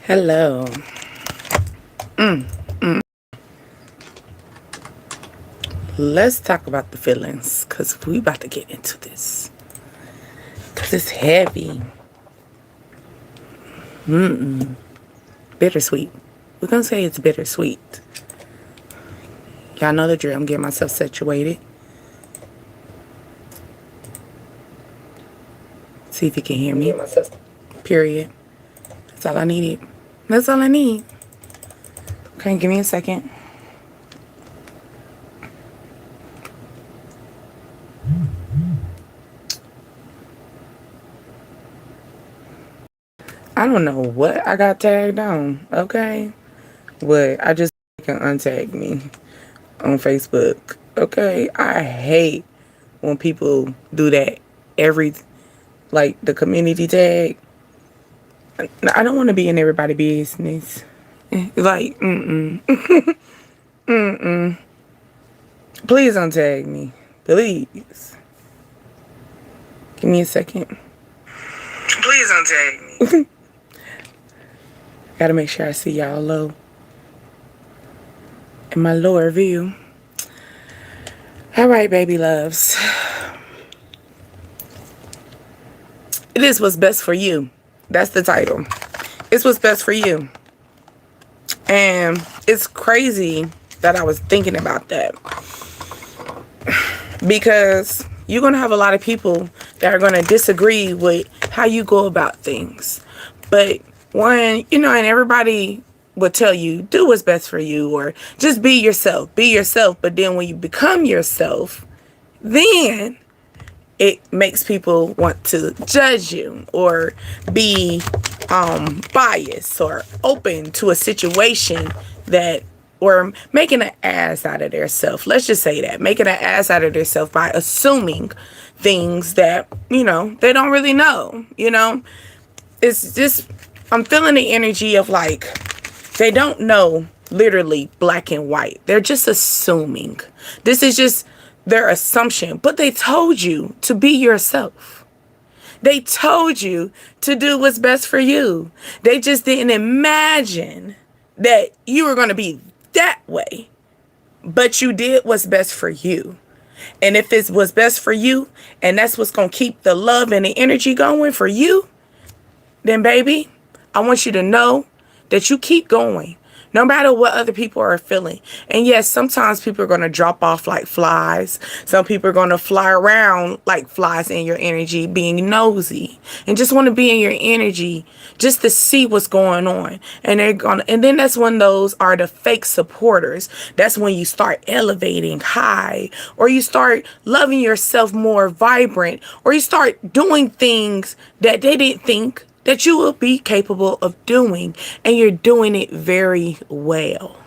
Hello. Let's talk about the feelings, because we about to get into this. Because it's heavy. Bittersweet. We're going to say it's bittersweet. Y'all know the drill. I'm getting myself situated. See if you can hear me. Period. That's all I needed. That's all I need. Okay, give me a second. I don't know what I got tagged on, okay? But I just can untag me on Facebook, okay? I hate when people do that like the community tag. I don't want to be in everybody's business. Like, Please untag me. Please. Give me a second. Please untag me. Gotta make sure I see y'all low. In my lower view. Alright, baby loves. It is what's best for you. That's the title. It's what's best for you. And it's crazy that I was thinking about that. Because you're going to have a lot of people that are going to disagree with how you go about things. But when, and everybody will tell you, do what's best for you, or just be yourself. Be yourself. But then when you become yourself, then it makes people want to judge you or be biased or open to a situation that, or making an ass out of their self. Let's just say that. Making an ass out of their self by assuming things that, they don't really know, It's just, I'm feeling the energy of like, they don't know literally black and white. They're just assuming. This is just their assumption. But they told you to be yourself. They told you to do what's best for you. They just didn't imagine that you were going to be that way. But you did what's best for you. And if it's what's best for you, and that's what's going to keep the love and the energy going for you, then baby, I want you to know that you keep going. No matter what other people are feeling. And yes, sometimes people are going to drop off like flies. Some people are going to fly around like flies in your energy, being nosy. And just want to be in your energy just to see what's going on. And then that's when those are the fake supporters. That's when you start elevating high. Or you start loving yourself more vibrant. Or you start doing things that they didn't think that you will be capable of doing, and you're doing it very well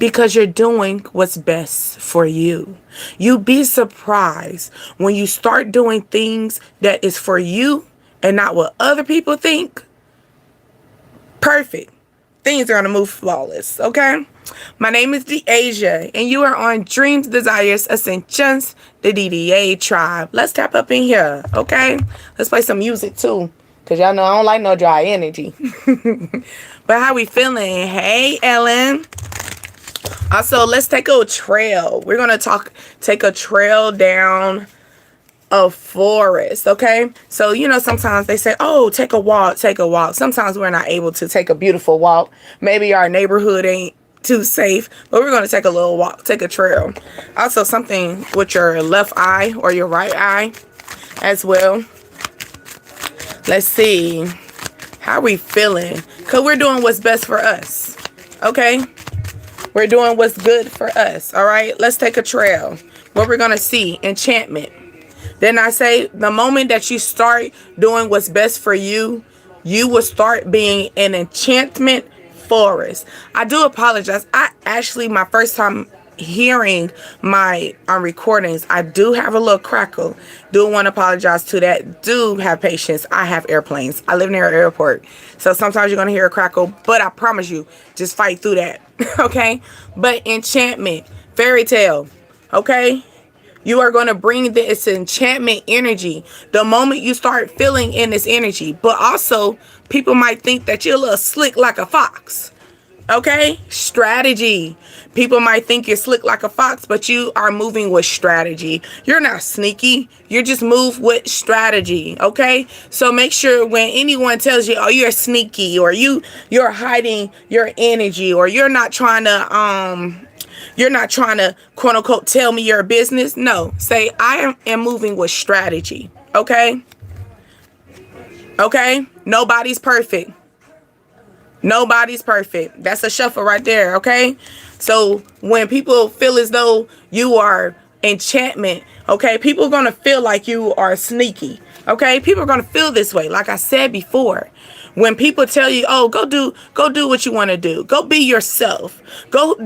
because you're doing what's best for you. You'd be surprised when you start doing things that is for you and not what other people think. Perfect. Things are going to move flawless, okay? My name is Deasia, and you are on Dreams, Desires, Ascensions, the DDA tribe. Let's tap up in here, okay? Let's play some music, too. Because y'all know I don't like no dry energy. But how we feeling? Hey, Ellen. Also, let's take a trail. We're going to take a trail down a forest, okay? So, sometimes they say, oh, take a walk, take a walk. Sometimes we're not able to take a beautiful walk. Maybe our neighborhood ain't too safe. But we're going to take a little walk, take a trail. Also, something with your left eye or your right eye as well. Let's see. How are we feeling? Because we're doing what's best for us. Okay? We're doing what's good for us. All right? Let's take a trail. What we're going to see. Enchantment. Then I say the moment that you start doing what's best for you, you will start being an enchantment forest. I do apologize. My first time hearing my recordings, I do have a little crackle. Do want to apologize to that. Do have patience. I have airplanes. I live near an airport, so sometimes you're gonna hear a crackle, but I promise you, just fight through that. Okay? But enchantment, fairy tale. Okay? You are going to bring this enchantment energy the moment you start feeling in this energy. But also, people might think that you're a little slick like a fox. Okay? Strategy. People might think you're slick like a fox, but you are moving with strategy. You're not sneaky. You just move with strategy. Okay? So make sure when anyone tells you, oh, you're sneaky, or you're hiding your energy, or you're not trying to quote unquote tell me your business. No, say I am moving with strategy. Okay? Okay? Nobody's perfect. Nobody's perfect. That's a shuffle right there, okay? So when people feel as though you are enchantment, okay, people are going to feel like you are sneaky, okay? People are going to feel this way. Like I said before, when people tell you, oh, go do what you want to do. Go be yourself. Go,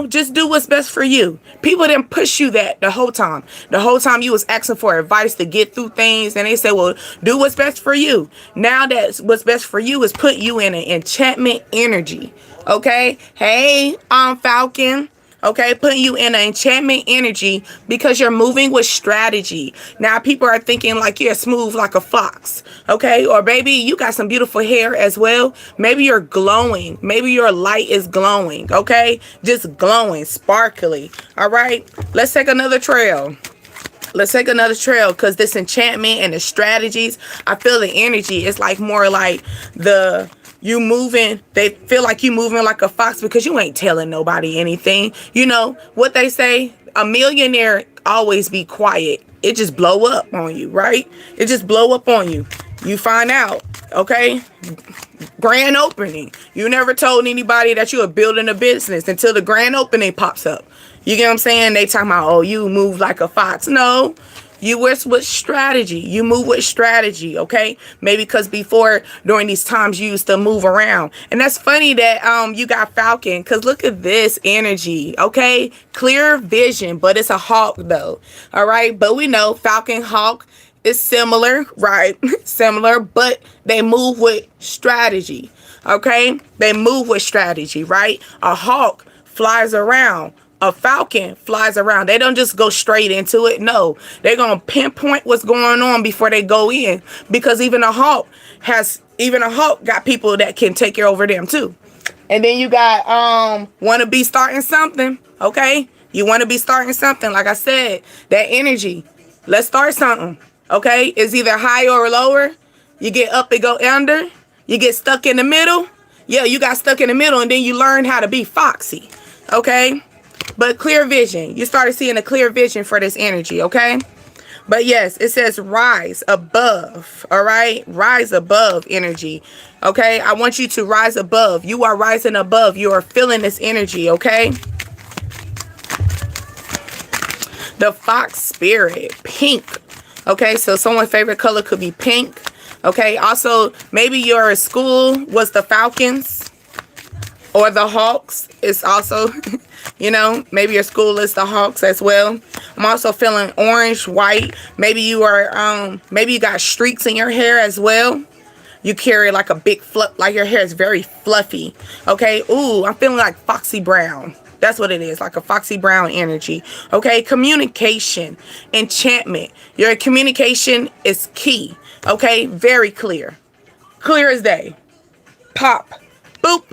just do what's best for you. People didn't push you that the whole time. The whole time you was asking for advice to get through things, and they say, well, do what's best for you. Now that what's best for you is put you in an enchantment energy. Okay? Hey, Falcon. Okay, putting you in an enchantment energy because you're moving with strategy. Now people are thinking like you're smooth like a fox. Okay, or baby, you got some beautiful hair as well. Maybe you're glowing. Maybe your light is glowing. Okay, just glowing, sparkly. All right, let's take another trail. Let's take another trail, because this enchantment and the strategies, I feel the energy. It's like more like you moving, they feel like you moving like a fox because you ain't telling nobody anything. You know what they say, a millionaire always be quiet. It just blow up on you, right? It just blow up on you. You find out, okay? Grand opening. You never told anybody that you were building a business until the grand opening pops up. You get what I'm saying? They talking about, oh, you move like a fox. No. You work with strategy. You move with strategy, okay? Maybe because before, during these times, you used to move around. And that's funny that you got Falcon, because look at this energy, okay? Clear vision, but it's a hawk, though, all right? But we know Falcon, hawk is similar, right? Similar, but they move with strategy, okay? They move with strategy, right? A hawk flies around. A falcon flies around. They don't just go straight into it. No, they're going to pinpoint what's going on before they go in, because even a hawk got people that can take care over them too. And then you got want to be starting something. Okay, you want to be starting something. Like I said, that energy. Let's start something. Okay, it's either high or lower. You get up and go under. You get stuck in the middle. Yeah, you got stuck in the middle, and then you learn how to be foxy. Okay. But clear vision. You started seeing a clear vision for this energy, okay? But yes, it says rise above, all right? Rise above energy, okay? I want you to rise above. You are rising above. You are feeling this energy, okay? The fox spirit, pink, okay? So someone's favorite color could be pink, okay? Also, maybe your school was the Falcons or the Hawks. It's also... maybe your school is the Hawks as well. I'm also feeling orange, white. Maybe you are, maybe you got streaks in your hair as well. You carry like a big fluff, like your hair is very fluffy. Okay. Ooh, I'm feeling like Foxy Brown. That's what it is, like a Foxy Brown energy. Okay. Communication, enchantment. Your communication is key. Okay. Very clear. Clear as day. Pop. Boop.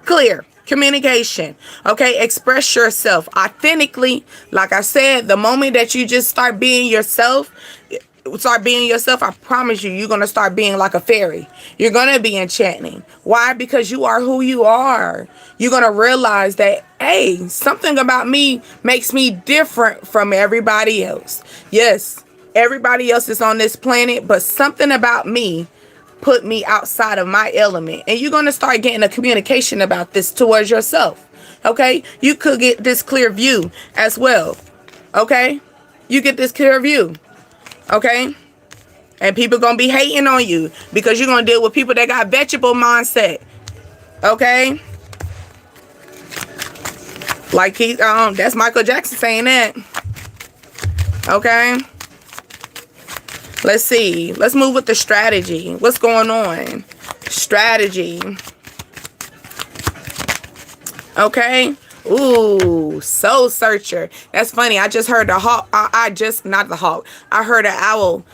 Clear. Communication. Okay, express yourself authentically. Like I said, the moment that you just start being yourself, I promise you, you're going to start being like a fairy. You're going to be enchanting. Why? Because you are who you are. You're going to realize that, hey, something about me makes me different from everybody else. Yes, everybody else is on this planet, but something about me put me outside of my element. And you're going to start getting a communication about this towards yourself. Okay? You could get this clear view as well. Okay? You get this clear view. Okay? And people going to be hating on you because you're going to deal with people that got vegetable mindset. Okay? Like that's Michael Jackson saying that. Okay? Let's see. Let's move with the strategy. What's going on? Strategy. Okay. Ooh, soul searcher. That's funny. I just heard the hawk. I just, not the hawk. I heard an owl.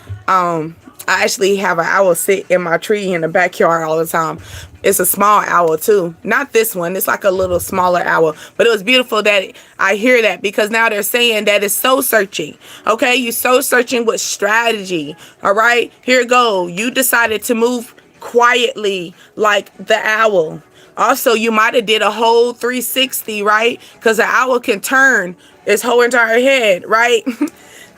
I actually have an owl sit in my tree in the backyard all the time. It's a small owl too. Not this one. It's like a little smaller owl. But it was beautiful that I hear that, because now they're saying that it's soul searching. Okay, you soul searching with strategy. All right, here you go. You decided to move quietly like the owl. Also, you might have did a whole 360, right? Because the owl can turn its whole entire head, right?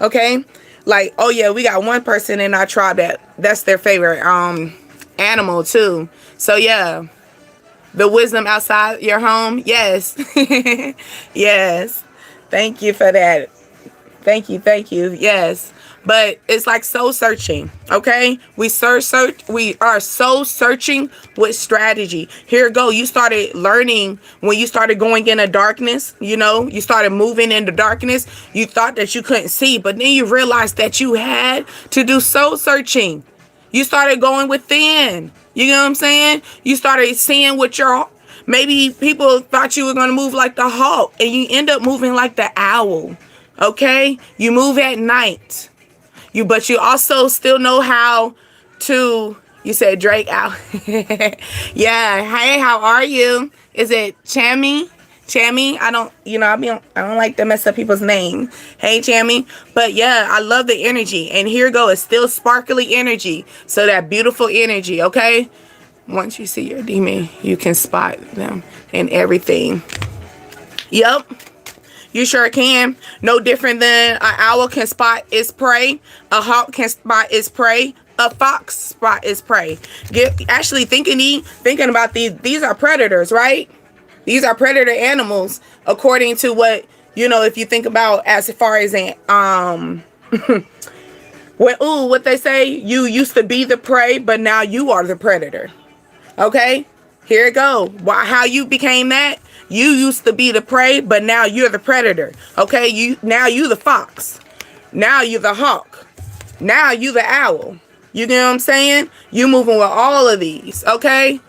Okay. Like, oh yeah, we got one person in our tribe that's their favorite animal too. So yeah, the wisdom outside your home. Yes. Yes. Thank you for that. Thank you. Yes. But it's like soul searching, okay? We are soul searching with strategy. Here you go. You started learning when you started going into darkness, you started moving into darkness. You thought that you couldn't see, but then you realized that you had to do soul searching. You started going within. You know what I'm saying? You started seeing what maybe people thought you were going to move like the hawk, and you end up moving like the owl, okay? You move at night. But you also still know how to, you said Drake out. Yeah. Hey, how are you? Is it Chammy? I don't like to mess up people's name. Hey, Chammy. But yeah, I love the energy. And here you go. It's still sparkly energy. So that beautiful energy, okay? Once you see your demon, you can spot them and everything. Yep. You sure can. No different than an owl can spot its prey. A hawk can spot its prey. A fox spot its prey. Actually thinking about these are predators, right? These are predator animals, according to what, if you think about as far as what they say, you used to be the prey, but now you are the predator. Okay? Here you go. How you became that? You used to be the prey, but now you're the predator. Okay, now you the fox. Now you the hawk. Now you the owl. You know what I'm saying? You moving with all of these, okay?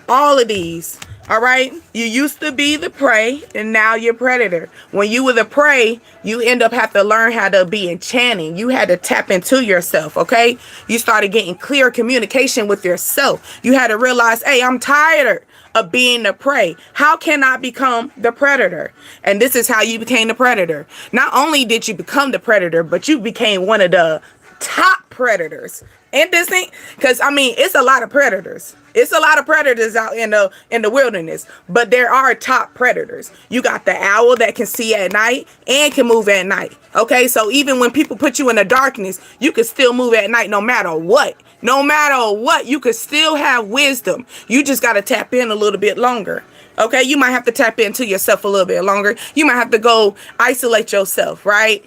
All of these. All right? You used to be the prey, and now you're predator. When you were the prey, you end up have to learn how to be enchanting. You had to tap into yourself, okay? You started getting clear communication with yourself. You had to realize, hey, I'm tired of being the prey. How can I become the predator? And this is how you became the predator. Not only did you become the predator, but you became one of the top predators. And this thing, because it's a lot of predators. It's a lot of predators out in the wilderness, but there are top predators. You got the owl that can see at night and can move at night. Okay, so even when people put you in the darkness, you can still move at night no matter what. No matter what, you could still have wisdom. You just got to tap in a little bit longer. Okay, you might have to tap into yourself a little bit longer. You might have to go isolate yourself, right?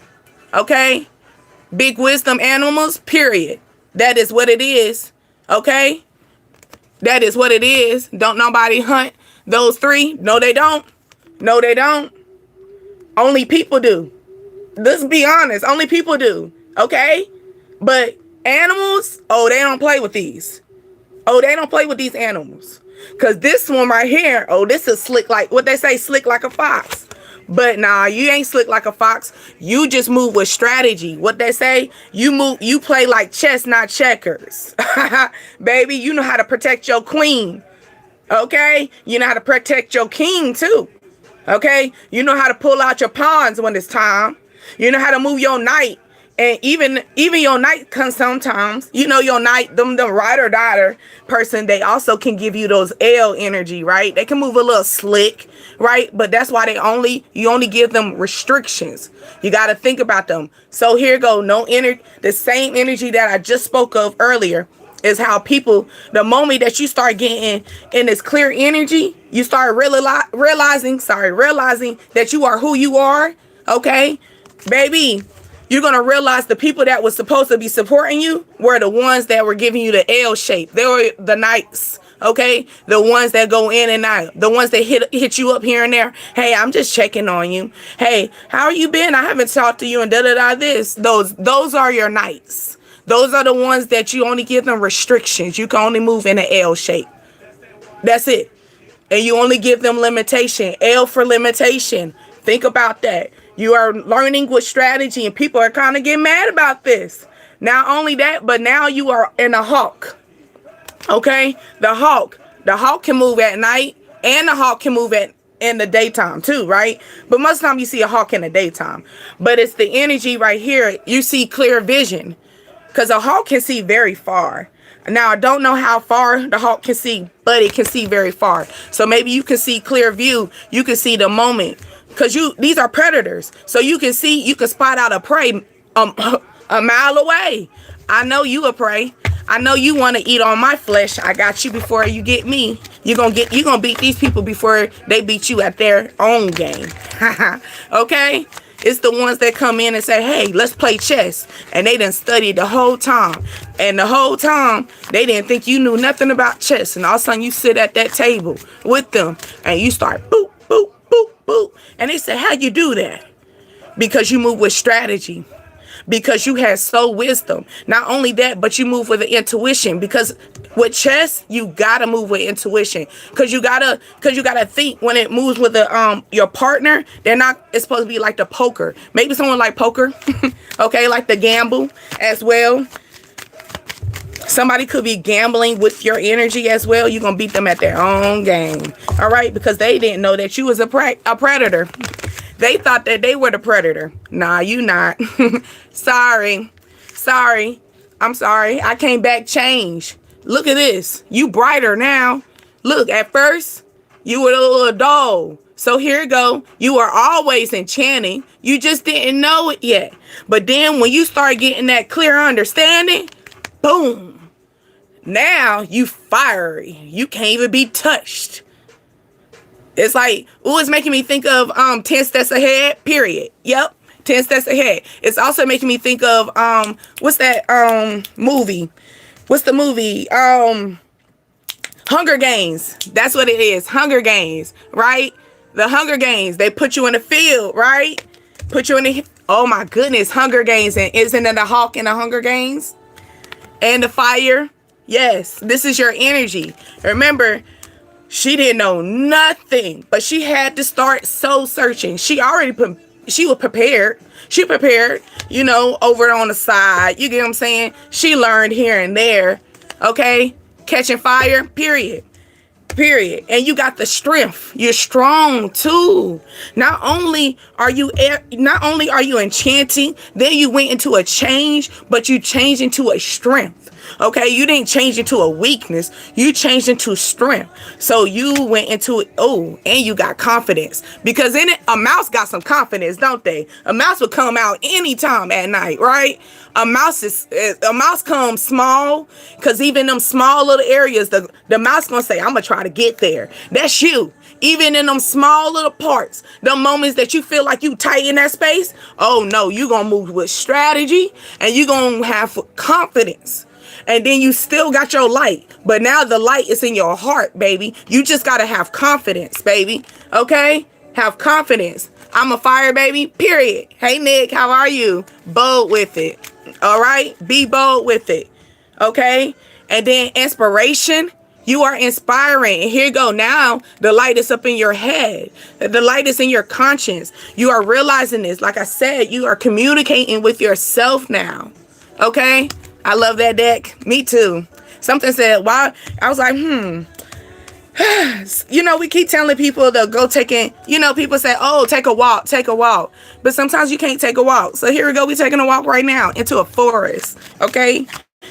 Okay, big wisdom animals, period. That is what it is. Okay, that is what it is. Don't nobody hunt those three. No, they don't. No, they don't. Only people do. Let's be honest. Only people do. Okay, but animals, oh, they don't play with these. Oh, they don't play with these animals. Because this one right here, oh, this is slick like, what they say, slick like a fox. But nah, you ain't slick like a fox. You just move with strategy. What they say, you play like chess, not checkers. Baby, you know how to protect your queen. Okay? You know how to protect your king too. Okay? You know how to pull out your pawns when it's time. You know how to move your knight. And even your knight comes sometimes. Your knight, them ride or die person, they also can give you those L energy, right? They can move a little slick, right? But that's why you only give them restrictions. You got to think about them. So here you go. The same energy that I just spoke of earlier is how people, the moment that you start getting in this clear energy, you start realizing that you are who you are. Okay, baby. You're going to realize the people that were supposed to be supporting you were the ones that were giving you the L shape. They were the knights, okay? The ones that go in and out. The ones that hit you up here and there. Hey, I'm just checking on you. Hey, how you been? I haven't talked to you and da-da-da this. Those are your knights. Those are the ones that you only give them restrictions. You can only move in an L shape. That's it. And you only give them limitation. L for limitation. Think about that. You are learning with strategy, and people are kind of getting mad about this. Not only that, but now you are in a hawk. Okay? The hawk. The hawk can move at night, and the hawk can move in the daytime too, right? But most of the time you see a hawk in the daytime. But it's the energy right here. You see clear vision. Because a hawk can see very far. Now, I don't know how far the hawk can see, but it can see very far. So maybe you can see clear view. You can see the moment. Because these are predators. So you can spot out a prey a mile away. I know you a prey. I know you want to eat on my flesh. I got you before you get me. You're gonna beat these people before they beat you at their own game. Okay? It's the ones that come in and say, hey, let's play chess. And they done studied the whole time. And the whole time, they didn't think you knew nothing about chess. And all of a sudden, you sit at that table with them. And you start boop, boop, boop, boop. And they say, how you do that? Because you move with strategy. Because you have soul wisdom. Not only that, but you move with intuition. Because with chess, you gotta move with intuition. Because you gotta think when it moves with your partner. It's supposed to be like the poker. Maybe someone like poker. Okay, like the gamble as well. Somebody could be gambling with your energy as well. You're gonna beat them at their own game. All right, because they didn't know that you was a predator. They thought that they were the predator. Nah, you not. Sorry. I'm sorry. I came back changed. Look at this. You brighter now. Look, at first, you were a little dull. So here you go. You are always enchanting. You just didn't know it yet. But then when you start getting that clear understanding, boom. Now you fiery. You can't even be touched. It's like, it's making me think of 10 Steps Ahead, period. Yep, 10 Steps Ahead. It's also making me think of, what's that movie? What's the movie? Hunger Games. That's what it is, Hunger Games, right? The Hunger Games. They put you in the field, right? Put you in the, oh my goodness, Hunger Games. And isn't it the hawk in the Hunger Games? And the fire? Yes, this is your energy. Remember, she didn't know nothing, but she had to start soul searching. She was prepared. She prepared, over on the side. You get what I'm saying? She learned here and there. Okay? Catching fire, period. And you got the strength. You're strong too. Not only are you enchanting, then you went into a change, but you changed into a strength. Okay, you didn't change into a weakness. You changed into strength. So you went into it. Oh, and you got confidence. Because in it, a mouse got some confidence, don't they? A mouse will come out anytime at night, right? A mouse comes small, because even them small little areas, the mouse gonna say, I'm gonna try to get there. That's you. Even in them small little parts, the moments that you feel like you tight in that space, oh no, you gonna move with strategy, and you gonna have confidence. And then you still got your light, but now the light is in your heart, baby. You just gotta have confidence, baby. Okay? Have confidence. I'm a fire baby, period. Hey, Nick, how are you? Bold with it. All right? Be bold with it. Okay? And then inspiration. You are inspiring. And here you go. Now the light is up in your head. The light is in your conscience. You are realizing this. Like I said, you are communicating with yourself now. Okay? I love that deck. Me too. Something said, why? I was like, we keep telling people to go taking, people say, oh, take a walk. But sometimes you can't take a walk. So here we go. We're taking a walk right now into a forest. Okay?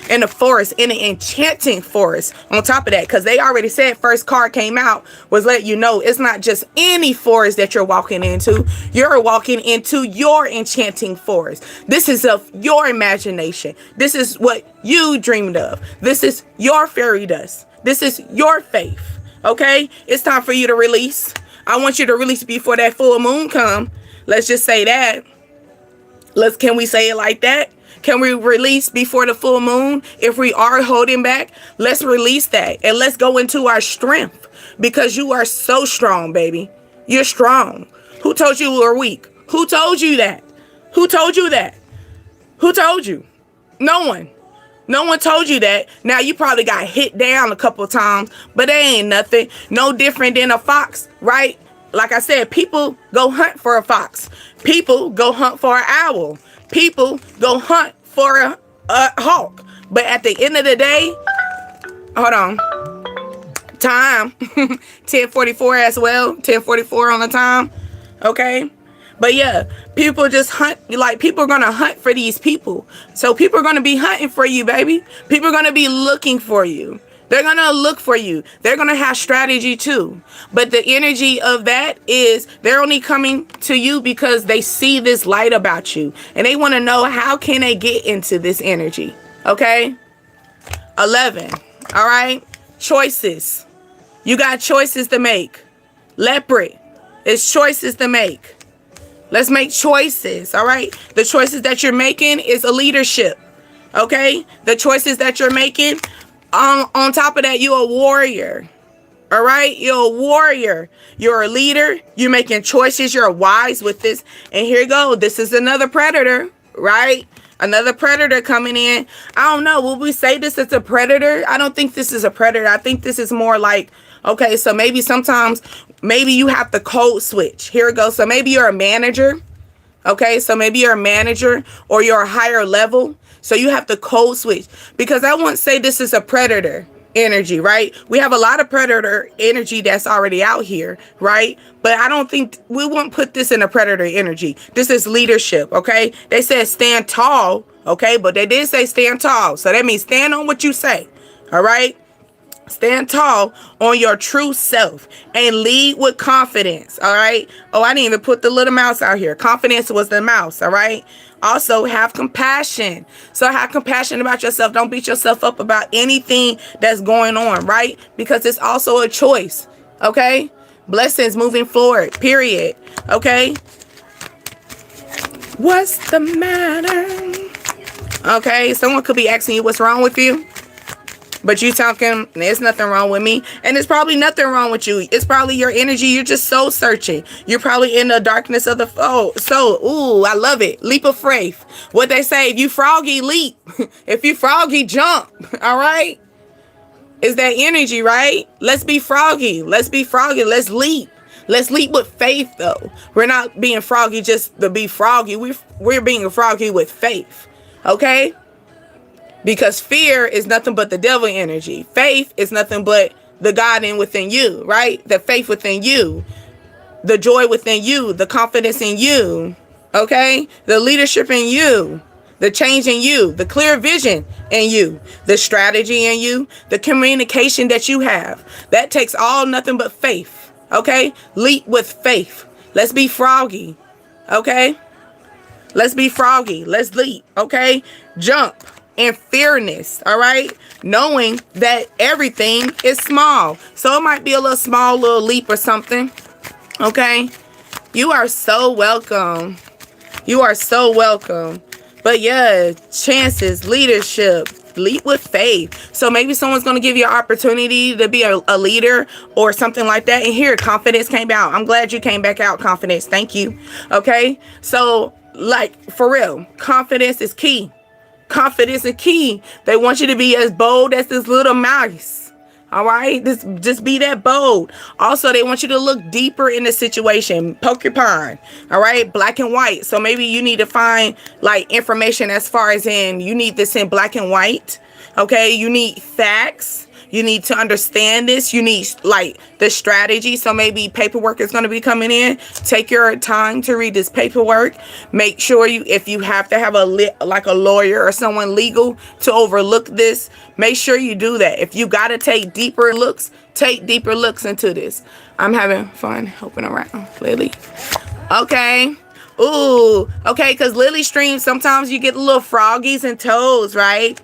In a forest, in an enchanting forest. On top of that, because they already said first card came out was let you know it's not just any forest that you're walking into. You're walking into your enchanting forest. This is of your imagination. This is what you dreamed of. This is your fairy dust. This is your faith. Okay? It's time for you to release. I want you to release before that full moon come. Let's just say that. Can we say it like that? Can we release before the full moon? If we are holding back, let's release that. And let's go into our strength. Because you are so strong, baby. You're strong. Who told you you were weak? Who told you that? Who told you that? Who told you? No one. No one told you that. Now you probably got hit down a couple of times, but they ain't nothing. No different than a fox, right? Like I said, people go hunt for a fox. People go hunt for an owl. People go hunt for a hawk. But at the end of the day, hold on. Time. 10:44 as well. 10:44 on the time. Okay. But yeah, people just hunt, like people are going to hunt for these people. So people are going to be hunting for you, baby. People are going to be looking for you. They're going to look for you. They're going to have strategy too. But the energy of that is they're only coming to you because they see this light about you. And they want to know, how can they get into this energy? Okay. 11. All right. Choices. You got choices to make. Leopard. It's choices to make. Let's make choices, all right? The choices that you're making is a leadership, okay? The choices that you're making, on top of that, you're a warrior, all right? You're a warrior. You're a leader. You're making choices. You're wise with this. And here you go. This is another predator, right? Another predator coming in. I don't know. Will we say this is a predator? I don't think this is a predator. I think this is more like, okay, so maybe sometimes, maybe you have to code switch. Here it goes. So maybe you're a manager. Okay, so maybe you're a manager or you're a higher level. So you have to code switch, because I won't say this is a predator energy, right? We have a lot of predator energy that's already out here, right? But I don't think we won't put this in a predator energy. This is leadership, okay? They said stand tall, okay? But they did say stand tall. So that means stand on what you say, all right? Stand tall on your true self and lead with confidence, all right? Oh, I didn't even put the little mouse out here. Confidence was the mouse, all right? Also, have compassion. So have compassion about yourself. Don't beat yourself up about anything that's going on, right? Because it's also a choice, okay? Blessings moving forward, period, okay? What's the matter? Okay, someone could be asking you what's wrong with you. But you talking, there's nothing wrong with me. And there's probably nothing wrong with you. It's probably your energy. You're just soul searching. You're probably in the darkness of the soul. Ooh, I love it. Leap of faith. What they say, if you froggy, leap. If you froggy, jump. All right? Is that energy, right? Let's be froggy. Let's be froggy. Let's leap. Let's leap with faith, though. We're not being froggy just to be froggy. We're being froggy with faith. Okay? Because fear is nothing but the devil energy. Faith is nothing but the God in within you, right? The faith within you, the joy within you, the confidence in you, okay? The leadership in you, the change in you, the clear vision in you, the strategy in you, the communication that you have. That takes all nothing but faith, okay? Leap with faith. Let's be froggy, okay? Let's be froggy. Let's leap, okay? Jump. And fairness, all right? Knowing that everything is small. So it might be a small little leap or something, okay? You are so welcome. You are so welcome. But yeah, chances, leadership, leap with faith. So maybe someone's going to give you an opportunity to be a leader or something like that. And here, confidence came out. I'm glad you came back out, confidence. Thank you. Okay? So, like, for real, confidence is key. Confidence is key. They want you to be as bold as this little mouse. All right? Just be that bold. Also, they want you to look deeper in the situation. Porcupine. All right? Black and white. So maybe you need to find like information as far as in you need this in black and white. Okay? You need facts. You need to understand this. You need like the strategy. So maybe paperwork is going to be coming in. Take your time to read this paperwork. Make sure if you have to have a lawyer or someone legal to overlook this, make sure you do that. If you got to take deeper looks into this. I'm having fun helping around, Lily. Okay. Ooh. Okay. Because Lily streams, sometimes you get little froggies and toes, right?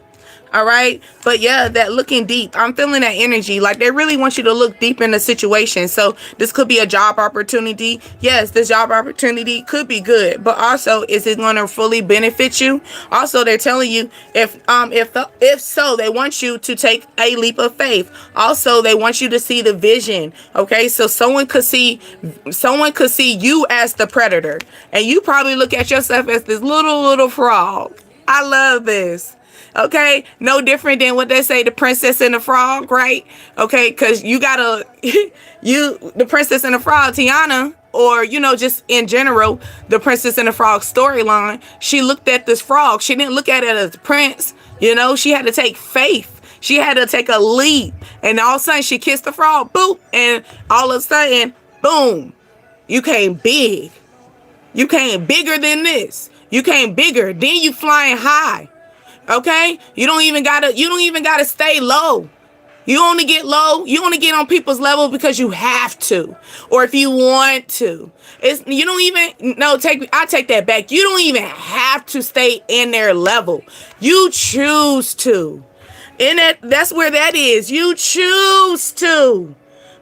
All right. But yeah, that looking deep, I'm feeling that energy. Like they really want you to look deep in the situation. So this could be a job opportunity. Yes, this job opportunity could be good, but also is it going to fully benefit you? Also, they're telling you if so, they want you to take a leap of faith. Also, they want you to see the vision. Okay. So someone could see you as the predator, and you probably look at yourself as this little frog. I love this. Okay, no different than what they say, the princess and the frog, right? Okay, because you gotta, the princess and the frog, Tiana, or just in general, the princess and the frog storyline. She looked at this frog. She didn't look at it as a prince. She had to take faith. She had to take a leap, and all of a sudden she kissed the frog, boop, and all of a sudden, boom, you came big. You came bigger than this. You came bigger. Then you flying high. Okay? You don't even gotta stay low. You only get low. You only get on people's level because you have to, or if you want to. I take that back. You don't even have to stay in their level. You choose to. And that's where that is. You choose to.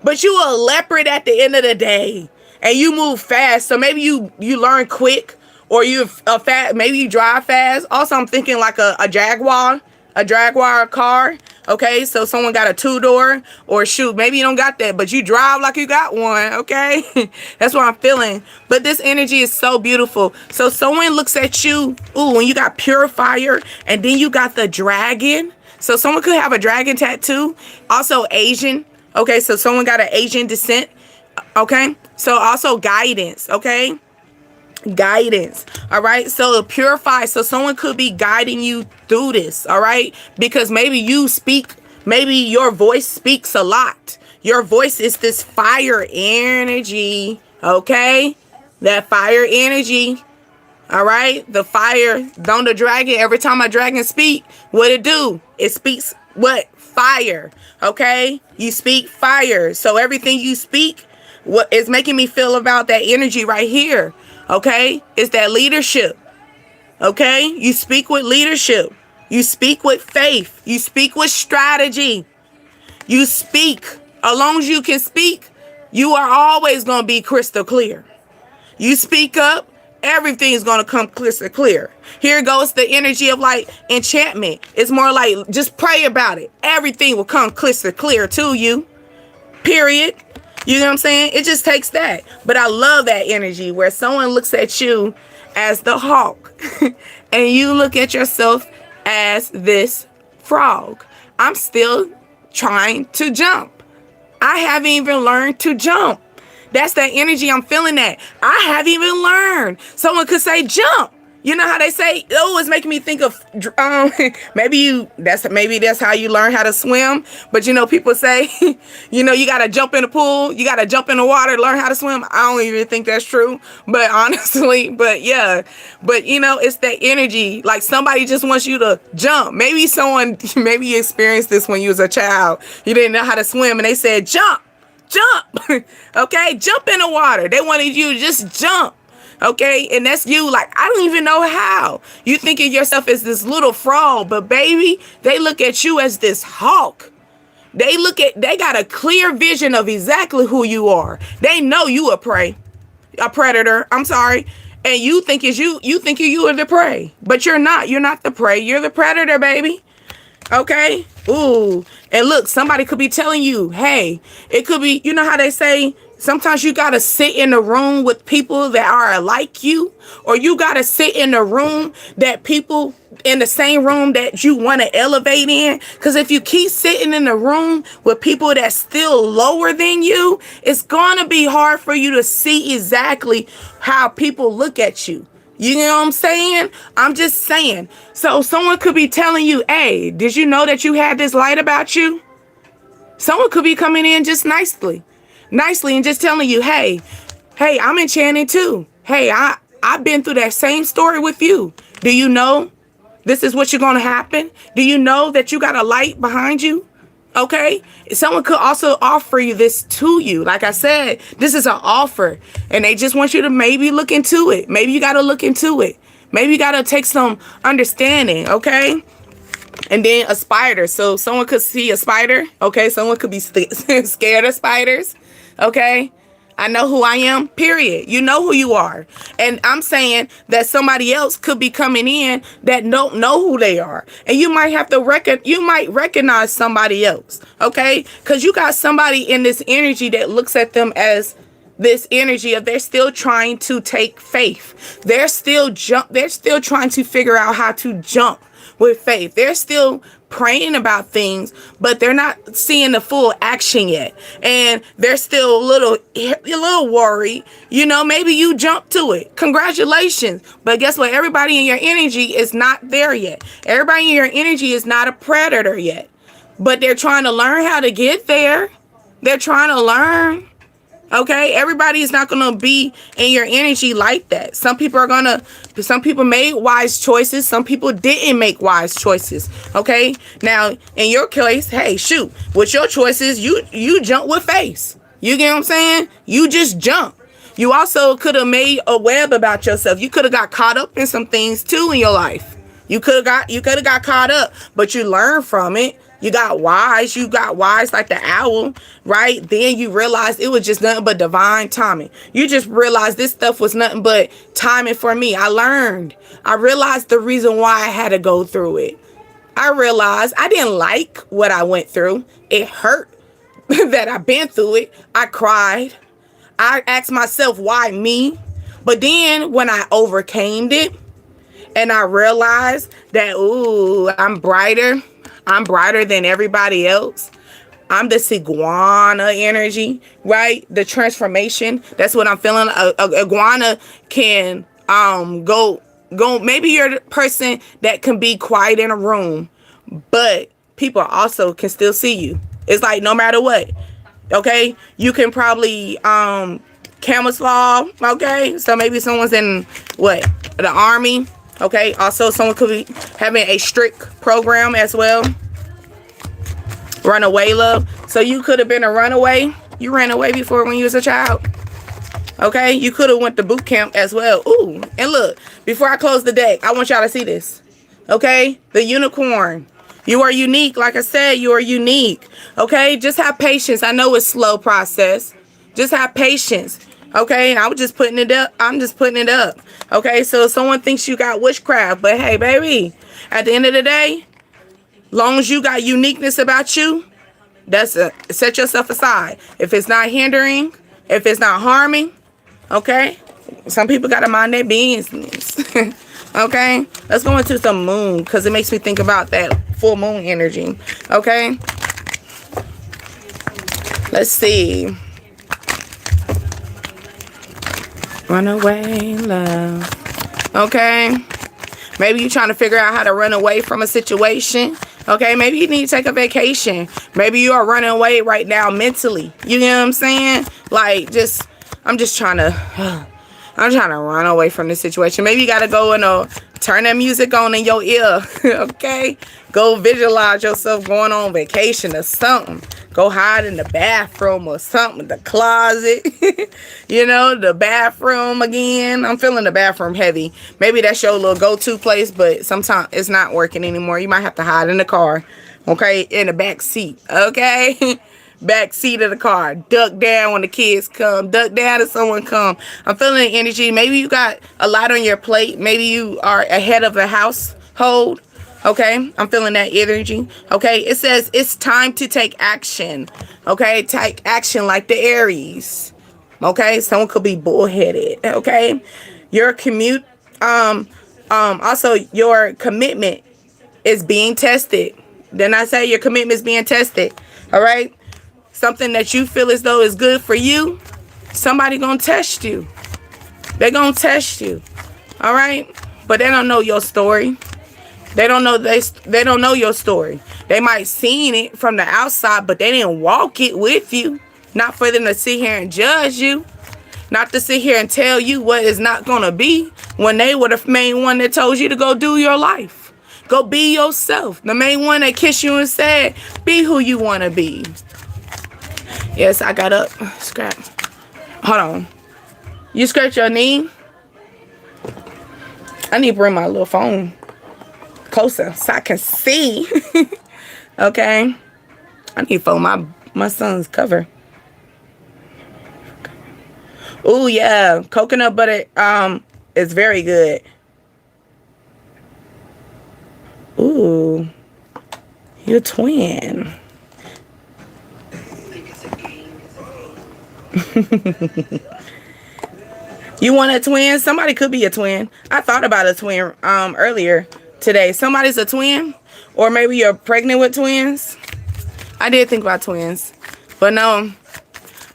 But you a leopard at the end of the day. And you move fast. So maybe you learn quick, or maybe you drive fast. Also, I'm thinking like a Jaguar car. Okay, so someone got a 2-door, or shoot, maybe you don't got that, but you drive like you got one. Okay, that's what I'm feeling. But this energy is so beautiful. So someone looks at you, when you got purifier, and then you got the dragon. So someone could have a dragon tattoo. Also Asian. Okay, so someone got an Asian descent. Okay, so also guidance. Okay, guidance. All right, so purify. So someone could be guiding you through this. All right, because maybe your voice speaks a lot. Your voice is this fire energy. Okay, that fire energy. All right, the fire. Don't the dragon, every time a dragon speak, what it do? It speaks what? Fire. Okay, you speak fire. So everything you speak, what is making me feel about that energy right here, okay, is that leadership. Okay, you speak with leadership. You speak with faith. You speak with strategy. You speak. As long as you can speak, you are always going to be crystal clear. You speak up, everything's going to come crystal clear. Here goes the energy of like enchantment. It's more like just pray about it. Everything will come crystal clear to you. Period. You know what I'm saying? It just takes that. But I love that energy where someone looks at you as the hawk and you look at yourself as this frog. I'm still trying to jump. I haven't even learned to jump. That's that energy. I'm feeling that. I haven't even learned. Someone could say jump. You know how they say, it's making me think of, maybe that's how you learn how to swim. But people say, you got to jump in the pool. You got to jump in the water to learn how to swim. I don't even think that's true. But honestly, yeah. But it's that energy. Like somebody just wants you to jump. Maybe you experienced this when you was a child. You didn't know how to swim and they said, jump. Okay. Jump in the water. They wanted you to just jump. Okay, and that's you. Like, I don't even know how. You think of yourself as this little frog, but baby, they look at you as this hawk. They got a clear vision of exactly who you are. They know you a predator. I'm sorry. And you think you are the prey, but you're not. You're not the prey. You're the predator, baby. Okay. Ooh. And look, somebody could be telling you, hey, it could be, you know how they say, sometimes you got to sit in a room with people that are like you, or you got to sit in a room that people in the same room that you want to elevate in. Because if you keep sitting in a room with people that's still lower than you, it's going to be hard for you to see exactly how people look at you. You know what I'm saying? I'm just saying. So someone could be telling you, hey, did you know that you had this light about you? Someone could be coming in just nicely and just telling you, hey, I'm enchanted too. Hey, I've been through that same story with you. Do you know this is what's going to happen? Do you know that you got a light behind you? Okay. Someone could also offer you this to you. Like I said, this is an offer and they just want you to maybe look into it. Maybe you got to look into it. Maybe you got to take some understanding. Okay. And then a spider. So someone could see a spider. Okay. Someone could be scared of spiders. Okay. I know who I am, period. You know who you are. And I'm saying that somebody else could be coming in that don't know who they are. And you might have to recognize somebody else. Okay. Because you got somebody in this energy that looks at them as this energy of they're still trying to take faith. They're still trying to figure out how to jump with faith. They're still praying about things, but they're not seeing the full action yet. And they're still a little worried. You know, maybe you jumped to it. Congratulations. But guess what? Everybody in your energy is not there yet. Everybody in your energy is not a predator yet. But they're trying to learn how to get there. They're trying to learn. Okay, everybody is not going to be in your energy like that. Some people made wise choices. Some people didn't make wise choices. Okay, now in your case, hey, shoot, with your choices, you jump with faith. You get what I'm saying? You just jump. You also could have made a web about yourself. You could have got caught up in some things too in your life. You could have got caught up, but you learned from it. You got wise like the owl, right? Then you realized it was just nothing but divine timing. You just realized this stuff was nothing but timing for me. I learned. I realized the reason why I had to go through it. I realized I didn't like what I went through. It hurt that I've been through it. I cried. I asked myself, why me? But then when I overcame it and I realized that, ooh, I'm brighter than everybody else. I'm the iguana energy, right? The transformation. That's what I'm feeling. A iguana can go. Maybe you're the person that can be quiet in a room, but people also can still see you. It's like no matter what. Okay, you can probably camouflage. Okay, so maybe someone's in the army. Okay, also someone could be having a strict program as well. Runaway love. So you could have been a runaway. You ran away before when you was a child. Okay, you could have went to boot camp as well. Ooh, and look, before I close the deck, I want y'all to see this. Okay, the unicorn. You are unique. Like I said, you are unique. Okay, just have patience. I know it's a slow process. Just have patience. Okay, I was just putting it up. I'm just putting it up. Okay, so someone thinks you got witchcraft, but hey, baby, at the end of the day, long as you got uniqueness about you, set yourself aside. If it's not hindering, if it's not harming, okay, some people got to mind their business. Okay, let's go into some moon because it makes me think about that full moon energy. Okay, let's see. Runaway love. Okay, maybe you're trying to figure out how to run away from a situation. Okay, maybe you need to take a vacation. Maybe you are running away right now mentally. You know what I'm saying? Like, I'm trying to run away from this situation. Maybe you got to go and turn that music on in your ear. Okay, go visualize yourself going on vacation or something. Go hide in the bathroom or something, the closet, you know, the bathroom again. I'm feeling the bathroom heavy. Maybe that's your little go-to place, but sometimes it's not working anymore. You might have to hide in the car, okay, in the back seat, okay? Back seat of the car. Duck down when the kids come. Duck down if someone come. I'm feeling the energy. Maybe you got a lot on your plate. Maybe you are ahead of the household. Okay, I'm feeling that energy. Okay, it says it's time to take action. Okay, take action like the Aries. Okay, someone could be bullheaded. Okay, your also your commitment is being tested. Then I say your commitment is being tested. All right, something that you feel as though is good for you, somebody gonna test you. They're gonna test you. All right, but they don't know your story. They don't know your story. They might seen it from the outside, but they didn't walk it with you. Not for them to sit here and judge you. Not to sit here and tell you what is not going to be when they were the main one that told you to go do your life. Go be yourself. The main one that kissed you and said, be who you want to be. Yes, I got up. Scrap. Hold on. You scratch your knee? I need to bring my little phone closer so I can see. Okay, I need to fold my son's cover. Oh yeah, coconut butter is very good. Ooh, you're a twin. You want a twin? Somebody could be a twin. I thought about a twin earlier today. Somebody's a twin, or maybe you're pregnant with twins. I did think about twins, but no.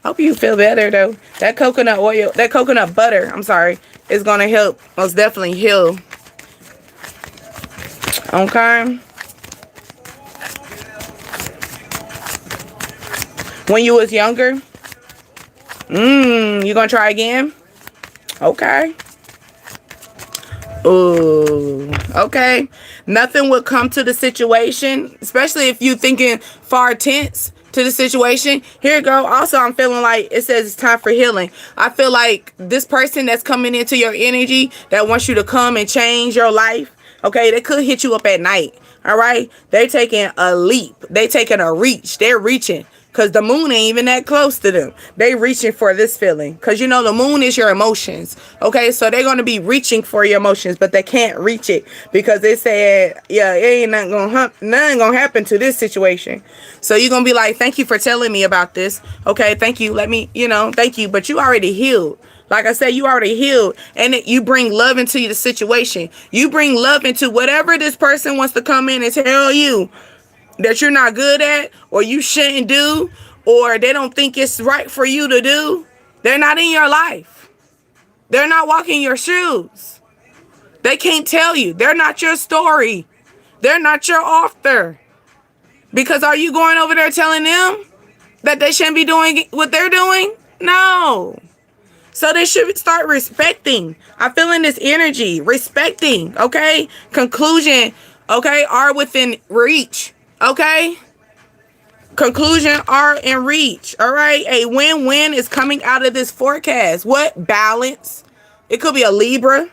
Hope you feel better though. That coconut oil, that coconut butter, I'm sorry, is gonna help most definitely heal. Okay. When you was younger, you gonna try again? Okay. Ooh, okay. Nothing will come to the situation, especially if you thinking far tense to the situation. Here you go. Also, I'm feeling like it says it's time for healing. I feel like this person that's coming into your energy that wants you to come and change your life, okay, they could hit you up at night. All right. They're taking a leap. They taking a reach. They're reaching. Because the moon ain't even that close to them. They reaching for this feeling. Because, you know, the moon is your emotions. Okay, so they're going to be reaching for your emotions. But they can't reach it. Because they said, yeah, it ain't nothing going to happen to this situation. So you're going to be like, thank you for telling me about this. Okay, thank you. Let me, you know, thank you. But you already healed. Like I said, you already healed. And you bring love into the situation. You bring love into whatever this person wants to come in and tell you that you're not good at, or you shouldn't do, or they don't think it's right for you to do. They're not in your life. They're not walking your shoes. They can't tell you. They're not your story. They're not your author. Because are you going over there telling them that they shouldn't be doing what they're doing? No. So they should start respecting. I feel in this energy, respecting, okay? Conclusion, okay, are within reach. Okay? Conclusion are in reach. All right? A win-win is coming out of this forecast. What? Balance. It could be a Libra.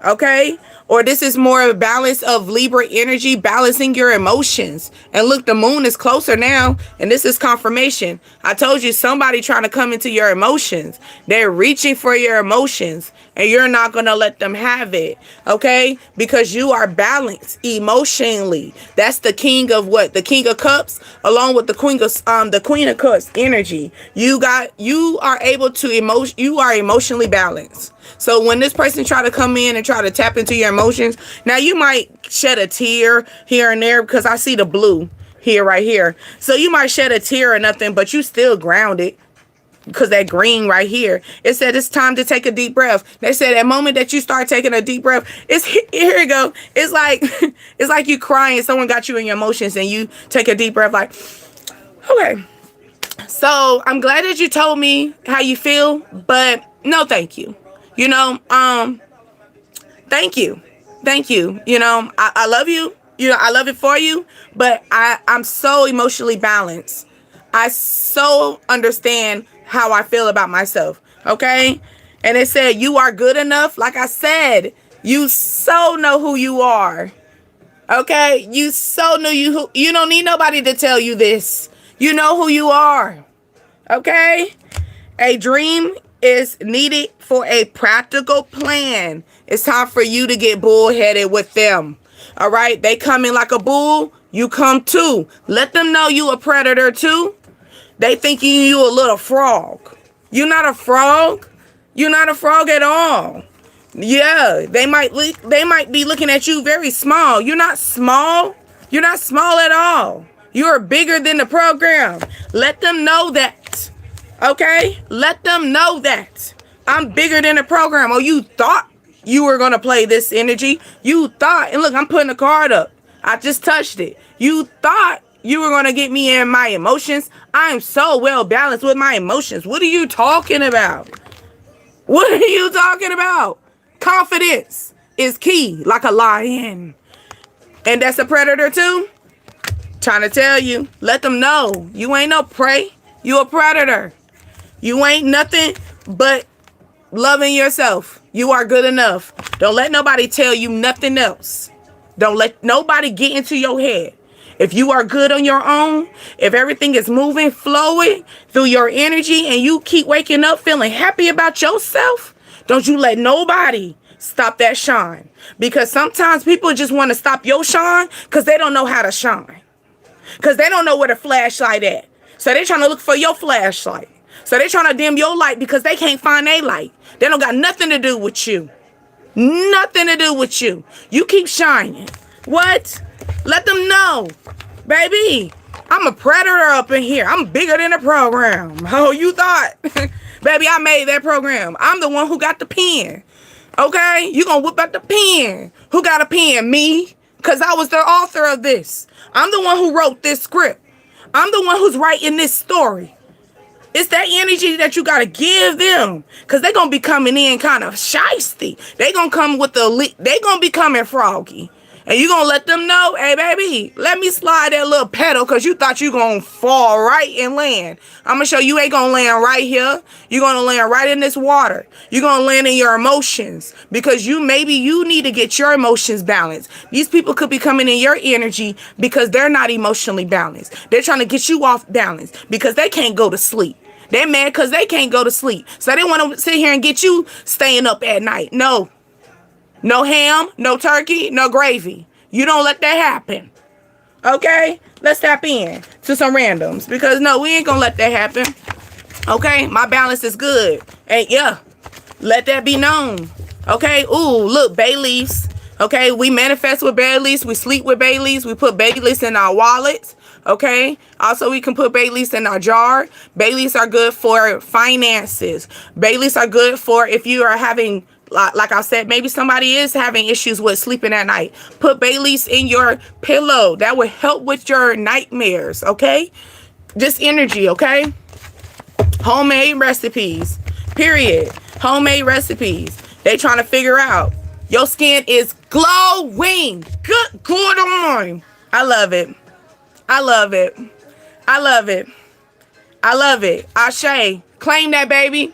Okay? Or this is more of a balance of Libra energy, balancing your emotions. And look, the moon is closer now. And this is confirmation. I told you somebody trying to come into your emotions. They're reaching for your emotions. And you're not going to let them have it. Okay? Because you are balanced emotionally. That's the king of what? The king of cups along with the queen of cups energy. You are able to you are emotionally balanced. So when this person try to come in and try to tap into your emotions, now you might shed a tear here and there because I see the blue here, right here. So you might shed a tear or nothing, but you still grounded. Because that green right here, it said it's time to take a deep breath. They said that moment that you start taking a deep breath, it's here you go. It's like it's like you crying. Someone got you in your emotions and you take a deep breath like, okay. So I'm glad that you told me how you feel, but no, thank you. You know, thank you. Thank you. You know, I love you. You know, I love it for you, but I'm so emotionally balanced. I so understand how I feel about myself. Okay. And it said, you are good enough. Like I said, you so know who you are. Okay. You so know you don't need nobody to tell you this. You know who you are. Okay. A dream is needed for a practical plan. It's time for you to get bullheaded with them. All right. They come in like a bull. You come too. Let them know you a predator too. They thinking you a little frog. You're not a frog. You're not a frog at all. Yeah, they might be looking at you very small. You're not small. You're not small at all. You're bigger than the program. Let them know that. Okay? Let them know that. I'm bigger than the program. Oh, you thought you were going to play this energy. You thought, and look, I'm putting a card up. I just touched it. You thought you were going to get me in my emotions. I'm so well balanced with my emotions. What are you talking about? What are you talking about? Confidence is key, like a lion. And that's a predator too? Trying to tell you. Let them know. You ain't no prey. You a predator. You ain't nothing but loving yourself. You are good enough. Don't let nobody tell you nothing else. Don't let nobody get into your head. If you are good on your own, if everything is moving, flowing through your energy, and you keep waking up feeling happy about yourself, don't you let nobody stop that shine. Because sometimes people just want to stop your shine because they don't know how to shine. Because they don't know where the flashlight at. So they're trying to look for your flashlight. So they're trying to dim your light because they can't find their light. They don't got nothing to do with you. Nothing to do with you. You keep shining. What? Let them know. Baby, I'm a predator up in here. I'm bigger than the program. Oh, you thought? Baby, I made that program. I'm the one who got the pen. Okay? You gonna whip out the pen. Who got a pen? Me? Because I was the author of this. I'm the one who wrote this script. I'm the one who's writing this story. It's that energy that you got to give them. Because they're going to be coming in kind of shysty. They're going to come with the... They're going to be coming froggy. And you going to let them know, hey, baby, let me slide that little pedal because you thought you going to fall right and land. I'm going to show you ain't going to land right here. You're going to land right in this water. You're going to land in your emotions because maybe you need to get your emotions balanced. These people could be coming in your energy because they're not emotionally balanced. They're trying to get you off balance because they can't go to sleep. They're mad because they can't go to sleep. So they want to sit here and get you staying up at night. No. No ham, no turkey, no gravy. You don't let that happen. Okay? Let's tap in to some randoms. Because, no, we ain't going to let that happen. Okay? My balance is good. And, yeah, let that be known. Okay? Ooh, look, bay leaves. Okay? We manifest with bay leaves. We sleep with bay leaves. We put bay leaves in our wallets. Okay? Also, we can put bay leaves in our jar. Bay leaves are good for finances. Bay leaves are good for if you are having... Like I said, maybe somebody is having issues with sleeping at night. Put bay leaves in your pillow. That will help with your nightmares, okay? Just energy, okay? Homemade recipes, period. Homemade recipes. They trying to figure out. Your skin is glowing. Good on. I love it. I love it. I love it. I love it. Ashe. Claim that, baby.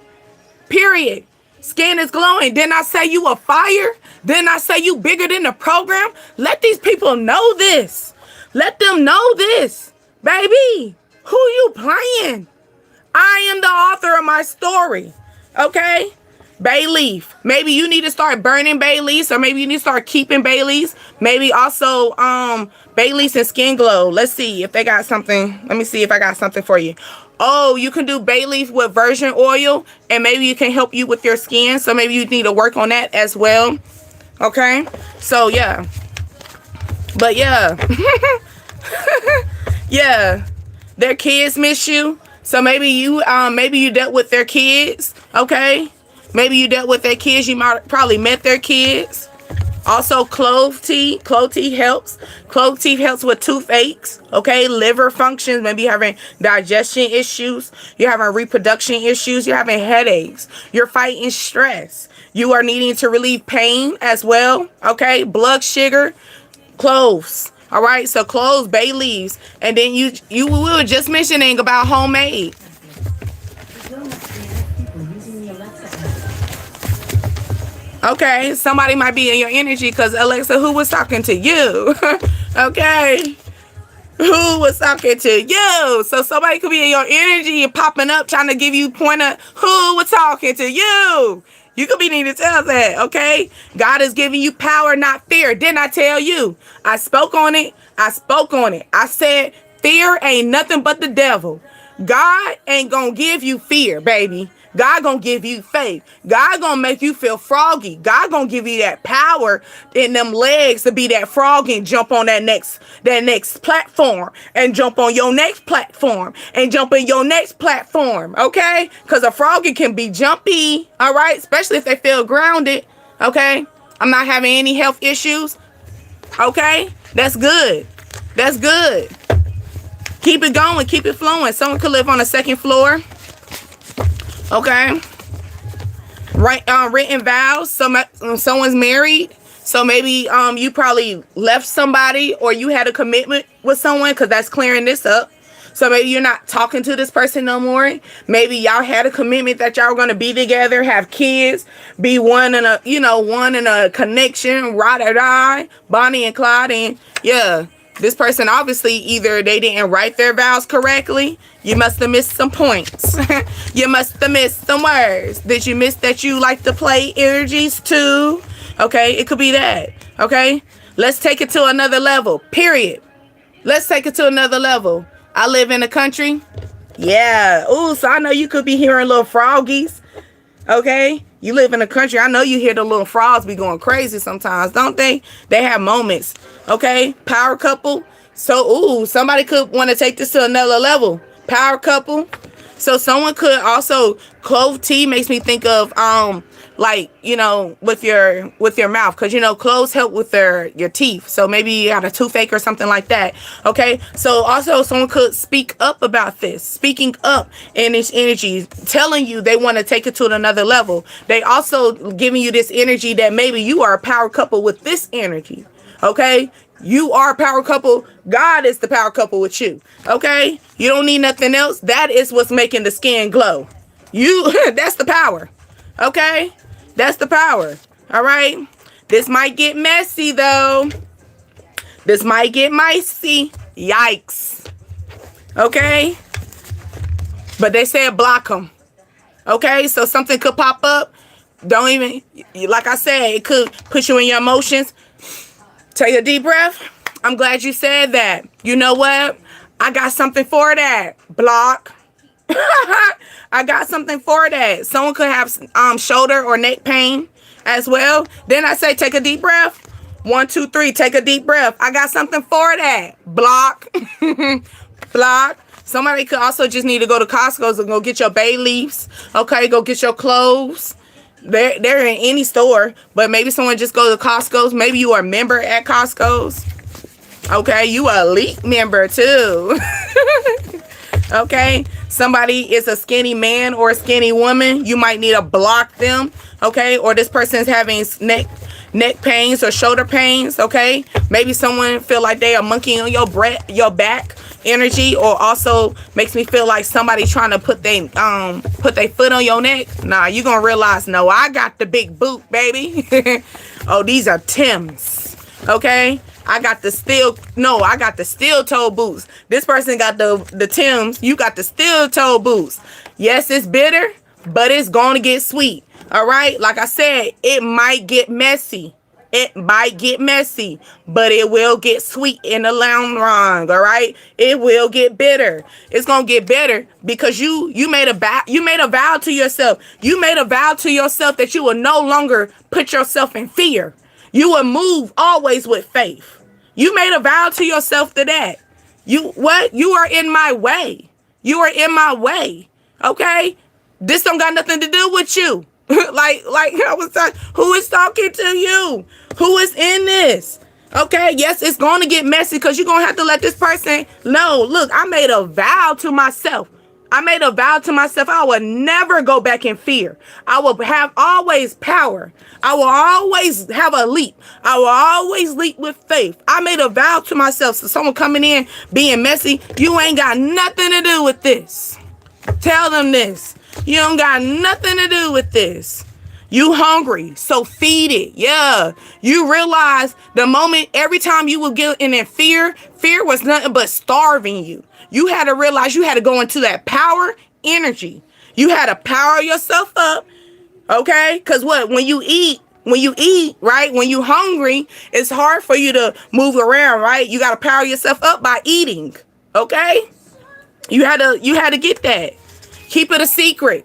Period. Skin is glowing. Didn't I say you a fire? Didn't I say you bigger than the program? Let these people know this. Let them know this. Baby, who you playing? I am the author of my story. Okay? Bay leaf. Maybe you need to start burning bay leaves, or maybe you need to start keeping bay leaves. Maybe also bay leaves and skin glow. Let's see if they got something. Let me see if I got something for you. Oh, you can do bay leaf with virgin oil, and maybe it can help you with your skin. So maybe you need to work on that as well. Okay? So, yeah. But, yeah. Yeah. Their kids miss you. So maybe you dealt with their kids. Okay? Maybe you dealt with their kids. You might probably met their kids. Also, clove tea. Clove tea helps. Clove tea helps with toothaches, okay? Liver functions. Maybe you're having digestion issues. You're having reproduction issues. You're having headaches. You're fighting stress. You are needing to relieve pain as well, okay? Blood sugar, cloves. All right, so cloves, bay leaves. And then we were just mentioning about homemade. Okay, somebody might be in your energy because Alexa, who was talking to you? Okay, who was talking to you? So somebody could be in your energy and popping up trying to give you pointer. Who was talking to you? You could be needing to tell that, okay? God is giving you power, not fear. Didn't I tell you? I spoke on it. I spoke on it. I said fear ain't nothing but the devil. God ain't gonna give you fear, baby. God gonna give you faith. God gonna make you feel froggy. God gonna give you that power in them legs to be that frog and jump on that next platform and jump on your next platform and jump in your next platform, okay? Because a froggy can be jumpy, all right? Especially if they feel grounded, okay? I'm not having any health issues, okay? That's good. That's good. Keep it going. Keep it flowing. Someone could live on the second floor. Okay. Right. Written vows. Someone's married. So maybe you probably left somebody or you had a commitment with someone, because that's clearing this up. So maybe you're not talking to this person no more. Maybe y'all had a commitment that y'all were going to be together, have kids, be one in a connection, ride or die, Bonnie and Clyde. And yeah, this person obviously either they didn't write their vows correctly. You must have missed some points. You must have missed some words. Did you miss that you like to play energies too? Okay, it could be that. Okay, let's take it to another level. Period. Let's take it to another level. I live in the country. Yeah. Ooh, so I know you could be hearing little froggies. Okay, You live in the country. I know you hear the little frogs be going crazy sometimes, don't they? They have moments. Okay, power couple. So, somebody could want to take this to another level. Power couple. So someone could also, clove tea makes me think of like, with your mouth, because cloves help with your teeth. So maybe you got a toothache or something like that. Okay, so also someone could speak up about this, speaking up in this energy, telling you they want to take it to another level. They also giving you this energy that maybe you are a power couple with this energy. Okay, you are a power couple. God is the power couple with you. Okay, you don't need nothing else. That is what's making the skin glow. That's the power. Okay, that's the power. All right, this might get messy though. This might get messy. Yikes. Okay, but they said block them. Okay, so something could pop up. Don't even, like I said, it could put you in your emotions. Take a deep breath. I'm glad you said that. You know what? I got something for that. Block. I got something for that. Someone could have shoulder or neck pain as well. Then I say take a deep breath. 1, 2, 3. Take a deep breath. I got something for that. Block. Block. Somebody could also just need to go to Costco's and go get your bay leaves. Okay, go get your cloves. They're in any store, but maybe someone just go to Costco's. Maybe you are a member at Costco's. Okay, you are elite member too. Okay, somebody is a skinny man or a skinny woman. You might need to block them. Okay, or this person is having neck pains or shoulder pains. Okay, maybe someone feel like they are monkeying on your back energy, or also makes me feel like somebody trying to put their foot on your neck. Nah, you gonna realize, no, I got the big boot, baby. Oh, these are Timbs. Okay, I got the steel toe boots. This person got the Timbs. You got the steel toe boots. Yes, it's bitter, but it's gonna get sweet. All right, like I said, it might get messy. It might get messy, but it will get sweet in the long run. All right, it will get bitter. It's gonna get better because you made a vow to yourself. You made a vow to yourself that you will no longer put yourself in fear. You will move always with faith. You made a vow to yourself to that. You are in my way. You are in my way. Okay, this don't got nothing to do with you. like I was talking, who is talking to you? Who is in this? Okay, yes, it's going to get messy because you're going to have to let this person know, look, I made a vow to myself. I will never go back in fear. I will have always power. I will always have a leap. I will always leap with faith. I made a vow to myself. So someone coming in being messy, you ain't got nothing to do with this. Tell them this. You don't got nothing to do with this. You hungry, so feed it. Yeah. You realize the moment, every time you would get in fear was nothing but starving you. You had to realize you had to go into that power energy. You had to power yourself up. Okay? Because when you eat, right? When you hungry, it's hard for you to move around, right? You got to power yourself up by eating. Okay? You had to get that. Keep it a secret.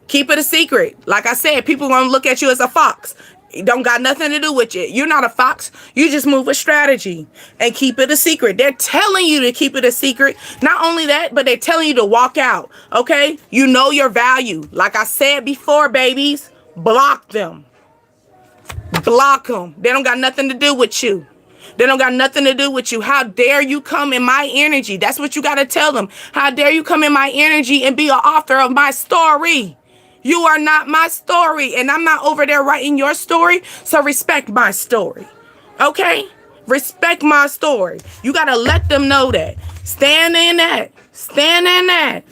Keep it a secret. Like I said, people gonna look at you as a fox. It don't got nothing to do with you. You're not a fox. You just move with strategy and keep it a secret. They're telling you to keep it a secret. Not only that, but they're telling you to walk out. Okay? You know your value. Like I said before, babies, block them. Block them. They don't got nothing to do with you. They don't got nothing to do with you. How dare you come in my energy? That's what you got to tell them. How dare you come in my energy and be an author of my story? You are not my story, and I'm not over there writing your story, so respect my story. Okay? Respect my story. You got to let them know that. Stand in that. Stand in that.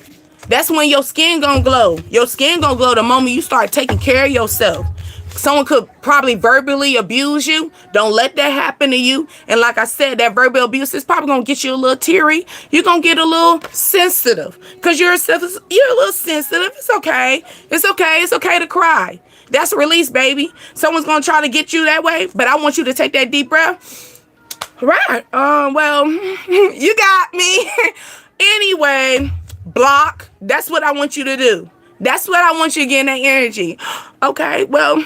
That's when your skin gonna glow. Your skin gonna glow the moment you start taking care of yourself. Someone could probably verbally abuse you. Don't let that happen to you. And like I said, that verbal abuse is probably going to get you a little teary. You're going to get a little sensitive because you're a little sensitive. It's okay. It's okay. It's okay to cry. That's a release, baby. Someone's going to try to get you that way, but I want you to take that deep breath. Right. Well, you got me. Anyway, block. That's what I want you to do. That's what I want you to get in that energy. Okay, well,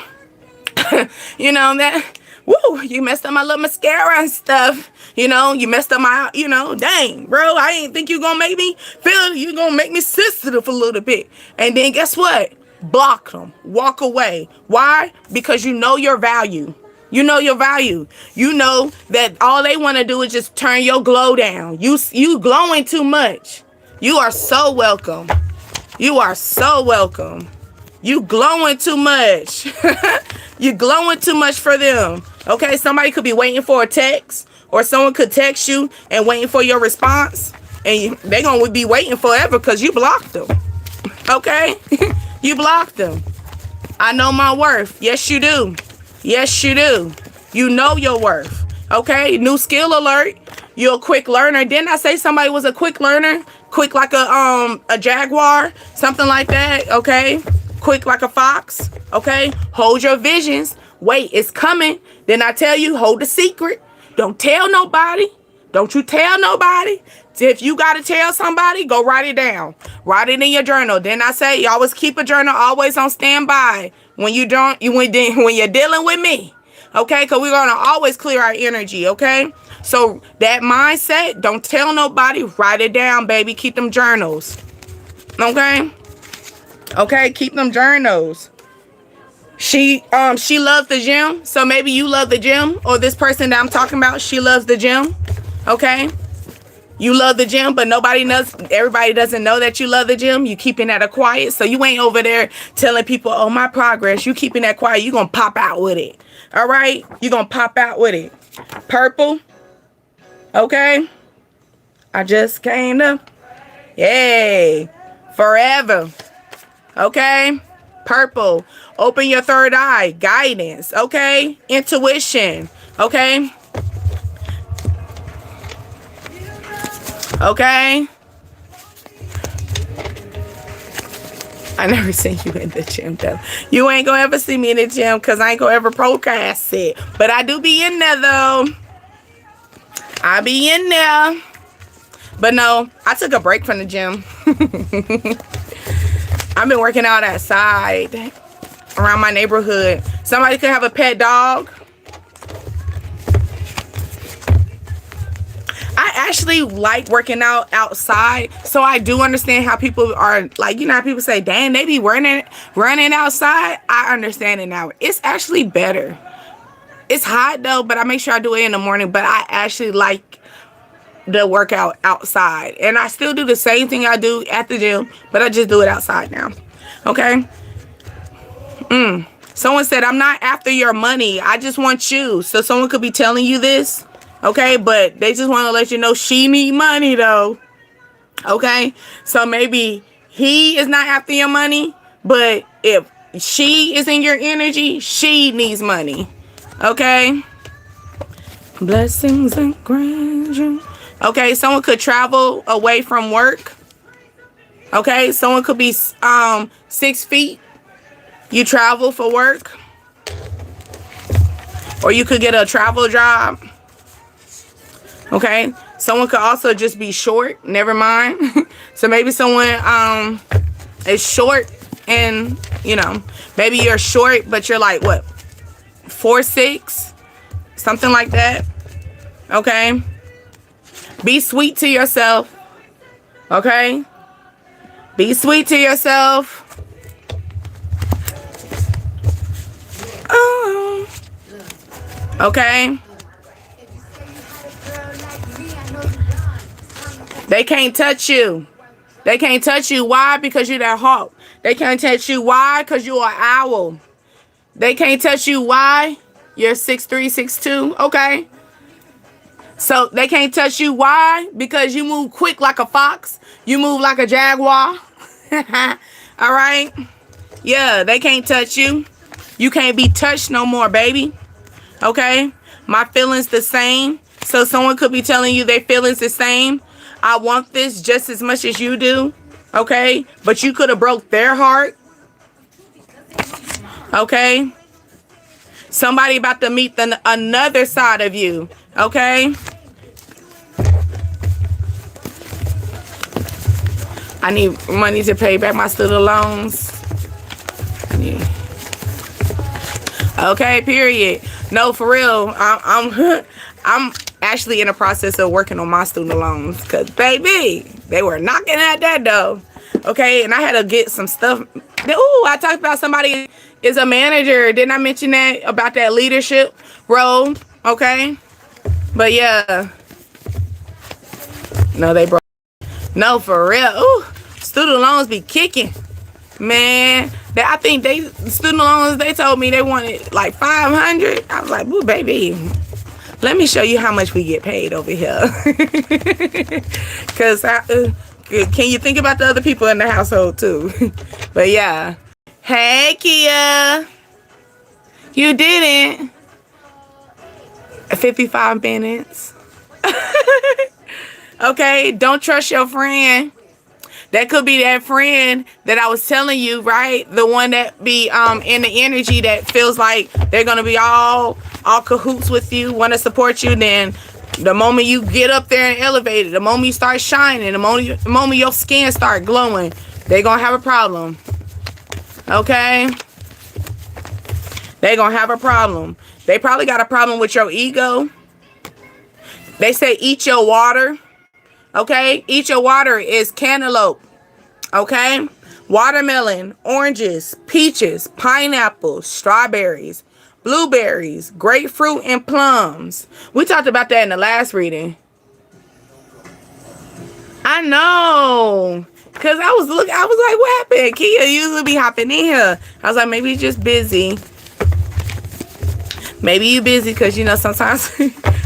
that, woo, you messed up my little mascara and stuff. You messed up my, dang, bro, I ain't think you gonna make me feel, you gonna make me sensitive a little bit. And then guess what? Block them. Walk away. Why? Because you know your value. You know your value. You know that all they want to do is just turn your glow down. You glowing too much. You are so welcome. You are so welcome. You glowing too much. You glowing too much for them. Okay, somebody could be waiting for a text, or someone could text you and waiting for your response, and they're going to be waiting forever because you blocked them. Okay? You blocked them. I know my worth. Yes, you do. Yes, you do. You know your worth. Okay? New skill alert. You're a quick learner. Didn't I say somebody was a quick learner? Quick like a jaguar? Something like that. Okay? Quick like a fox. Okay? Hold your visions. Wait, it's coming. Then I tell you, hold the secret. Don't tell nobody. Don't you tell nobody. If you got to tell somebody, go write it down. Write it in your journal. Then I say, you always keep a journal always on standby when you don't, when you're dealing with me. Okay? Because we're going to always clear our energy. Okay? So that mindset, don't tell nobody. Write it down, baby. Keep them journals. Okay? Okay? Keep them journals. She loves the gym. So maybe you love the gym, or this person that I'm talking about, she loves the gym. Okay? You love the gym, but nobody knows, everybody doesn't know that you love the gym. You keeping that a quiet. So you ain't over there telling people, oh, my progress. You keeping that quiet. You gonna pop out with it. All right? You gonna pop out with it. Purple. Okay? I just came to, yay. Forever. Okay? Purple. Open your third eye. Guidance. Okay? Intuition. Okay? Okay? I never seen you in the gym, though. You ain't gonna ever see me in the gym because I ain't gonna ever procrast it. But I do be in there, though. I be in there. But no, I took a break from the gym. I've been working out outside around my neighborhood. Somebody could have a pet dog. I actually like working out outside, so I do understand how people are like, how people say, dang, they be running outside. I understand it now. It's actually better. It's hot though, but I make sure I do it in the morning, but I actually like the workout outside, and I still do the same thing I do at the gym, but I just do it outside now. Okay? Someone said, I'm not after your money. I just want you. So someone could be telling you this. Okay, but they just want to let you know she need money though. Okay, so maybe he is not after your money, but if she is in your energy, she needs money. Okay, blessings and grandeur. Okay, someone could travel away from work. Okay, someone could be 6 feet. You travel for work, or you could get a travel job. Okay, someone could also just be short. Never mind. So maybe someone is short, and maybe you're short, but you're like what, 4'6", something like that. Okay, be sweet to yourself. Okay, be sweet to yourself. Okay. They can't touch you. They can't touch you. Why? Because you're that hawk. They can't touch you. Why? Because you're an owl. They can't touch you. Why? You're 6'3", 6'2". Okay. So they can't touch you. Why? Because you move quick like a fox. You move like a jaguar. All right. Yeah, they can't touch you. You can't be touched no more, baby. Okay. My feelings the same. So someone could be telling you their feelings the same. I want this just as much as you do. Okay. But you could have broke their heart. Okay. Somebody about to meet another side of you. Okay. I need money to pay back my student loans. Yeah. Okay, period. No, for real. I'm actually in the process of working on my student loans, cause baby, they were knocking at that door. Okay, and I had to get some stuff. Ooh, I talked about somebody is a manager. Didn't I mention that about that leadership role? Okay, but yeah, no, they broke. No, for real. Ooh, student loans be kicking. Man, I think they student loans, they told me they wanted like 500. I was like, "Ooh, baby, let me show you how much we get paid over here." Cause can you think about the other people in the household too? But yeah. Hey, Kia, you didn't. 55 minutes. Okay, don't trust your friend. That could be that friend that I was telling you, right? The one that be in the energy that feels like they're gonna be all cahoots with you, want to support you. Then the moment you get up there and elevate it, the moment you start shining, the moment your skin start glowing, they're gonna have a problem. Okay? They're gonna have a problem. They probably got a problem with your ego. They say eat your water. Okay, eat your water is cantaloupe. Okay, watermelon, oranges, peaches, pineapples, strawberries, blueberries, grapefruit, and plums. We talked about that in the last reading. I know, cause I was like, what happened? Kia usually be hopping in here. I was like, maybe he's just busy. Maybe you busy, cause you know sometimes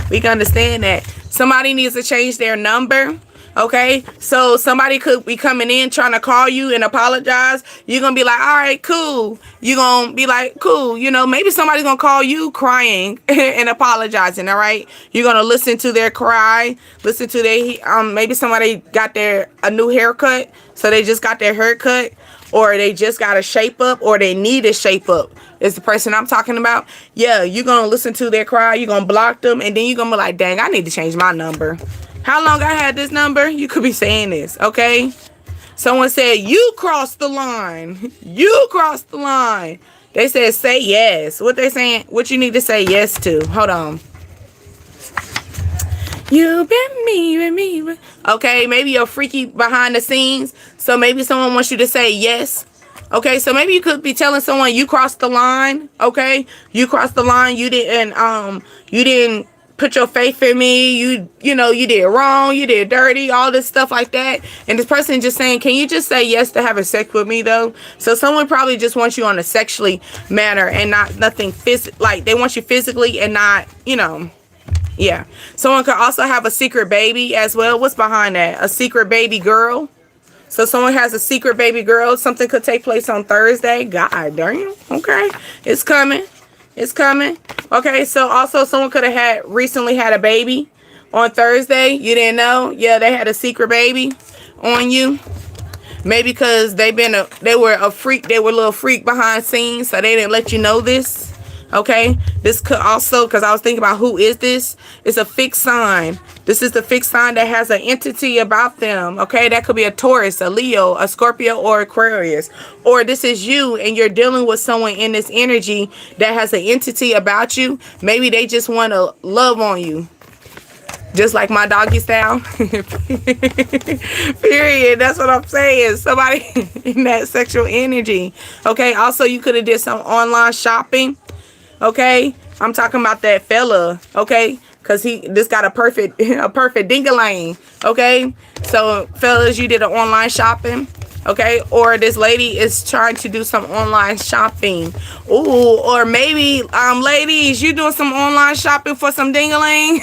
we can understand that. Somebody needs to change their number. Okay, so somebody could be coming in trying to call you and apologize. You're gonna be like, all right, cool. You're gonna be like, cool. You know, maybe somebody's gonna call you crying and apologizing. All right, you're gonna listen to their cry, listen to their maybe somebody got a new haircut, so they just got their haircut, or they just got a shape up, or they need a shape up. Is the person I'm talking about? Yeah, you're gonna listen to their cry, you're gonna block them, and then you're gonna be like, dang, I need to change my number. How long I had this number? You could be saying this, okay? Someone said, you crossed the line. You crossed the line. They said, say yes. What they saying? What you need to say yes to? Hold on. You been me. Okay, maybe you're freaky behind the scenes. So maybe someone wants you to say yes. Okay, so maybe you could be telling someone you crossed the line. Okay, you crossed the line. You didn't put your faith in me. You know, you did wrong. You did dirty. All this stuff like that. And this person just saying, can you just say yes to having sex with me though? So someone probably just wants you on a sexually manner and not nothing like they want you physically and not, you know. Yeah. Someone could also have a secret baby as well. What's behind that? A secret baby girl. So someone has a secret baby girl. Something could take place on Thursday. God damn. Okay. It's coming. It's coming. Okay. So also someone could have recently had a baby on Thursday. You didn't know? Yeah, they had a secret baby on you. Maybe because they were a freak. They were a little freak behind scenes. So they didn't let you know this. Okay, this could also, because I was thinking about who is this? It's a fixed sign. This is the fixed sign that has an entity about them. Okay, that could be a Taurus, a Leo, a Scorpio, or Aquarius. Or this is you and you're dealing with someone in this energy that has an entity about you. Maybe they just want to love on you. Just like my doggy style. Period. That's what I'm saying. Somebody in that sexual energy. Okay, also you could have did some online shopping. Okay, I'm talking about that fella. Okay, because this got a perfect ding-a-lang. Okay, so fellas, you did an online shopping. Okay, or this lady is trying to do some online shopping. Ooh, or maybe ladies, you doing some online shopping for some ding-a-lang.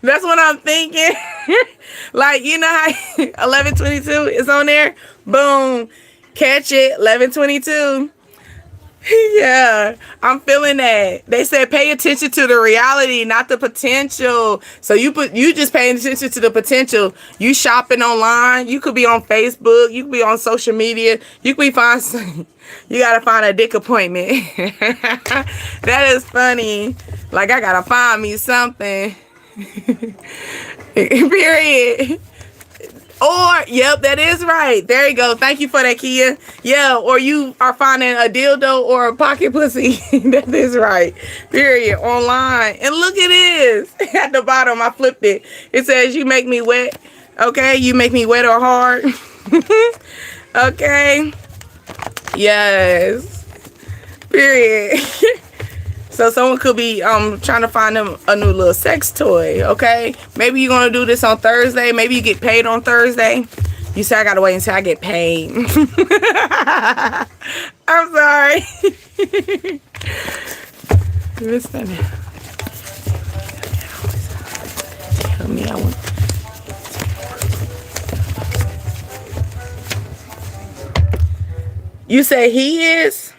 That's what I'm thinking. Like, you know how 1122 is on there. Boom, catch it. 1122. Yeah, I'm feeling that. They said pay attention to the reality, not the potential. So you just paying attention to the potential. You shopping online. You could be on Facebook. You could be on social media. You could be you gotta find a dick appointment. That is funny. Like I gotta find me something. Period. Or, yep, that is right. There you go. Thank you for that, Kia. Yeah, or you are finding a dildo or a pocket pussy. That is right. Period. Online. And look at this. At the bottom, I flipped it. It says, you make me wet. Okay, you make me wet or hard. Okay. Yes. Period. So someone could be trying to find them a new little sex toy, okay? Maybe you're going to do this on Thursday. Maybe you get paid on Thursday. You say, I got to wait until I get paid. I'm sorry. Listen. Tell me I want. You say he is?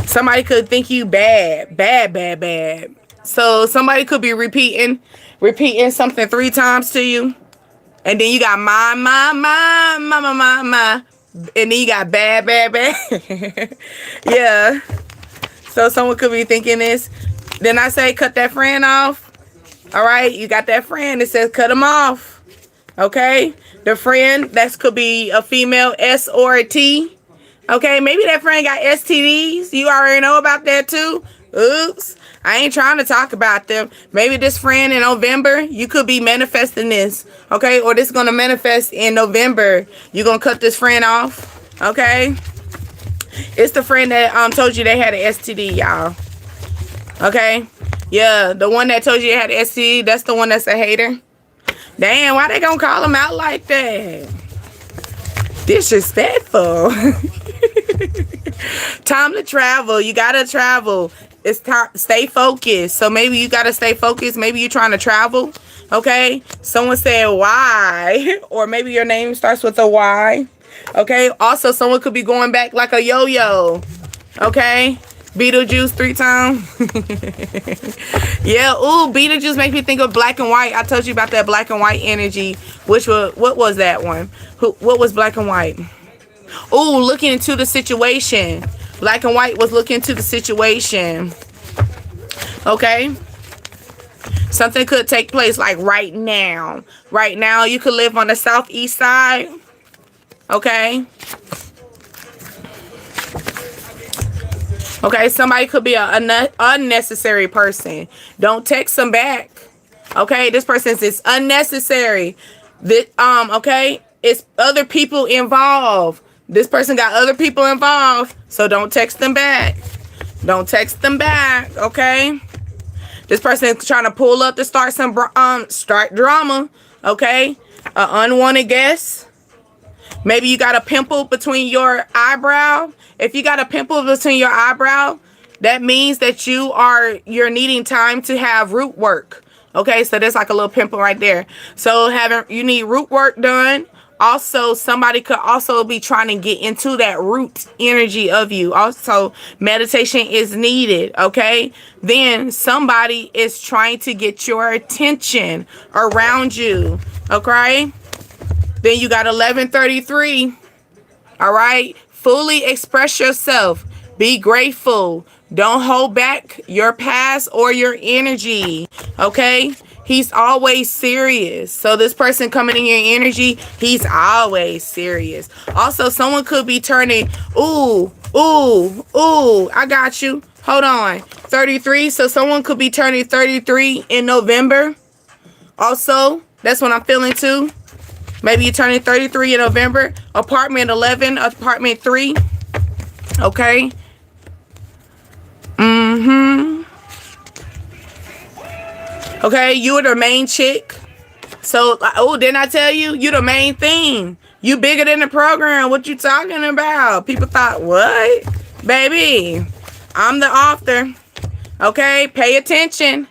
Somebody could think you bad. So somebody could be repeating something 3 times to you. And then you got my. And then you got bad. Yeah. So someone could be thinking this. Then I say, cut that friend off. All right. You got that friend. It says cut him off. Okay. The friend, that could be a female, S or a T. Okay, maybe that friend got STDs. You already know about that too. Oops. I ain't trying to talk about them. Maybe this friend in November, you could be manifesting this. Okay, or this is going to manifest in November. You're going to cut this friend off. Okay. It's the friend that told you they had an STD, y'all. Okay. Yeah, the one that told you they had an STD, that's the one that's a hater. Damn, why they going to call them out like that? Disrespectful. Time to travel. You gotta travel. It's time. Stay focused. So maybe you gotta stay focused. Maybe you're trying to travel. Okay. Someone said why, or maybe your name starts with a Y. Okay. Also, someone could be going back like a yo-yo. Okay. Beetlejuice 3 times. Yeah. Ooh, Beetlejuice makes me think of black and white. I told you about that black and white energy. What was that one? What was black and white? Ooh, looking into the situation. Black and white was looking into the situation. Okay. Something could take place like right now. Right now, you could live on the southeast side. Okay. Okay, somebody could be an unnecessary person. Don't text them back. Okay, this person is unnecessary. Okay, it's other people involved. This person got other people involved, so don't text them back. Don't text them back, okay? This person is trying to pull up to start some start drama, okay? An unwanted guest. Maybe you got a pimple between your eyebrow. If you got a pimple between your eyebrow, that means that you're needing time to have root work. Okay, so there's like a little pimple right there. So you need root work done. Also, somebody could also be trying to get into that root energy of you. Also, meditation is needed, okay? Then somebody is trying to get your attention around you, okay? Then you got 1133, all right? Fully express yourself. Be grateful. Don't hold back your past or your energy, okay? He's always serious. So this person coming in your energy, he's always serious. Also, someone could be turning, ooh, I got you. Hold on. 33. So someone could be turning 33 in November. Also, that's what I'm feeling too. Maybe you're turning 33 in November. Apartment 11, apartment 3. Okay. Okay, you are the main chick. So, didn't I tell you? You the main thing. You bigger than the program. What you talking about? People thought, what? Baby, I'm the author. Okay, pay attention.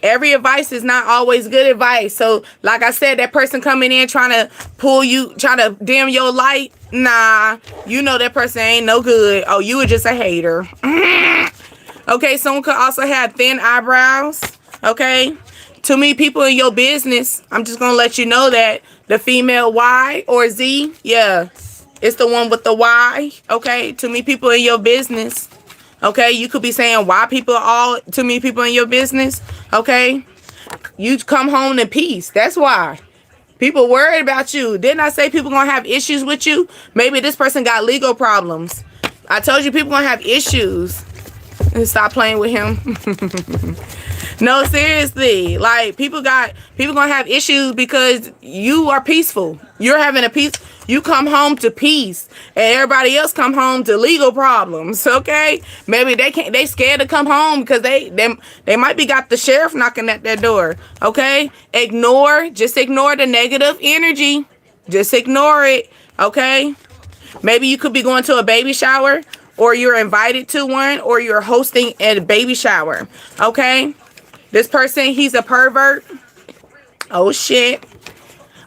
Every advice is not always good advice. So, like I said, that person coming in trying to pull you, trying to dim your light. Nah, you know that person ain't no good. Oh, you were just a hater. Okay, someone could also have thin eyebrows. Okay, too many people in your business. I'm just gonna let you know that the female Y or Z, yeah, It's the one with the why. Okay, too many people in your business. Okay, you could be saying why people all too many people in your business. Okay, you come home in peace. That's why. People worried about you. Didn't I say people gonna have issues with you? Maybe this person got legal problems. I told you people gonna have issues. And stop playing with him. No, seriously. Like people gonna have issues because you are peaceful. You're having a peace. You come home to peace, and everybody else come home to legal problems. Okay, maybe they can't. They scared to come home because they might be got the sheriff knocking at their door. Okay, just ignore the negative energy. Just ignore it. Okay, maybe you could be going to a baby shower, or you're invited to one, or you're hosting a baby shower. Okay, this person, he's a pervert. Oh shit.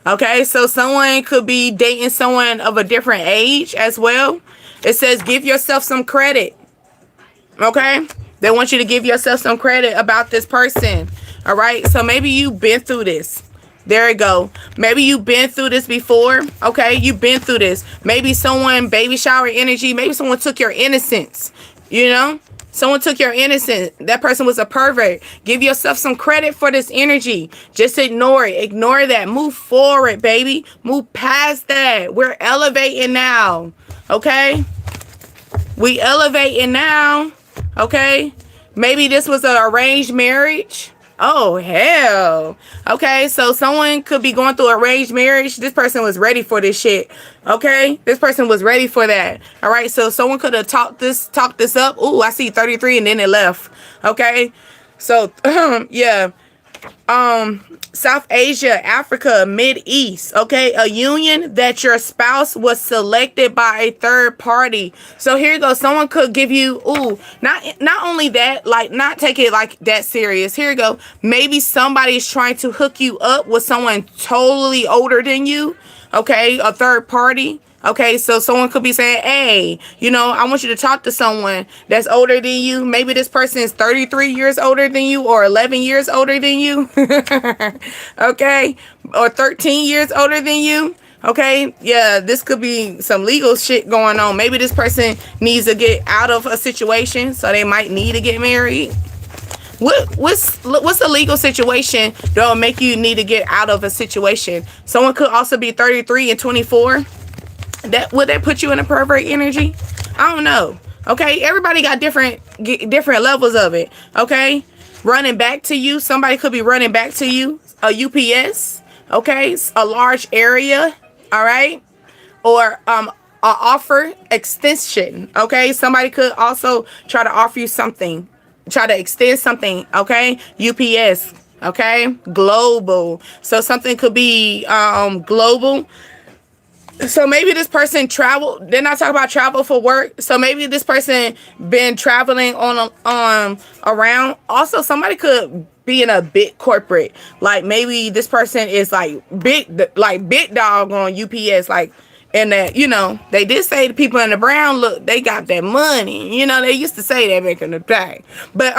Okay, so someone could be dating someone of a different age as well. It says give yourself some credit. Okay, they want you to give yourself some credit about this person. All right, so maybe you've been through this. There you go. Maybe you've been through this before. Okay, you've been through this. Maybe someone, baby shower energy. Maybe someone took your innocence. You know, someone took your innocence. That person was a pervert. Give yourself some credit for this energy. Just ignore it. Ignore that. Move forward, baby. Move past that. We're elevating now. Okay, we elevating now. Okay, maybe this was an arranged marriage. Oh, hell. Okay, so someone could be going through arranged marriage. This person was ready for this shit. Okay, this person was ready for that. All right, so someone could have talked this up. Ooh, I see 33 and then it left. Okay, so yeah. South Asia, Africa, Mid East. Okay, a union that your spouse was selected by a third party. So here you go. Someone could give you not only that, like not take it like that serious. Here you go. Maybe somebody's trying to hook you up with someone totally older than you. Okay, a third party. Okay, so someone could be saying, hey, you know, I want you to talk to someone that's older than you. Maybe this person is 33 years older than you or 11 years older than you. Okay, or 13 years older than you. Okay, yeah, this could be some legal shit going on. Maybe this person needs to get out of a situation, so they might need to get married. What's a legal situation that'll make you need to get out of a situation? Someone could also be 33 and 24. Would that put you in a pervert energy? I don't know. Okay, everybody got different levels of it. Okay, running back to you. Somebody could be running back to you. A UPS. Okay, a large area. All right, or a offer extension. Okay, somebody could also try to offer you something. Try to extend something. Okay, UPS. Okay, global. So something could be global. So maybe this person traveled. They're not talking about travel for work. So maybe this person been traveling on around. Also, somebody could be in a big corporate. Like maybe this person is like big dog on UPS. Like, and that, you know, they did say the people in the brown look, they got that money. You know, they used to say that back in the day. But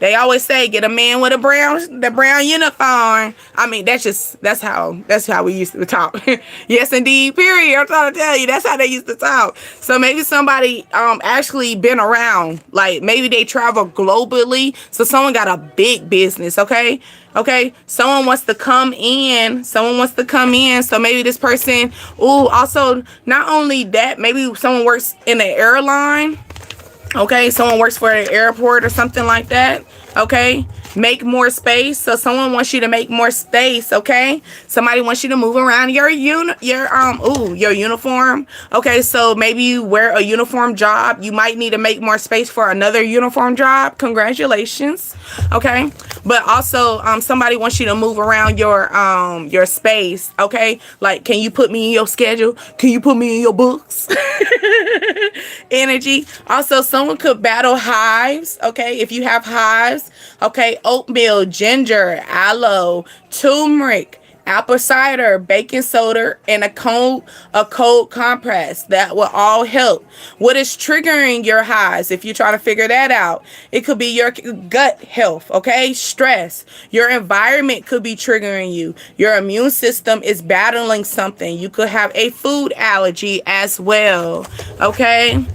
they always say get a man with the brown uniform. I mean, that's how we used to talk. Yes, indeed. Period. I'm trying to tell you, that's how they used to talk. So maybe somebody actually been around. Like maybe they travel globally. So someone got a big business. Okay, someone wants to come in. So maybe this person, also not only that, maybe someone works in an airline. Okay, someone works for an airport or something like that. Okay, make more space. So someone wants you to make more space. Okay, somebody wants you to move around your uniform. Okay, so maybe you wear a uniform job. You might need to make more space for another uniform job. Congratulations. Okay, but also somebody wants you to move around your space. Okay, like can you put me in your schedule? Can you put me in your books? Energy. Also, someone could battle hives. Okay, if you have hives. Okay, oatmeal, ginger, aloe, turmeric, apple cider, baking soda, and a cold compress. That will all help. What is triggering your highs? If you're trying to figure that out, it could be your gut health, okay? Stress. Your environment could be triggering you. Your immune system is battling something. You could have a food allergy as well, okay?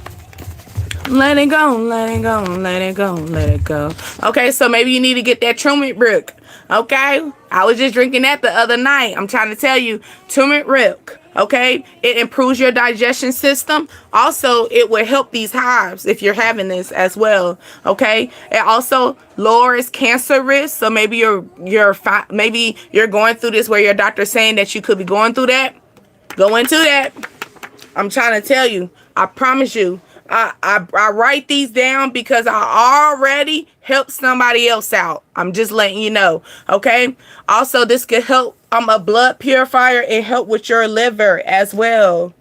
Let it go, let it go, let it go, let it go. Okay, so maybe you need to get that turmeric. Okay, I was just drinking that the other night. I'm trying to tell you, turmeric. Okay, it improves your digestion system. Also, it will help these hives if you're having this as well. Okay, it also lowers cancer risk. So maybe maybe you're going through this where your doctor's saying that you could be going through that. Go into that. I'm trying to tell you. I promise you. I write these down because I already helped somebody else out. I'm just letting you know. Okay. Also, this could help. I'm a blood purifier and help with your liver as well.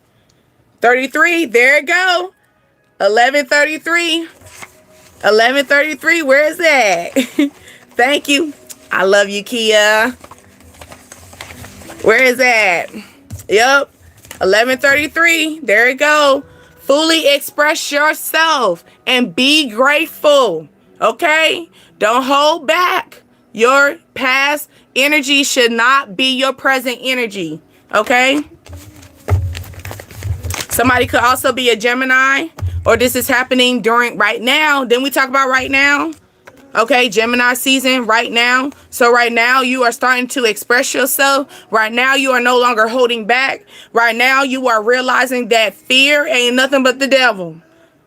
33. There it go. 1133. 1133. Where is that? Thank you. I love you, Kia. Where is that? Yep. 1133. There it go. Fully express yourself and be grateful. Okay? Don't hold back. Your past energy should not be your present energy. Okay? Somebody could also be a Gemini, or this is happening during right now. Then we talk about right now. Okay, Gemini season right now. So right now you are starting to express yourself. Right now you are no longer holding back. Right now you are realizing that fear ain't nothing but the devil.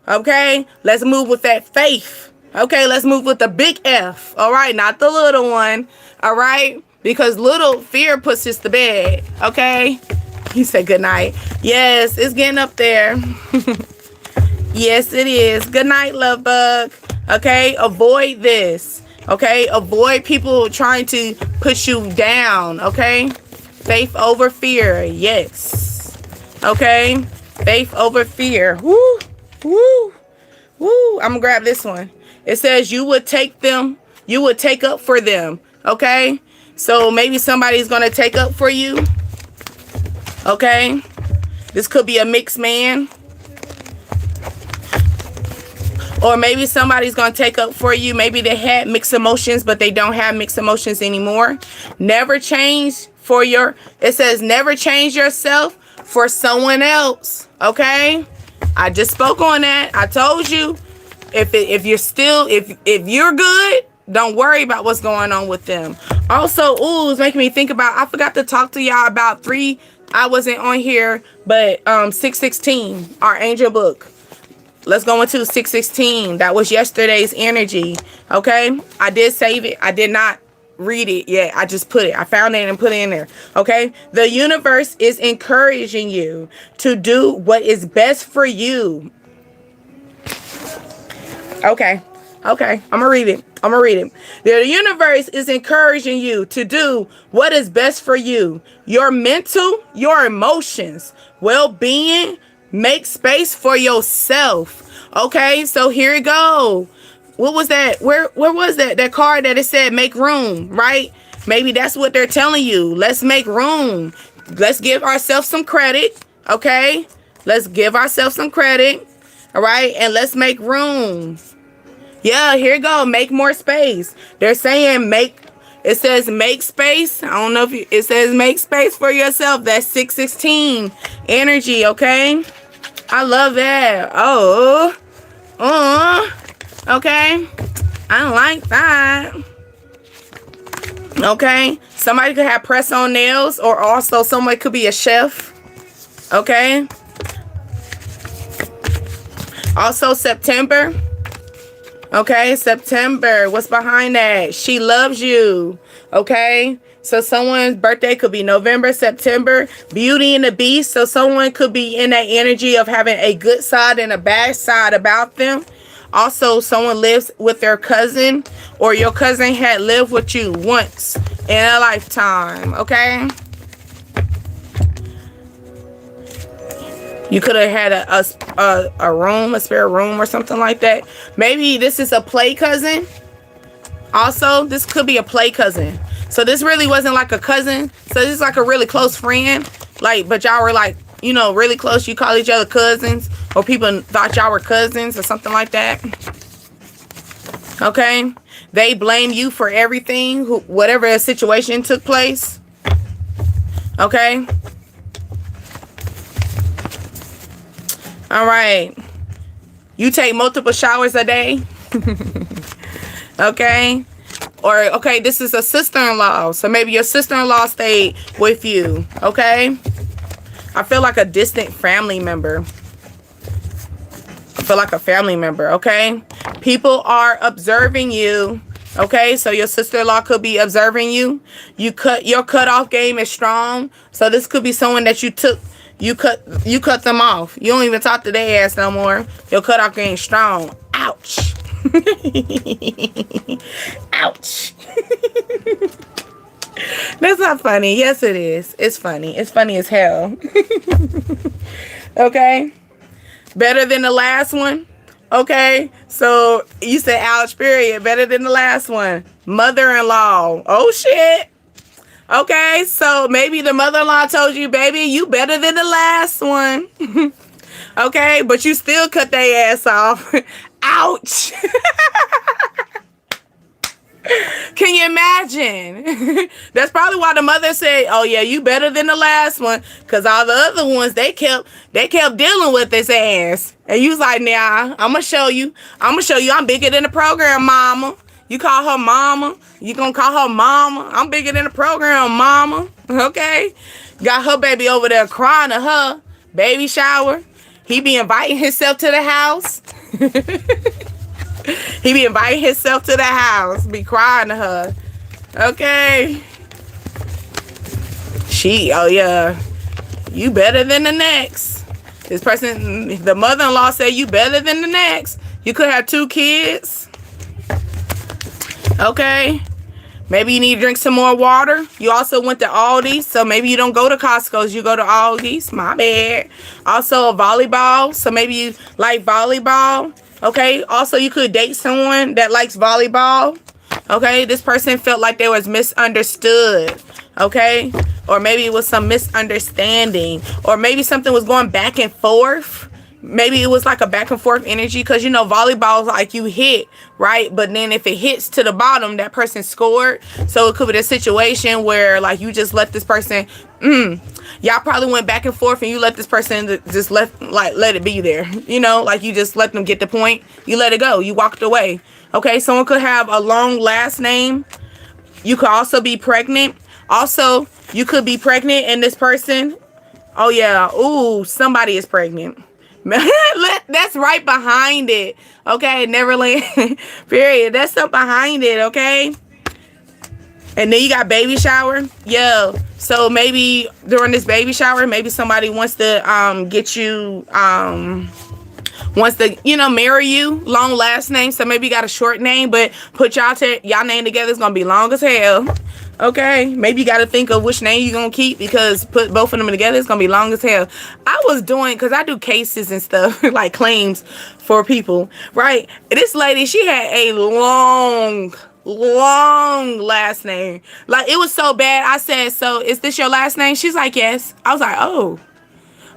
Okay, let's move with that faith. Okay, let's move with the big F. All right, not the little one. All right, because little fear puts us to bed. Okay, he said good night. Yes, it's getting up there. Yes, it is. Good night, love bug. Okay, avoid this. Okay, avoid people trying to put you down. Okay, faith over fear. Yes. Okay, faith over fear. Woo, woo, woo. I'm gonna grab this one. It says you would take them, you would take up for them. Okay, so maybe somebody's gonna take up for you. Okay, this could be a mixed man. Or maybe somebody's going to take up for you. Maybe they had mixed emotions, but they don't have mixed emotions anymore. Never change for your, it says never change yourself for someone else. Okay? I just spoke on that. I told you, if you're good, don't worry about what's going on with them. Also, ooh, it's making me think about, I forgot to talk to y'all about I wasn't on here, but 616, our angel book. Let's go into 616. That was yesterday's energy. Okay. I did save it. I did not read it yet. I just put it. I found it and put it in there. Okay. The universe is encouraging you to do what is best for you. Okay. Okay. I'm going to read it. I'm going to read it. The universe is encouraging you to do what is best for you. Your mental, your emotions, well-being. Make space for yourself. Okay, so here we go. What was that? Where was that? That card that it said make room, right? Maybe that's what they're telling you. Let's make room. Let's give ourselves some credit. Okay, let's give ourselves some credit. All right, and let's make room. Yeah, here you go. Make more space. They're saying it says make space. I don't know if it says make space for yourself. That's 616 energy, okay? I love that. Oh. Okay. I like that. Okay. Somebody could have press-on nails, or also someone could be a chef. Okay. Also September. Okay, September. What's behind that? She loves you. Okay. So someone's birthday could be November, September. Beauty and the Beast. So someone could be in that energy of having a good side and a bad side about them. Also, someone lives with their cousin, or your cousin had lived with you once in a lifetime. Okay. You could have had a room, a spare room or something like that. Maybe this is a play cousin. Also, this could be a play cousin. So this really wasn't like a cousin. So this is like a really close friend. Like, but y'all were like, you know, really close. You call each other cousins, or people thought y'all were cousins or something like that. Okay. They blame you for everything, whatever situation took place. Okay. All right. You take multiple showers a day. Okay. Or, okay, this is a sister-in-law. So maybe your sister-in-law stayed with you. Okay. I feel like a distant family member. I feel like a family member. Okay. People are observing you. Okay, so your sister-in-law could be observing you. Your cutoff game is strong. So this could be someone that you cut them off. You don't even talk to their ass no more. Your cutoff game is strong. Ouch. Ouch. That's not funny. Yes, it is. It's funny. It's funny as hell. Okay. Better than the last one. Okay. So you said ouch, period. Better than the last one. Mother-in-law. Oh, shit. Okay. So maybe the mother-in-law told you, baby, you better than the last one. Okay. But you still cut their ass off. Ouch. Can you imagine? That's probably why the mother said, oh yeah, you better than the last one, because all the other ones they kept dealing with this ass. And you was like, nah, I'm gonna show you I'm bigger than the program, mama. You call her mama, you gonna call her mama. I'm bigger than the program, mama. Okay. Got her baby over there crying to her baby shower. He be inviting himself to the house. He be inviting himself to the house, be crying to her. Okay. Oh yeah, you better than the next. This person, the mother-in-law said you better than the next. You could have 2 kids. Okay. Maybe you need to drink some more water. You also went to Aldi's, so maybe you don't go to Costco's, you go to Aldi's. My bad. Also volleyball, so maybe you like volleyball. Okay. Also, you could date someone that likes volleyball. Okay. This person felt like they was misunderstood. Okay. Or maybe it was some misunderstanding. Or maybe something was going back and forth. Maybe it was like a back and forth energy, because you know volleyball is like you hit, right? But then if it hits to the bottom, that person scored. So it could be a situation where like you just let this person, y'all probably went back and forth and you let this person just let it be there. You know, like you just let them get the point. You let it go. You walked away. Okay, someone could have a long last name. You could also be pregnant. Also, you could be pregnant and this person, oh yeah, ooh, somebody is pregnant. That's right behind it. Okay, Neverland. Period. That's up behind it. Okay. And then you got baby shower. Yeah. So maybe during this baby shower, maybe somebody wants to get you wants to, marry you. Long last name. So maybe you got a short name, but put y'all name together. It's gonna be long as hell. Okay, maybe you got to think of which name you're going to keep, because put both of them together, it's going to be long as hell. I was doing, because I do cases and stuff, like claims for people, right? This lady, she had a long last name. Like, it was so bad. I said, so is this your last name? She's like, yes. I was like, oh.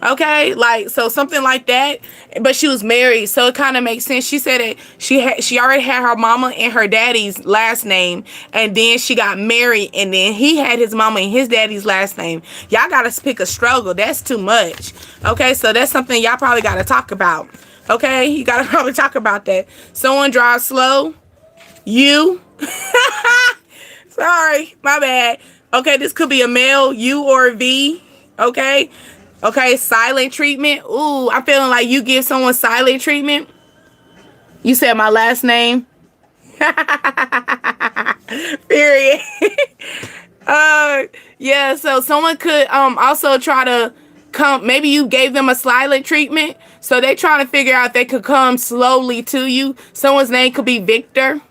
Okay, like, so something like that. But she was married, so it kind of makes sense. She said that she already had her mama and her daddy's last name, and then she got married, and then he had his mama and his daddy's last name. Y'all gotta pick a struggle. That's too much. Okay, so that's something y'all probably gotta talk about. Okay, you gotta probably talk about that. Someone drives slow. You. Sorry, my bad. Okay, this could be a male, you or a V. Okay. Okay, silent treatment. Ooh, I'm feeling like you give someone silent treatment. You said my last name. Period. Yeah, so someone could also try to come. Maybe you gave them a silent treatment, so they trying to figure out if they could come slowly to you. Someone's name could be Victor.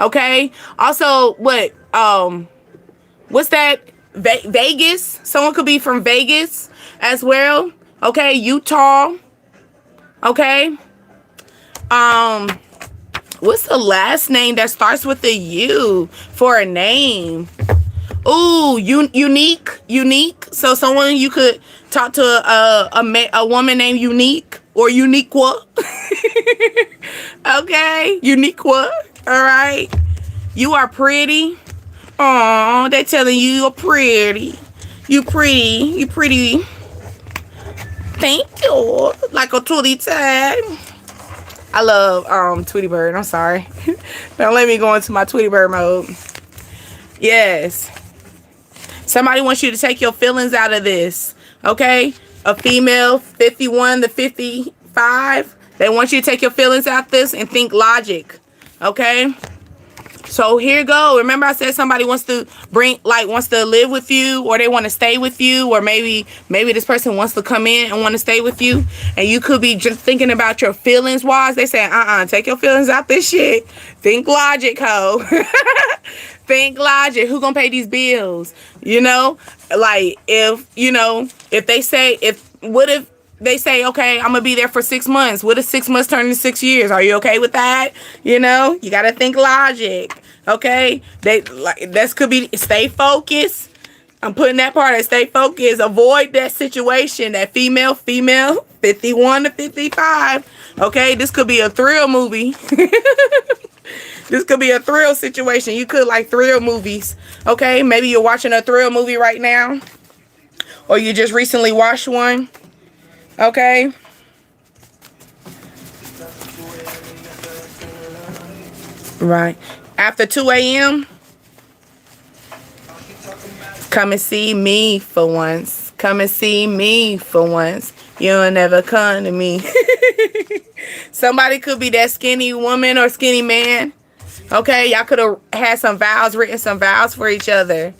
Okay. Also, what's that? Vegas. Someone could be from Vegas as well. Okay, Utah. Okay. What's the last name that starts with a U for a name? Ooh, unique. So someone you could talk to a woman named Unique or Uniqua. Okay, Uniqua. All right. You are pretty. Oh, they telling you you're pretty. You pretty. You pretty. Thank you. Like a Tweety tag. I love Tweety Bird. I'm sorry. Don't let me go into my Tweety Bird mode. Yes. Somebody wants you to take your feelings out of this. Okay? A female 51 to 55. They want you to take your feelings out of this and think logic. Okay? So here you go. Remember I said somebody wants to live with you, or they want to stay with you, or maybe this person wants to come in and want to stay with you, and you could be just thinking about your feelings wise. They say, take your feelings out this shit. Think logic, ho. Think logic. Who gonna pay these bills? You know, like if they say they say, okay, I'm gonna be there for 6 months. What if 6 months turn into 6 years? Are you okay with that? You know, you gotta think logic. Okay, this could be stay focused. I'm putting that part of stay focused. Avoid that situation. That female 51 to 55. Okay, this could be a thrill movie. This could be a thrill situation. You could like thrill movies. Okay, maybe you're watching a thrill movie right now, or you just recently watched one. Okay. Right. After 2 a.m., come and see me for once. Come and see me for once. You'll never come to me. Somebody could be that skinny woman or skinny man. Okay. Y'all could have had some vows, written some vows for each other.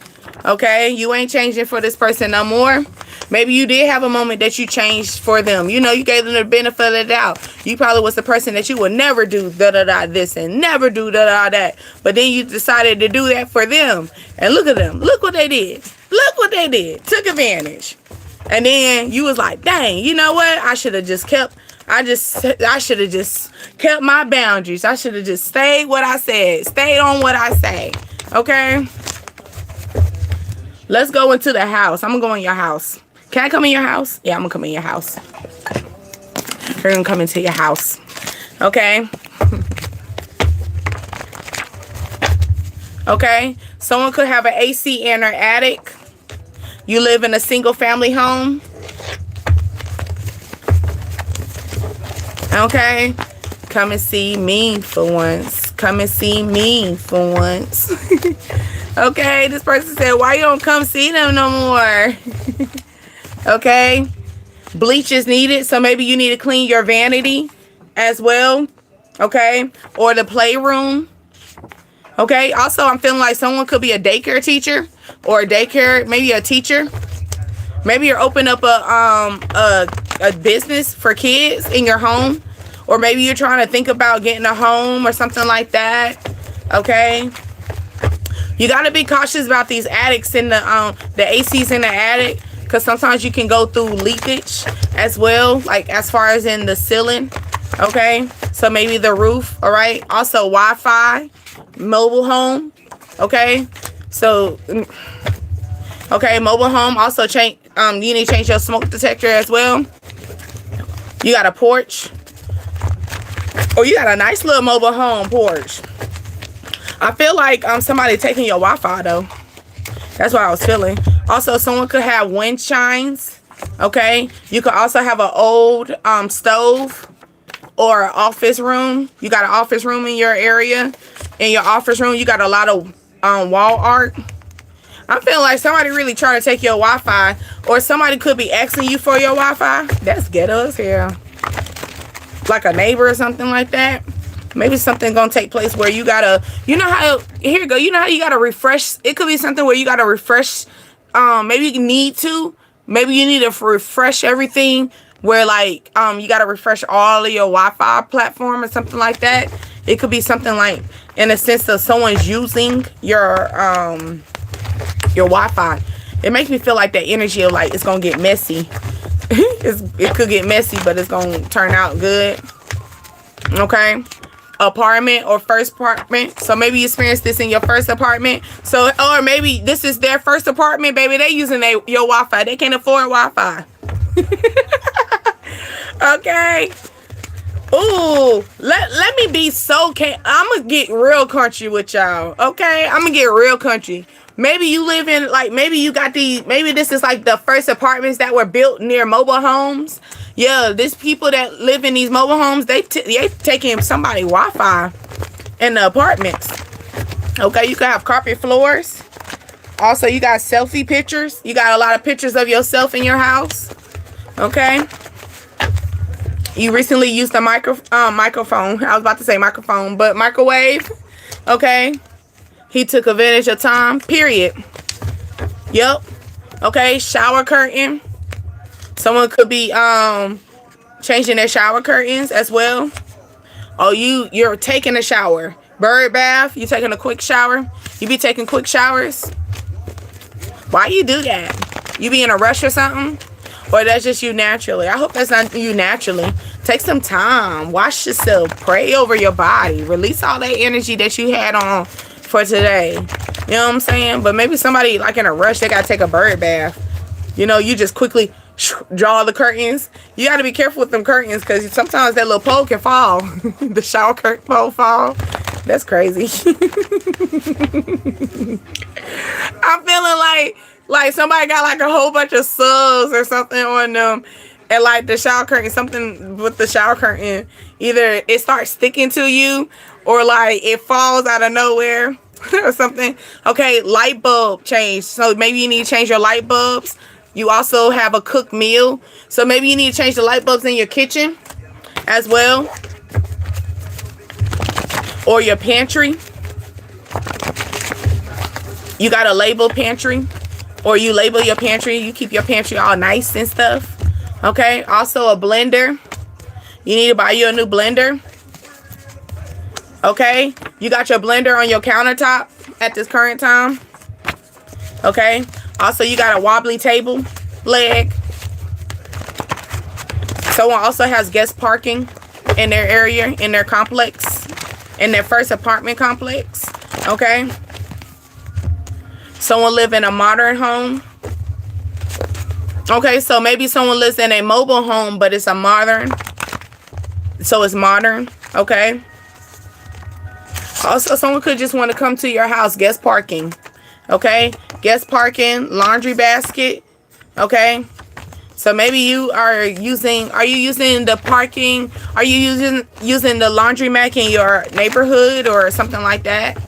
Okay. You ain't changing for this person no more. Maybe you did have a moment that you changed for them. You know, you gave them the benefit of the doubt. You probably was the person that you would never do da-da-da this and never do da-da that. But then you decided to do that for them. And look at them. Look what they did. Look what they did. Took advantage. And then you was like, dang, you know what? I should have just kept my boundaries. I should have just stayed what I said. Stayed on what I say. Okay? Let's go into the house. I'm going to go in your house. Can I come in your house? Yeah, I'm going to come in your house. We're going to come into your house. Okay? Okay? Someone could have an AC in their attic. You live in a single family home. Okay? Come and see me for once. Come and see me for once. Okay? This person said, why you don't come see them no more? Okay, bleach is needed, so maybe you need to clean your vanity as well. Okay, or the playroom. Okay, also I'm feeling like someone could be a daycare teacher or a daycare, maybe a teacher. Maybe you're opening up a business for kids in your home, or maybe you're trying to think about getting a home or something like that. Okay, you got to be cautious about these attics in the ACs in the attic. Because sometimes you can go through leakage as well, like as far as in the ceiling. Okay, so maybe the roof. All right, also Wi-Fi, mobile home. Okay, so okay, mobile home. Also change. You need to change your smoke detector as well. You got a porch, or you got a nice little mobile home porch. I feel like somebody taking your Wi-Fi though. That's what I was feeling. Also, someone could have wind chimes. Okay. You could also have an old stove or an office room. You got an office room in your area. In your office room, you got a lot of wall art. I'm feeling like somebody really trying to take your Wi-Fi, or somebody could be asking you for your Wi-Fi. That's ghetto as hell. Like a neighbor or something like that. Maybe something gonna take place where you gotta, you know how, here you go, you know how you gotta refresh. It could be something where you gotta refresh. Maybe you need to. Maybe you need to refresh everything. Where like you gotta refresh all of your Wi-Fi platform or something like that. It could be something like in a sense of someone's using your Wi-Fi. It makes me feel like that energy of like it's gonna get messy. It could get messy, but it's gonna turn out good. Okay. apartment or first apartment. So maybe you experienced this in your first apartment. So, or maybe this is their first apartment, baby. They using your Wi-Fi. They can't afford Wi-Fi. Okay. Ooh, let me be so I'm gonna get real country with y'all. Okay, I'm gonna get real country. Maybe you live in, like, maybe you got maybe this is like the first apartments that were built near mobile homes. Yeah, these people that live in these mobile homes, they taking somebody Wi-Fi in the apartments. Okay, you can have carpet floors. Also, you got selfie pictures. You got a lot of pictures of yourself in your house. Okay. You recently used a microphone. I was about to say microphone, but microwave. Okay. He took advantage of time. Period. Yep. Okay. Shower curtain. Someone could be changing their shower curtains as well. Oh, you're taking a shower. Bird bath. You taking a quick shower. You be taking quick showers. Why you do that? You be in a rush or something? Or that's just you naturally? I hope that's not you naturally. Take some time. Wash yourself. Pray over your body. Release all that energy that you had on for today. You know what I'm saying? But maybe somebody like in a rush, they got to take a bird bath. You know, you just quickly draw the curtains. You got to be careful with them curtains because sometimes that little pole can fall. The shower curtain pole fall. That's crazy. I'm feeling like somebody got like a whole bunch of subs or something on them, and like the shower curtain, something with the shower curtain, either it starts sticking to you or like it falls out of nowhere or something. Okay, light bulb change. So maybe you need to change your light bulbs. You also have a cooked meal, so maybe you need to change the light bulbs in your kitchen as well, or your pantry. You got a label pantry, or you label your pantry. You keep your pantry all nice and stuff. Okay. Also a blender. You need to buy you a new blender. Okay. You got your blender on your countertop at this current time. Okay. Also, you got a wobbly table leg. Someone also has guest parking in their area, in their complex, in their first apartment complex. Okay. Someone live in a modern home. Okay, so maybe someone lives in a mobile home, but it's a modern. So it's modern. Okay. Also, someone could just want to come to your house. Guest parking. Okay. Guest parking, laundry basket. Okay. So maybe you are using the parking? Are you using the laundromat in your neighborhood or something like that?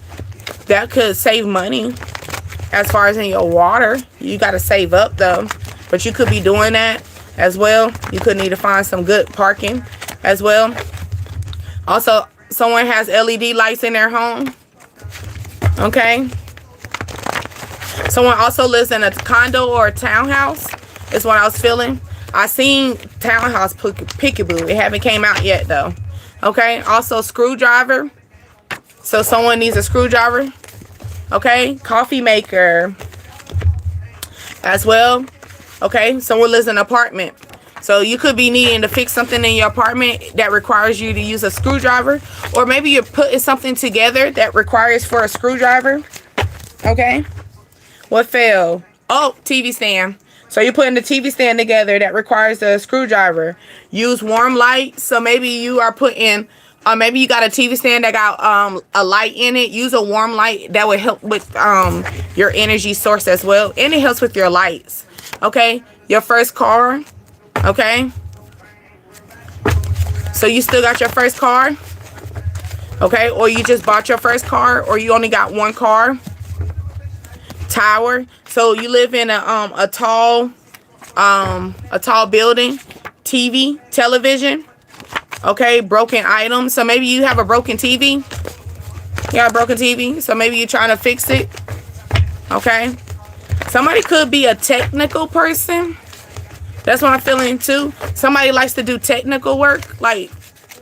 That could save money. As far as in your water, you got to save up though. But you could be doing that as well. You could need to find some good parking as well. Also, someone has LED lights in their home. Okay. Someone also lives in a condo or a townhouse. Is what I was feeling. I seen townhouse peekaboo. It haven't came out yet though. Okay. Also screwdriver. So someone needs a screwdriver. Okay. Coffee maker as well. Okay. Someone lives in an apartment. So you could be needing to fix something in your apartment that requires you to use a screwdriver. Or maybe you're putting something together that requires for a screwdriver. Okay. What fell? Oh, TV stand. So you're putting the TV stand together that requires a screwdriver. Use warm light. So maybe you are putting, maybe you got a TV stand that got a light in it. Use a warm light that would help with your energy source as well. And it helps with your lights. Okay. Your first car. Okay. So you still got your first car. Okay. Or you just bought your first car, or you only got one car. Tower. So you live in a tall building. TV, television. Okay, broken items. So maybe you have a broken TV. You got a broken TV. So maybe you're trying to fix it. Okay. Somebody could be a technical person. That's what I'm feeling too. Somebody likes to do technical work, like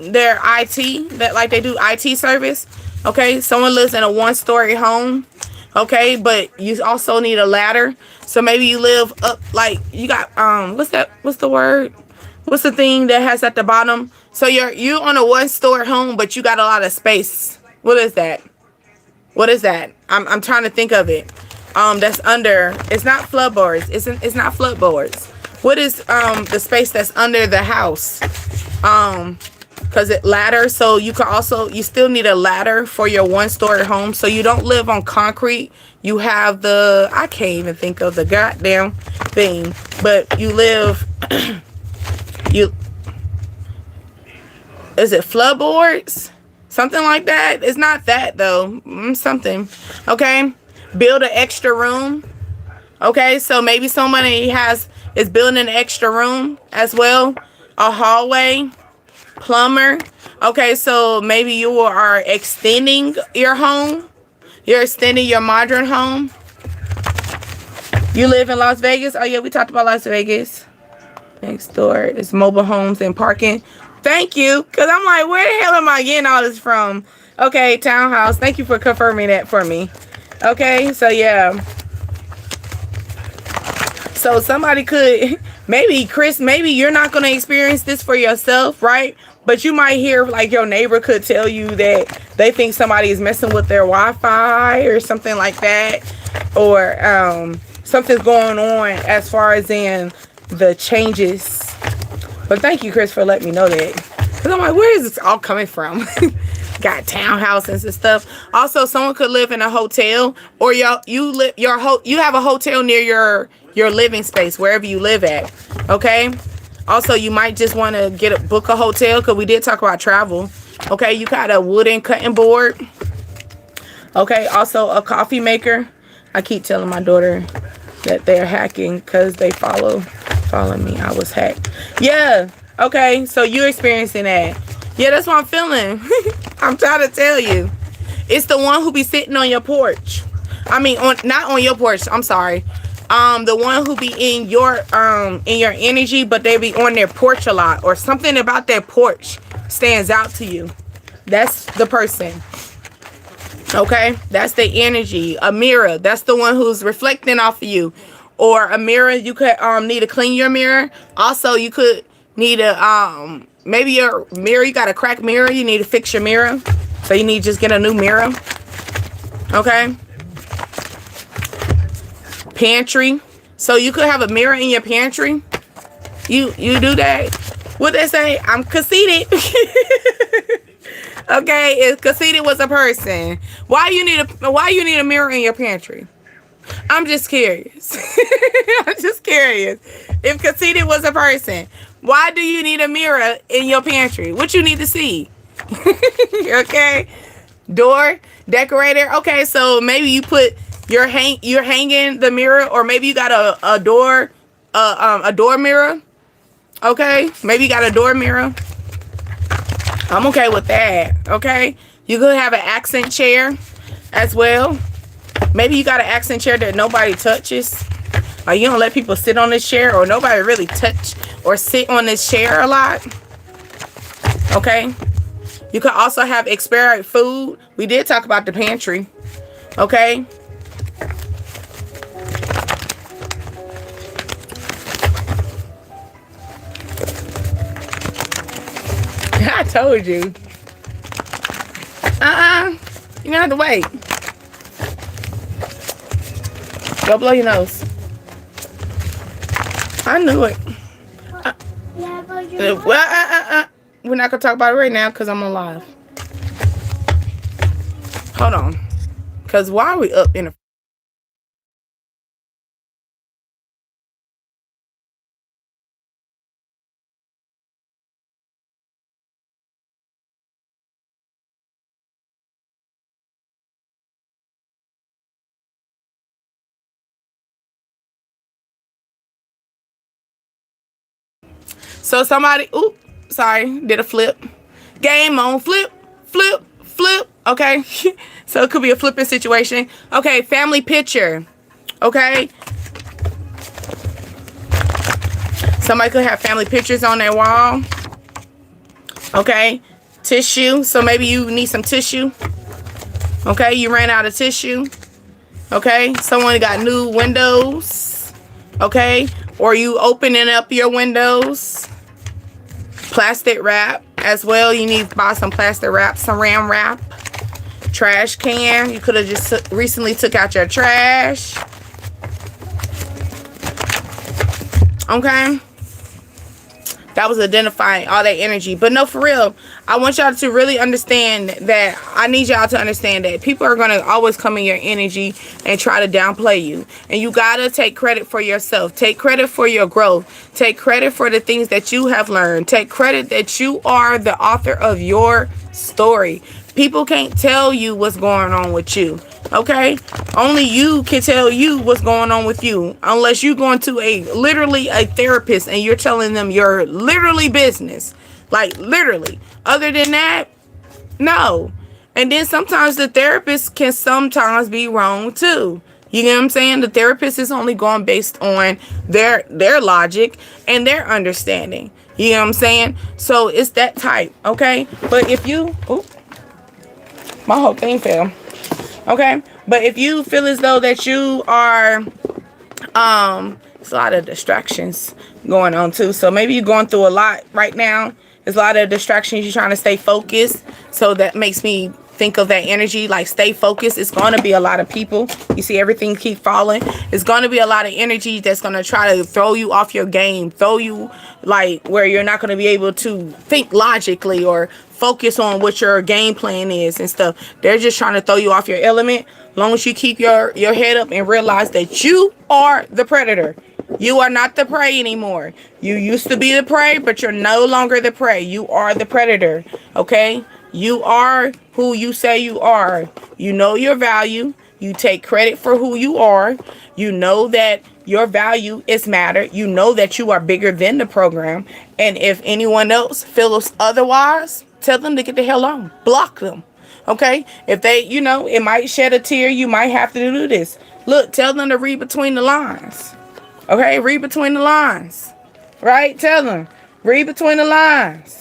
their IT, that like they do IT service. Okay. Someone lives in a one-story home. Okay, but you also need a ladder. So maybe you live up, like you got what's the word? What's the thing that has at the bottom? So you on a one-story home, but you got a lot of space. What is that? What is that? I'm trying to think of it. That's under. It's not floorboards. It's not floorboards. What is the space that's under the house? Because it ladder. So you still need a ladder for your one-story home. So you don't live on concrete. You have I can't even think of the goddamn thing. But you live. Is it floorboards? Something like that. It's not that though. Something. Okay. Build an extra room. Okay. So maybe somebody is building an extra room as well. A hallway. Plumber. Okay. So maybe you are extending your home. You're extending your modern home. You live in Las Vegas. Oh yeah, we talked about Las Vegas. Next door is mobile homes and parking. Thank you. Because I'm like, where the hell am I getting all this from? Okay, townhouse. Thank you for confirming that for me. Okay, so yeah. So somebody could, maybe, Chris, maybe you're not going to experience this for yourself, right? But you might hear, like, your neighbor could tell you that they think somebody is messing with their Wi-Fi or something like that. Or something's going on as far as in the changes. But thank you, Chris, for letting me know that. Because I'm like, where is this all coming from? Got townhouses and stuff. Also, someone could live in a hotel, or you have a hotel near your living space, wherever you live at. Okay? Also, you might just want to book a hotel, because we did talk about travel. Okay? You got a wooden cutting board. Okay? Also, a coffee maker. I keep telling my daughter that they're hacking because they follow me. I was hacked. Yeah. Okay. So you're experiencing that. Yeah, that's what I'm feeling. I'm trying to tell you. It's the one who be sitting on your porch. I mean, not on your porch. I'm sorry. The one who be in your energy, but they be on their porch a lot, or something about their porch stands out to you. That's the person. Okay? That's the energy. A mirror. That's the one who's reflecting off of you. Or a mirror, you could need to clean your mirror. Also, you could need a maybe your mirror, you got a cracked mirror, you need to fix your mirror. So you need to just get a new mirror. Okay? Pantry. So you could have a mirror in your pantry. You do that. What they say? I'm conceited. Okay, if conceited was a person, why you need a mirror in your pantry? I'm just curious. I'm just curious. If conceited was a person, why do you need a mirror in your pantry? What you need to see? Okay. Door decorator. Okay, so maybe you put you're hanging the mirror, or maybe you got a door mirror. Okay, maybe you got a door mirror. I'm okay with that. Okay, you could have an accent chair as well. Maybe you got an accent chair that nobody touches. Or you don't let people sit on this chair, or nobody really touch or sit on this chair a lot. Okay. You could also have expired food. We did talk about the pantry. Okay. I told you. You don't have to wait. Go blow your nose. I knew it. We're not going to talk about it right now because I'm alive. Hold on. Because why are we up in a... So somebody, did a flip. Game on, flip. Okay. So it could be a flipping situation. Okay, family picture. Okay. Somebody could have family pictures on their wall. Okay. Tissue. So maybe you need some tissue. Okay, you ran out of tissue. Okay, someone got new windows. Okay, or you opening up your windows. Plastic wrap as well. You need to buy some plastic wrap, saran wrap. Trash can. You could have just recently took out your trash. Okay. That was identifying all that energy. But no, for real, I want y'all to really understand that. I need y'all to understand that people are going to always come in your energy and try to downplay you. And you got to take credit for yourself. Take credit for your growth. Take credit for the things that you have learned. Take credit that you are the author of your story. People can't tell you what's going on with you. Okay? Only you can tell you what's going on with you. Unless you're going to literally a therapist and you're telling them your literally business. Like literally. Other than that, no. And then sometimes the therapist can sometimes be wrong too. You get what I'm saying? The therapist is only going based on their logic and their understanding. You know what I'm saying? So it's that type. Okay? But if you... Ooh, my whole thing fell. Okay, but if you feel as though that you are it's a lot of distractions going on too, so maybe you're going through a lot right now. There's a lot of distractions. You're trying to stay focused, so that makes me think of that energy, like stay focused. It's going to be a lot of people. You see everything keep falling. It's going to be a lot of energy that's going to try to throw you off your game, throw you like where you're not going to be able to think logically or focus on what your game plan is and stuff. They're just trying to throw you off your element. As long as you keep your head up and realize that you are the predator. You are not the prey anymore. You used to be the prey, but you're no longer the prey. You are the predator. Okay? You are who you say you are. You know your value. You take credit for who you are. You know that your value is matter. You know that you are bigger than the program. And if anyone else feels otherwise, tell them to get the hell on. Block them. Okay? If they, it might shed a tear. You might have to do this. Look, tell them to read between the lines. Okay? Read between the lines. Right? Tell them. Read between the lines.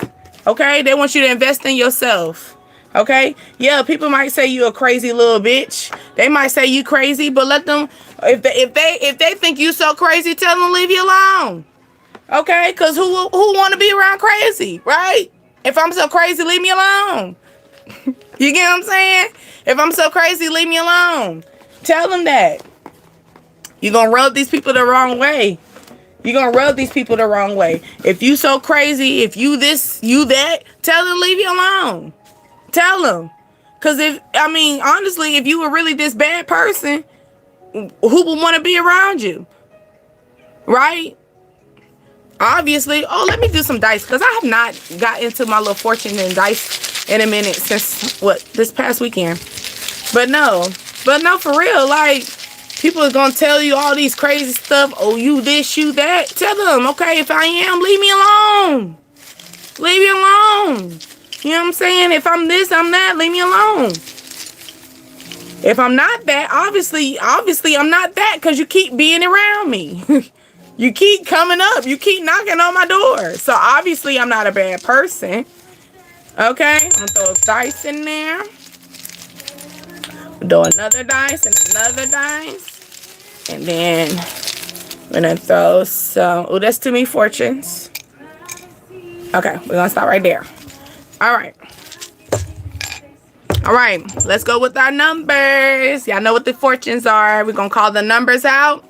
Okay? They want you to invest in yourself. Okay? Yeah, people might say you a crazy little bitch. They might say you crazy, but let them, if they think you so crazy, tell them to leave you alone. Okay? Because who want to be around crazy? Right? If I'm so crazy, leave me alone. You get what I'm saying? If I'm so crazy, leave me alone. Tell them that. You're going to rub these people the wrong way. You're going to rub these people the wrong way. If you so crazy, if you this, you that, tell them leave you alone. Tell them. Because honestly, if you were really this bad person, who would want to be around you? Right? Obviously. Oh, let me do some dice. Because I have not got into my little fortune and dice in a minute since, this past weekend. But no, for real. Like, people are going to tell you all these crazy stuff. Oh, you this, you that. Tell them, okay, if I am, leave me alone. Leave me alone. You know what I'm saying? If I'm this, I'm that, leave me alone. If I'm not that, obviously I'm not that because you keep being around me. You keep coming up. You keep knocking on my door. So obviously I'm not a bad person. Okay? I'm going to throw a dice in there. Do another dice and another dice. And then I'm going to throw some... Oh, that's too many fortunes. Okay, we're going to stop right there. All right. Let's go with our numbers. Y'all know what the fortunes are. We're going to call the numbers out.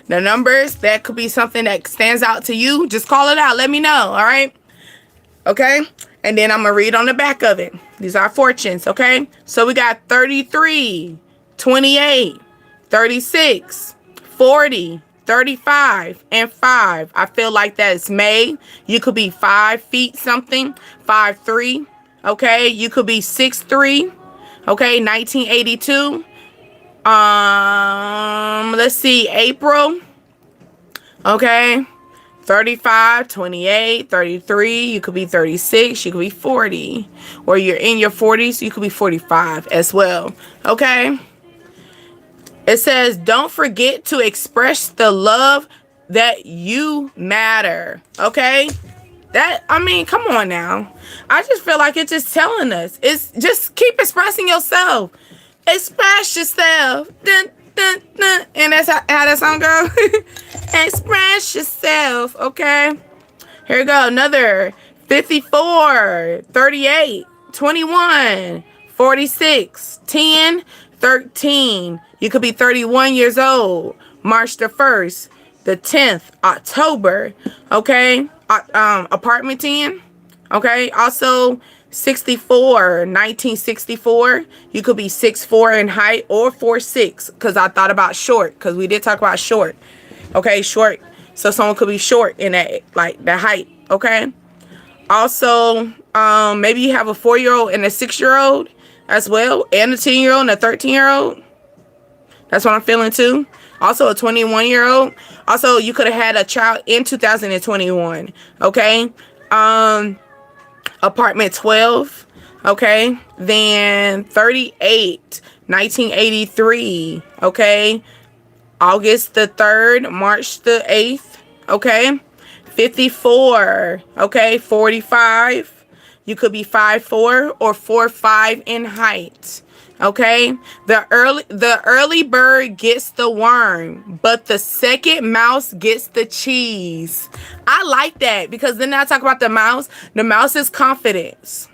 The numbers, that could be something that stands out to you. Just call it out. Let me know. All right. Okay. And then I'm going to read on the back of it. These are fortunes. Okay. So we got 33, 28, 36, 40, 35, and 5. I feel like that's May. You could be 5 feet something. 5'3". Okay. You could be 6'3". Okay. 1982. Let's see. April. Okay. 35, 28, 33. You could be 36. You could be 40. Or you're in your 40s. You could be 45 as well. Okay. It says, don't forget to express the love that you matter. Okay. Come on now. I just feel like it's just telling us. It's just keep expressing yourself. Express yourself. Dun, dun, dun. And that's how that song goes. Express yourself. Okay. Here we go. Another 54, 38, 21, 46, 10, 13. You could be 31 years old. March the 1st, the 10th, October. Okay. Apartment 10. Okay. Also 64, 1964. You could be 6'4" in height or 4'6", because I thought about short, because we did talk about short. Okay, short. So someone could be short in that, like, the height. Okay. Also, maybe you have a 4-year-old and a 6-year-old as well, and a 10-year-old and a 13-year-old. That's what I'm feeling too. Also a 21-year-old. Also, you could have had a child in 2021. Okay. Apartment 12. Okay. Then 38, 1983. Okay. August the 3rd, March the 8th. Okay. 54. Okay. 45. You could be 5'4" or 4'5" in height. Okay. The early bird gets the worm, but the second mouse gets the cheese. I like that, because then I talk about the mouse. The mouse is confidence.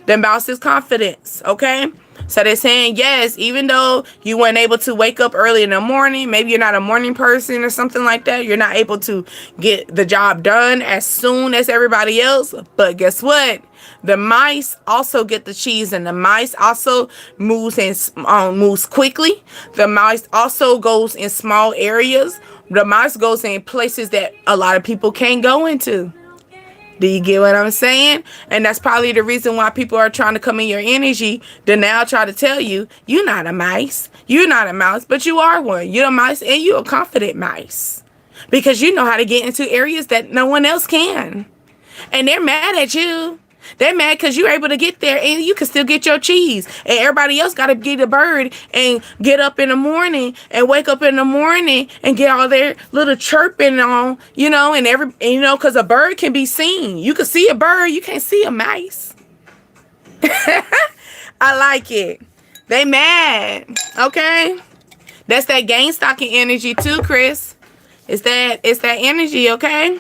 The mouse is confidence. Okay. So they're saying, yes, even though you weren't able to wake up early in the morning, maybe you're not a morning person or something like that, you're not able to get the job done as soon as everybody else. But guess what? The mice also get the cheese, and the mice also moves quickly. The mice also goes in small areas. The mice goes in places that a lot of people can't go into. Do you get what I'm saying? And that's probably the reason why people are trying to come in your energy to now try to tell you, you're not a mice. You're not a mouse, but you are one. You're a mice, and you're a confident mice, because you know how to get into areas that no one else can. And they're mad at you. They're mad because you're able to get there and you can still get your cheese. And everybody else got to get a bird and get up in the morning and wake up in the morning and get all their little chirping on, because a bird can be seen. You can see a bird. You can't see a mice. I like it. They mad. Okay. That's that gain stocking energy too, Chris. It's that energy. Okay.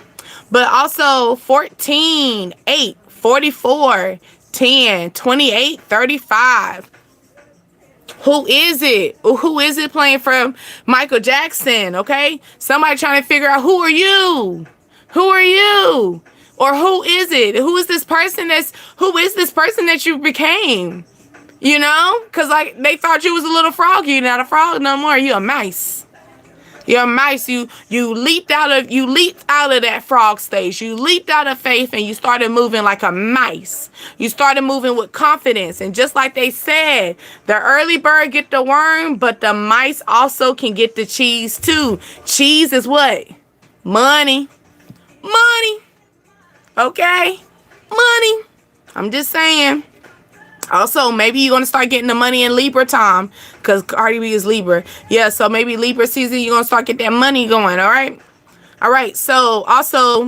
But also 14, 8. 44, 10, 28, 35. Who is it? Who is it playing from Michael Jackson? Okay. Somebody trying to figure out, who are you? Who are you? Or who is it? Who is this person that you became? Because like they thought you was a little frog. You're not a frog no more. You're a mice. You're a mice. You leaped out of that frog stage. You leaped out of faith and you started moving like a mice. You started moving with confidence. And just like they said, the early bird get the worm, but the mice also can get the cheese too. Cheese is what? Money. Money. Okay? Money. I'm just saying. Also, maybe you're going to start getting the money in Libra time, because Cardi B is Libra. Yeah, so maybe Libra season, you're going to start getting that money going, all right? All right, so also,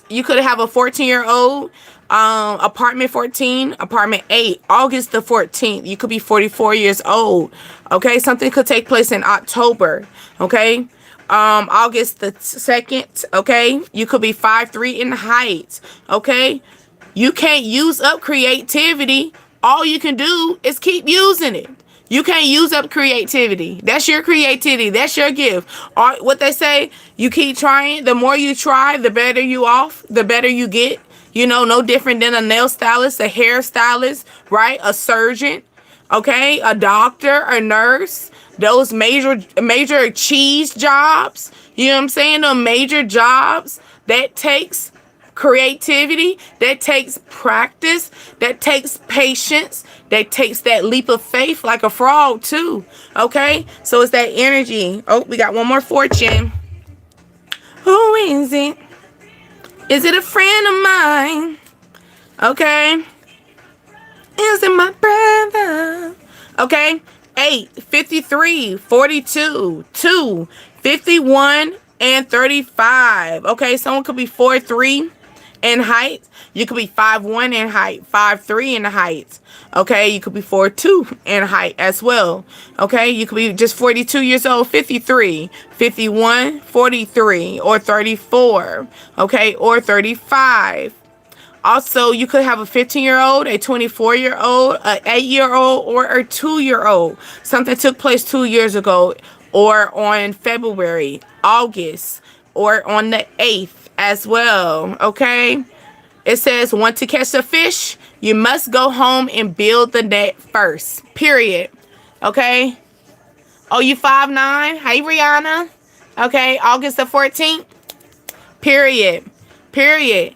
you could have a 14-year-old, apartment 14, apartment 8, August the 14th. You could be 44 years old, okay? Something could take place in October, okay? August the 2nd, okay? You could be 5'3" in height, okay? You can't use up creativity. All you can do is keep using it. You can't use up creativity. That's your creativity. That's your gift. What they say, you keep trying. The more you try, the better the better you get. No different than a nail stylist, a hair stylist, right? A surgeon, okay? A doctor, a nurse. Those major cheese jobs. You know what I'm saying? Those major jobs that takes creativity, that takes practice, that takes patience, that takes that leap of faith like a frog too. Okay, so it's that energy. Oh, we got one more fortune. Who is it? Is it a friend of mine? Okay, is it my brother? Okay, 8, 53, 42, 2, 51, and 35. Okay, someone could be 4'3" in height. You could be 5'1" in height, 5'3" in height. Okay, you could be 4'2" in height as well. Okay, you could be just 42 years old, 53, 51, 43, or 34. Okay, or 35. Also, you could have a 15-year-old, a 24-year-old, a 8-year-old, or a 2-year-old. Something took place 2 years ago, or on February, August, or on the 8th as well. Okay? It says, want to catch a fish? You must go home and build the net first. Period. Okay? Oh, you 5'9"? Hey, Rihanna. Okay, August the 14th. Period. Period.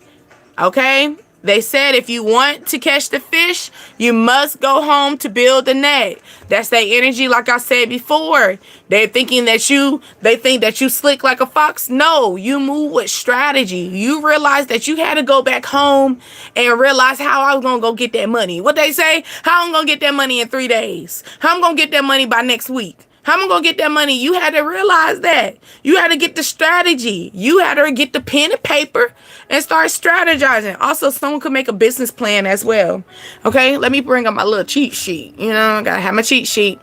Okay? They said if you want to catch the fish, you must go home to build the net. That's their energy, like I said before. They think that you slick like a fox. No, you move with strategy. You realize that you had to go back home and realize how I was going to go get that money. What they say? How I'm going to get that money in 3 days. How I'm going to get that money by next week. How am I going to get that money? You had to realize that. You had to get the strategy. You had to get the pen and paper and start strategizing. Also, someone could make a business plan as well. Okay, let me bring up my little cheat sheet. You know, I got to have my cheat sheet.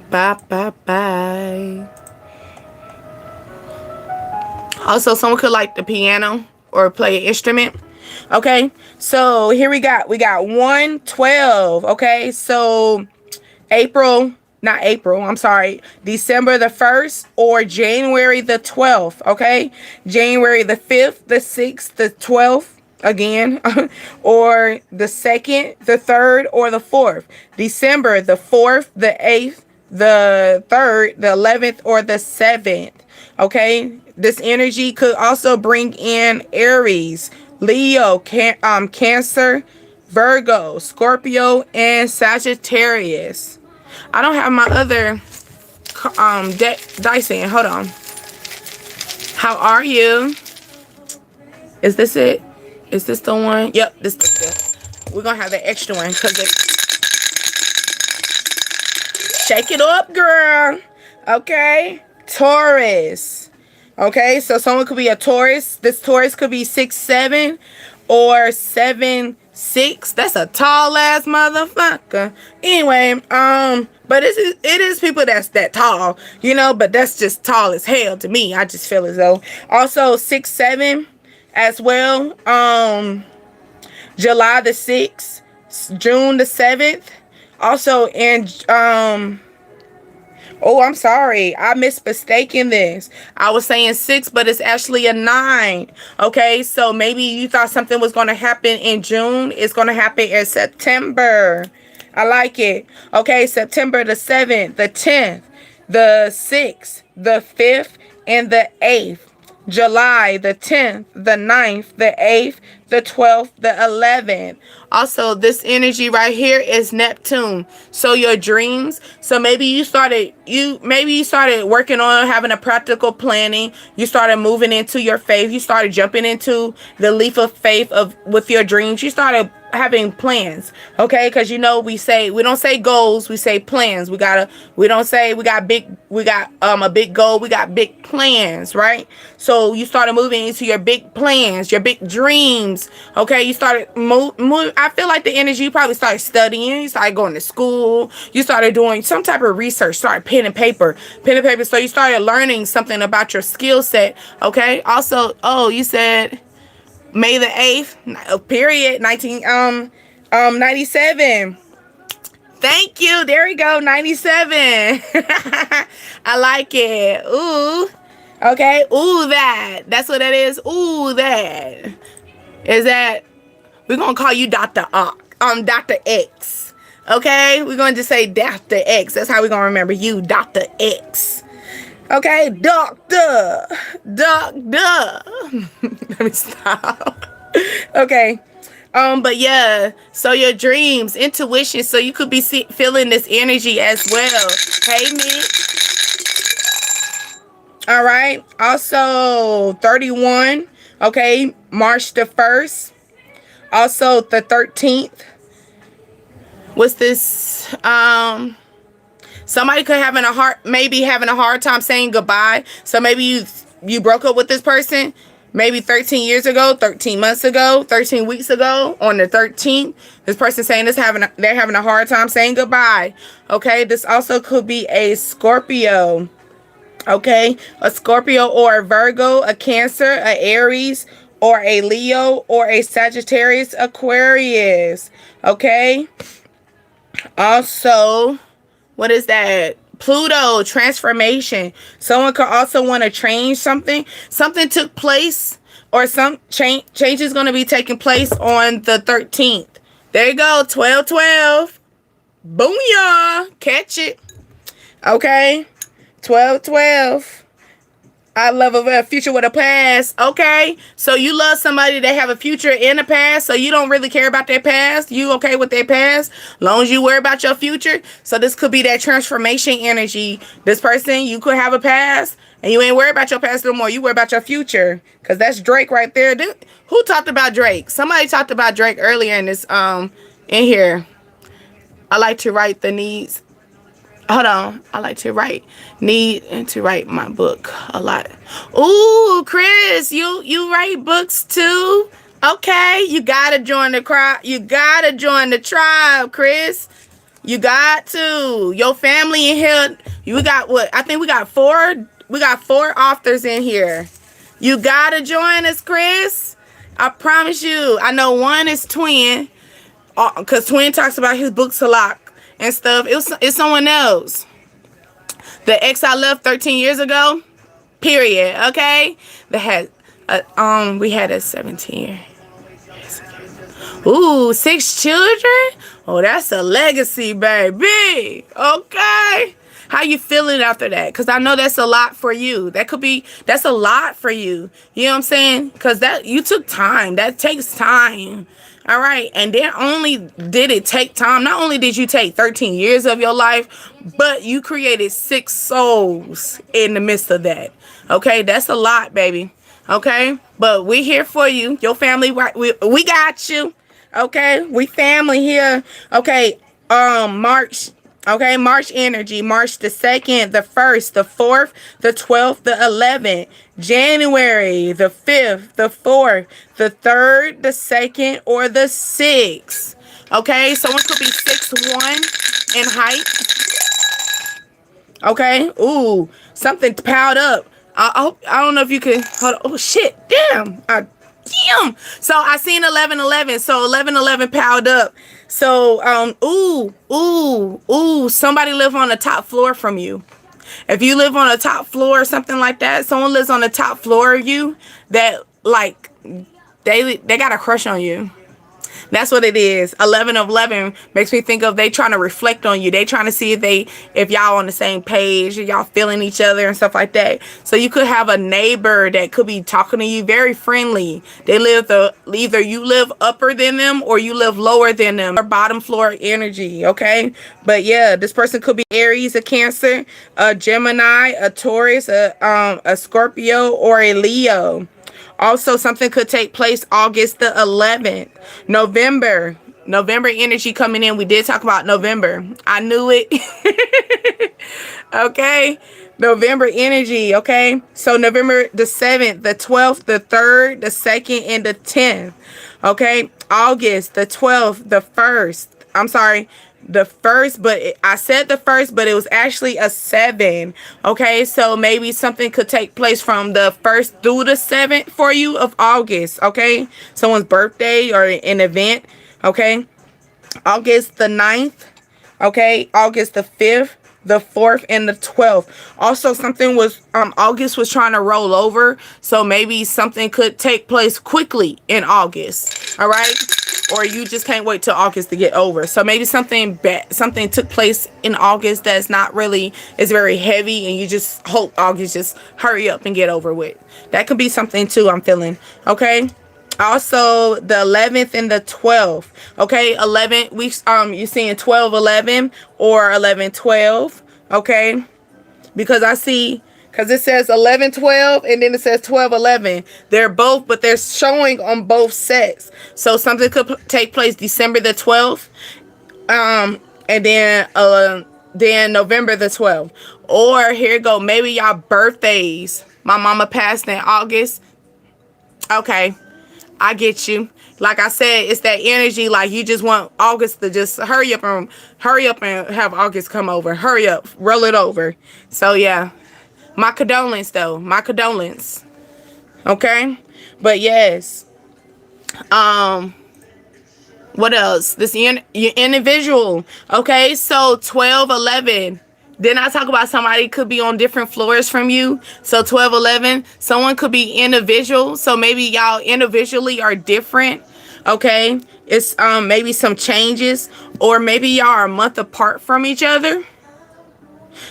Bye, bye, bye. Also, someone could like the piano or play an instrument. Okay, so here we got 1/12. Okay, so December the 1st or January the 12th, okay? January the 5th, the 6th, the 12th, again, or the 2nd, the 3rd, or the 4th. December the 4th, the 8th, the 3rd, the 11th, or the 7th, okay? This energy could also bring in Aries, Leo, Cancer, Virgo, Scorpio, and Sagittarius. I don't have my other dice in. Hold on. How are you? Is this it? Is this the one? Yep, this is it. We're going to have the extra one because it... Shake it up, girl. Okay. Taurus. Okay, so someone could be a Taurus. This Taurus could be 6'7" or 7'6". That's a tall ass motherfucker. Anyway, but it is people that's that tall, you know, but that's just tall as hell to me. I just feel as though. Also 6'7" as well. July the 6th, June the 7th. Also in oh, I'm sorry. I mistaken this. I was saying 6, but it's actually a 9. Okay, so maybe you thought something was going to happen in June. It's going to happen in September. I like it. Okay, September the 7th, the 10th, the 6th, the 5th, and the 8th. July the 10th, the 9th, the 8th, the 12th, the 11th. Also, this energy right here is Neptune. So your dreams. So maybe you started working on having a practical planning. You started moving into your faith. You started jumping into the leap of faith with your dreams. You started having plans, okay? Because you know we don't say goals, we say plans. We don't say we got a big goal, we got big plans, right? So you started moving into your big plans, your big dreams, okay? You started I feel like the energy, you probably started studying, you started going to school, you started doing some type of research, started pen and paper, so you started learning something about your skill set, okay? Also, oh, you said May the 8th, period, 97. Thank you. There we go, 97. I like it. Ooh. Okay. Ooh, that. That's what that is. Ooh, that. Is that, we're going to call you Dr. X. Okay? We're going to just say Dr. X. That's how we're going to remember you, Dr. X. Okay, doctor. Let me stop. Okay. But yeah, so your dreams, intuition, so you could be feeling this energy as well. Hey, me. All right. Also, 31. Okay, March the 1st. Also, the 13th. What's this? Somebody could having a hard time saying goodbye. So maybe you broke up with this person maybe 13 years ago, 13 months ago, 13 weeks ago. On the 13th, this person saying they're having a hard time saying goodbye. Okay, this also could be a Scorpio. Okay, a Scorpio or a Virgo, a Cancer, a Aries, or a Leo or a Sagittarius, Aquarius. Okay. Also, what is that? Pluto, transformation. Someone could also want to change something. Something took place, or some change is going to be taking place on the 13th. There you go, 12/12. Booyah. Catch it. Okay. 12/12. I love a future with a past. Okay. So you love somebody that have a future in the past. So you don't really care about their past. You okay with their past. Long as you worry about your future. So this could be that transformation energy. This person, you could have a past. And you ain't worried about your past no more. You worry about your future. Because that's Drake right there. Who talked about Drake? Somebody talked about Drake earlier in this in here. I like to write the needs. Hold on. I like to need to write my book a lot. Ooh, Chris, you write books too? Okay, you gotta join the crowd. You gotta join the tribe, Chris. You got to. Your family in here. We got what? I think we got four. We got 4 authors in here. You gotta join us, Chris. I promise you. I know one is Twin, cause Twin talks about his books a lot and stuff. It's someone else. The ex I left 13 years ago. Period. Okay. That had we had a 17 years ago. Ooh, 6 children. Oh, that's a legacy, baby. Okay. How you feeling after that? Because I know that's a lot for you. That's a lot for you. You know what I'm saying? Because that you took time. That takes time. All right. And then only did it take time. Not only did you take 13 years of your life, but you created 6 souls in the midst of that. Okay. That's a lot, baby. Okay. But we're here for you. Your family, we got you. Okay. We family here. Okay. March. Okay, March energy, March the 2nd, the 1st, the 4th, the 12th, the 11th, January, the 5th, the 4th, the 3rd, the 2nd, or the 6th. Okay, someone could be 6'1" in height. Okay, ooh, something piled up. I don't know if you can, hold on. Oh shit, damn. Damn. So I seen 11/11. So 11/11 piled up. So somebody live on the top floor from you. If you live on a top floor or something like that, someone lives on the top floor of you that like they got a crush on you. That's what it is. 11/11 makes me think of they trying to reflect on you. They trying to see if y'all on the same page, y'all feeling each other and stuff like that. So you could have a neighbor that could be talking to you very friendly. They live either you live upper than them or you live lower than them, or bottom floor energy. Okay, but yeah, this person could be Aries, a Cancer, a Gemini, a Taurus, a Scorpio, or a Leo. Also, something could take place August the 11th. November energy coming in. We did talk about November. I knew it. Okay. November energy. Okay. So November the 7th, the 12th, the 3rd, the 2nd, and the 10th. Okay. August the 12th, the 1st. I'm sorry. The 1st, but I said the 1st, but it was actually a 7. Okay, so maybe something could take place from the 1st through the 7th for you of August. Okay, someone's birthday or an event. Okay, August the 9th. Okay, August the 5th, the 4th, and the 12th. Also, something was August was trying to roll over, so maybe something could take place quickly in August. All right. Or you just can't wait till August to get over. So maybe something took place in August that's not really, is very heavy, and you just hope August just hurry up and get over with. That could be something too, I'm feeling. Okay. Also, the 11th and the 12th. Okay, 11 weeks. You're seeing 12/11 or 11/12. Okay, because I see. Because it says 11/12 and then it says 12/11. They're both, but they're showing on both sets. So something could take place December the 12th, and then November the 12th. Or here you go, maybe y'all birthdays. My mama passed in August. Okay, I get you. Like I said, it's that energy. Like you just want August to just hurry up and have August come over. Hurry up, roll it over. So yeah. My condolence, though. My condolence. Okay? But yes, what else? This your individual. Okay, so 12, 11. Then I talk about somebody could be on different floors from you. So 12, 11. Someone could be individual. So maybe y'all individually are different. Okay, it's maybe some changes, or maybe y'all are a month apart from each other.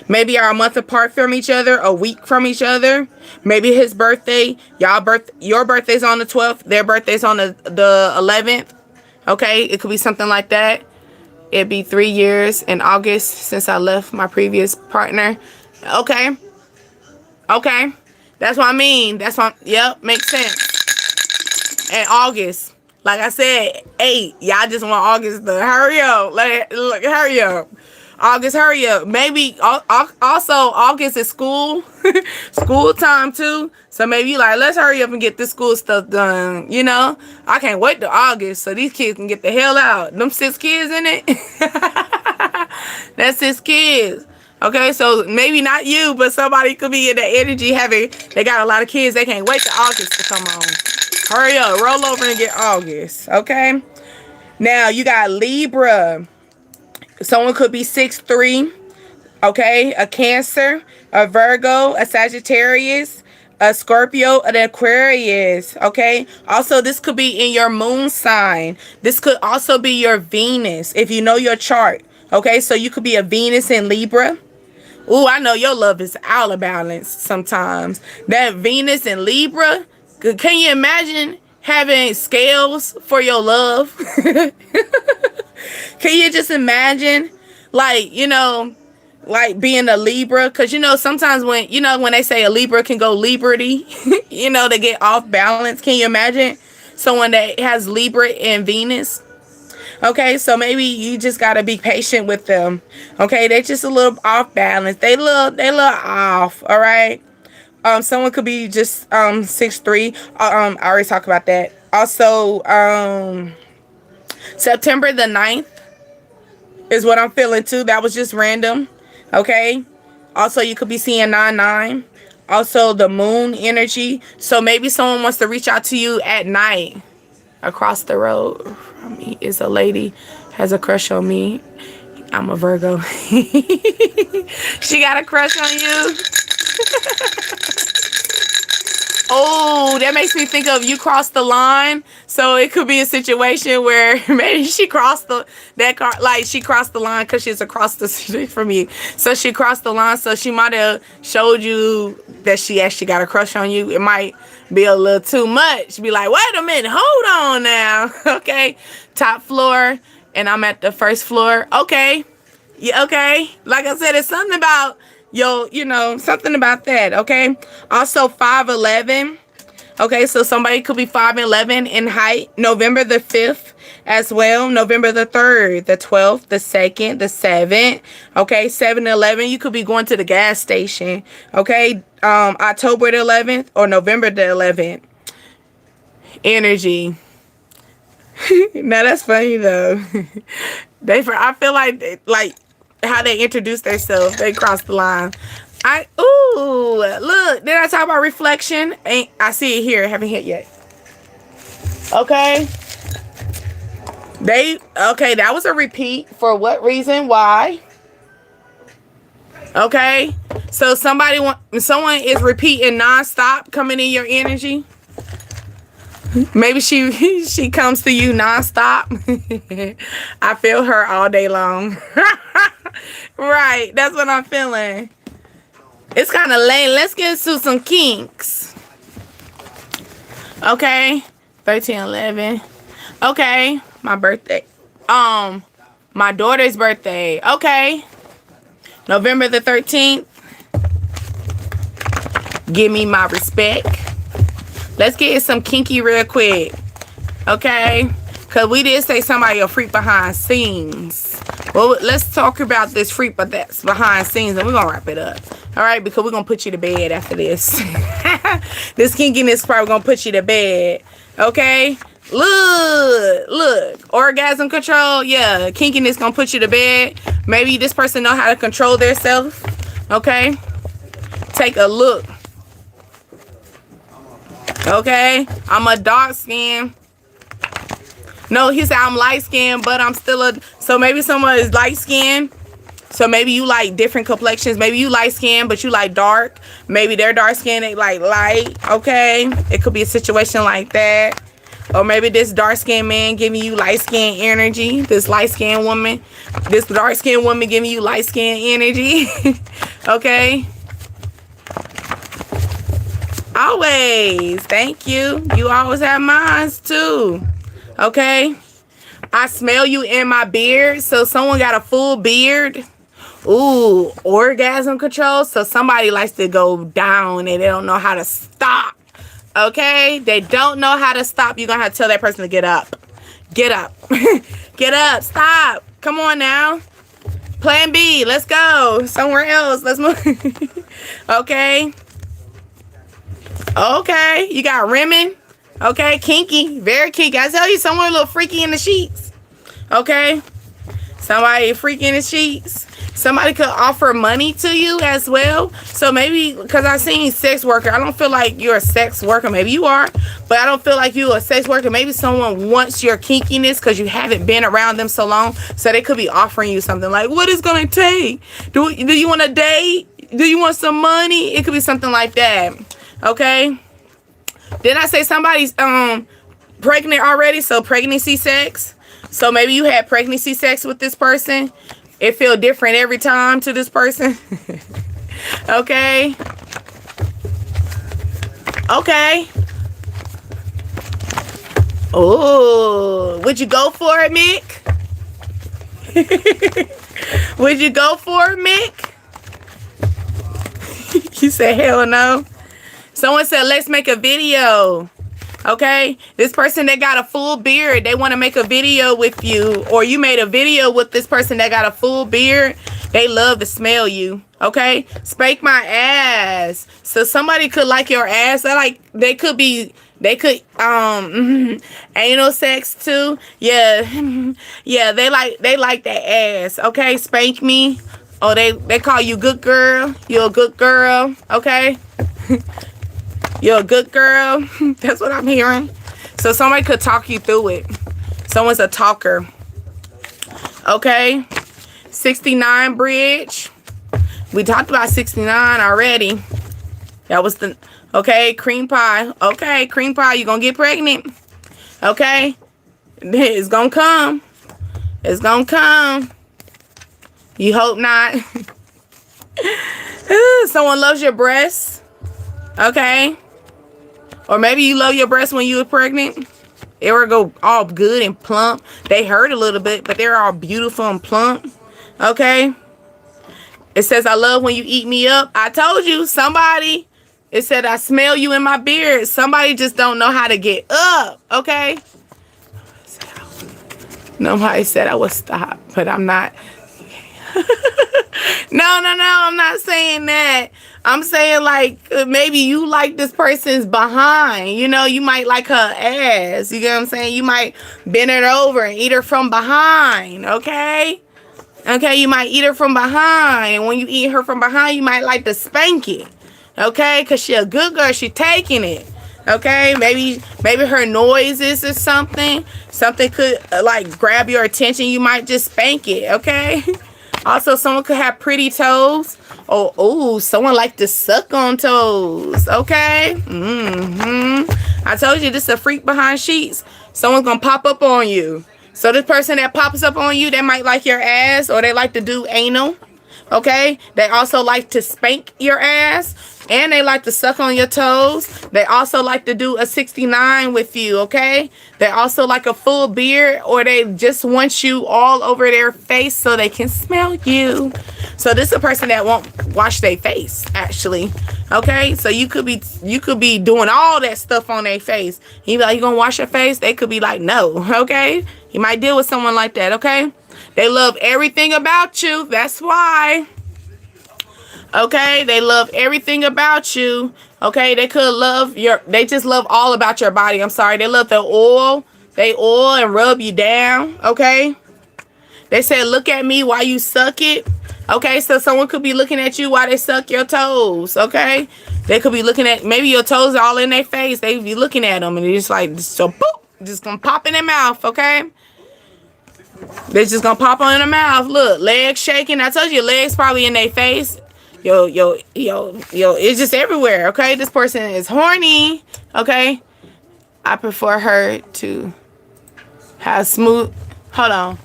Maybe you're a month apart from each other, a week from each other. Maybe his birthday, your birthday's on the 12th, their birthday's on the 11th. Okay, it could be something like that. It'd be 3 years in August since I left my previous partner. Okay. Okay. That's what I mean. That's what, yep, makes sense. And August, like I said, 8. Y'all just want August to hurry up. Look, hurry up. August, hurry up. Maybe also August is school, school time too. So maybe you like, let's hurry up and get this school stuff done. You know, I can't wait to August so these kids can get the hell out. Them 6 kids in it. That's 6 kids. Okay, so maybe not you, but somebody could be in the energy having, they got a lot of kids. They can't wait to August to come on. Hurry up, roll over and get August. Okay. Now you got Libra. Someone could be 6'3", okay? A Cancer, a Virgo, a Sagittarius, a Scorpio, an Aquarius, okay? Also, this could be in your moon sign. This could also be your Venus, if you know your chart, okay? So you could be a Venus in Libra. Ooh, I know your love is out of balance sometimes. That Venus in Libra, can you imagine having scales for your love? Can you just imagine, like, you know, like being a Libra? Because, you know, sometimes when, you know, when they say a Libra can go Liberty, you know, they get off balance. Can you imagine someone that has Libra and Venus? Okay, so maybe you just got to be patient with them. Okay, they're just a little off balance. They little off, all right? Someone could be just 6'3". I already talked about that. Also, September the 9th is what I'm feeling too. That was just random. Okay. Also, you could be seeing 9-9. Also, the moon energy. So maybe someone wants to reach out to you at night. Across the road from me is a lady, has a crush on me. I'm a Virgo. She got a crush on you. Oh, that makes me think of you crossed the line. So it could be a situation where maybe she crossed the line because she's across the street from you. So she crossed the line. So she might have showed you that she actually got a crush on you. It might be a little too much. Be like, wait a minute, hold on now. Okay, top floor, and I'm at the first floor. Okay, yeah, okay. Like I said, it's something about. You know, something about that, okay? Also, 5'11". Okay, so somebody could be 5'11" in height. November the 5th as well. November the 3rd, the 12th, the 2nd, the 7th. Okay, 7-11. You could be going to the gas station. Okay, October the 11th or November the 11th. Energy. Now, that's funny, though. I feel like how they introduce themselves, they cross the line. Look, did I talk about reflection? I see it here, haven't hit yet. Okay, that was a repeat. For what reason? Why? Okay, so someone is repeating nonstop, coming in your energy. Maybe she comes to you nonstop. I feel her all day long. Right, that's what I'm feeling. It's kind of late. Let's get into some kinks. Okay, 13, 11. Okay, my birthday. My daughter's birthday. Okay, November the 13th. Give me my respect. Let's get some kinky real quick. Okay, because we did say somebody a freak behind scenes. Well, let's talk about this freak that's behind scenes, and we're going to wrap it up. All right, because we're going to put you to bed after this. This kinkiness is probably going to put you to bed. Okay? Look. Orgasm control. Yeah, kinkiness going to put you to bed. Maybe this person know how to control themselves. Okay? Take a look. Okay, I'm a dark skin. No, he said I'm light skinned, but I'm still a. So maybe someone is light skinned. So maybe you like different complexions. Maybe you light skinned, but you like dark. Maybe they're dark skinned, they like light. Okay, it could be a situation like that. Or maybe this dark skinned man giving you light skinned energy. This light skinned woman, this dark skinned woman giving you light skinned energy. Okay. Always. Thank you. You always have mines too. Okay. I smell you in my beard. So someone got a full beard. Ooh, orgasm control. So somebody likes to go down and they don't know how to stop. Okay. They don't know how to stop. You're going to have to tell that person to get up. Get up. Get up. Stop. Come on now. Plan B. Let's go. Somewhere else. Let's move. Okay. Okay, you got rimming. Okay, kinky, very kinky. I tell you, someone a little freaky in the sheets. Okay, somebody freaky in the sheets. Somebody could offer money to you as well. So maybe, because I seen sex worker, I don't feel like you're a sex worker. Maybe you are, but I don't feel like you're a sex worker. Maybe someone wants your kinkiness because you haven't been around them so long. So they could be offering you something like, what is going to take? Do you want a date? Do you want some money? It could be something like that. Okay. Did I say somebody's pregnant already? So pregnancy sex. So maybe you had pregnancy sex with this person. It feel different every time to this person. Okay. Okay. Oh, would you go for it, Mick? Would you go for it, Mick? You said hell no. Someone said, let's make a video. Okay. This person that got a full beard, they want to make a video with you. Or you made a video with this person that got a full beard. They love to smell you. Okay. Spank my ass. So somebody could like your ass. They could anal sex too. Yeah. Yeah, they like that ass. Okay. Spank me. Oh, they call you good girl. You're a good girl. Okay. You're a good girl. That's what I'm hearing. So somebody could talk you through it. Someone's a talker. Okay. 69 bridge. We talked about 69 already. That was the... Okay, cream pie. Okay, cream pie. You're going to get pregnant. Okay. It's going to come. It's going to come. You hope not. Someone loves your breasts. Okay. Or maybe you love your breasts when you were pregnant. They were all good and plump. They hurt a little bit, but they're all beautiful and plump. Okay. It says, I love when you eat me up. I told you, somebody. It said, I smell you in my beard. Somebody just don't know how to get up. Okay. Nobody said I would stop, but I'm not. No, I'm not saying that. I'm saying like maybe you like this person's behind. You know, you might like her ass. You get what I'm saying? You might bend her over and eat her from behind. Okay? Okay, you might eat her from behind. And when you eat her from behind, you might like to spank it. Okay? Because she a good girl. She taking it. Okay? Maybe her noises or something. Something could like grab your attention. You might just spank it. Okay? Also, someone could have pretty toes. Oh, someone like to suck on toes. Okay. I told you this is a freak behind sheets. Someone's going to pop up on you. So this person that pops up on you, they might like your ass or they like to do anal. Okay. They also like to spank your ass and they like to suck on your toes. They also like to do a 69 with you. Okay. They also like a full beard or they just want you all over their face so they can smell you. So this is a person that won't wash their face actually. Okay. So you could be doing all that stuff on their face. You be like, you gonna wash your face? They could be like, no. Okay. You might deal with someone like that. Okay. They love everything about you. That's why. Okay, they love everything about you. Okay, they just love all about your body. I'm sorry. They love the oil. They oil and rub you down. Okay. They said, look at me while you suck it. Okay, so someone could be looking at you while they suck your toes. Okay. They could be looking at, maybe your toes are all in their face. They be looking at them and they're just like, so boop, just gonna pop in their mouth, okay? They're just gonna pop on in their mouth. Look, legs shaking. I told you, legs probably in their face. Yo, it's just everywhere, okay? This person is horny, okay? I prefer her to have smooth, hold on.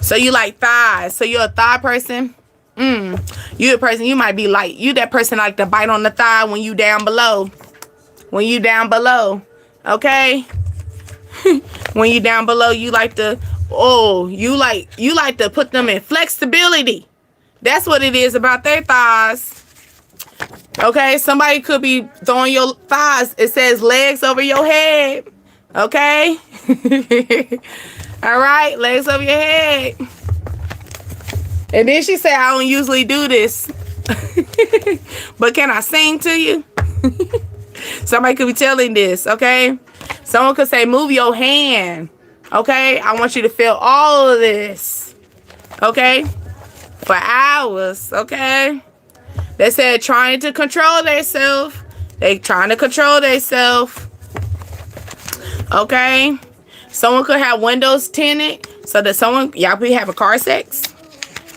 So you like thighs. So you're a thigh person? You a person, you might be like, you that person like to bite on the thigh when you down below. When you down below, okay? When you down below, you like to, you like to put them in flexibility. That's what it is about their thighs. Okay, somebody could be throwing your thighs. It says legs over your head. Okay? All right, legs over your head. And then she said, I don't usually do this. But can I sing to you? Somebody could be telling this, okay? Someone could say, move your hand. Okay? I want you to feel all of this. Okay? For hours, okay? They said trying to control themselves. They trying to control themselves. Okay? Someone could have windows tinted so that y'all be having car sex.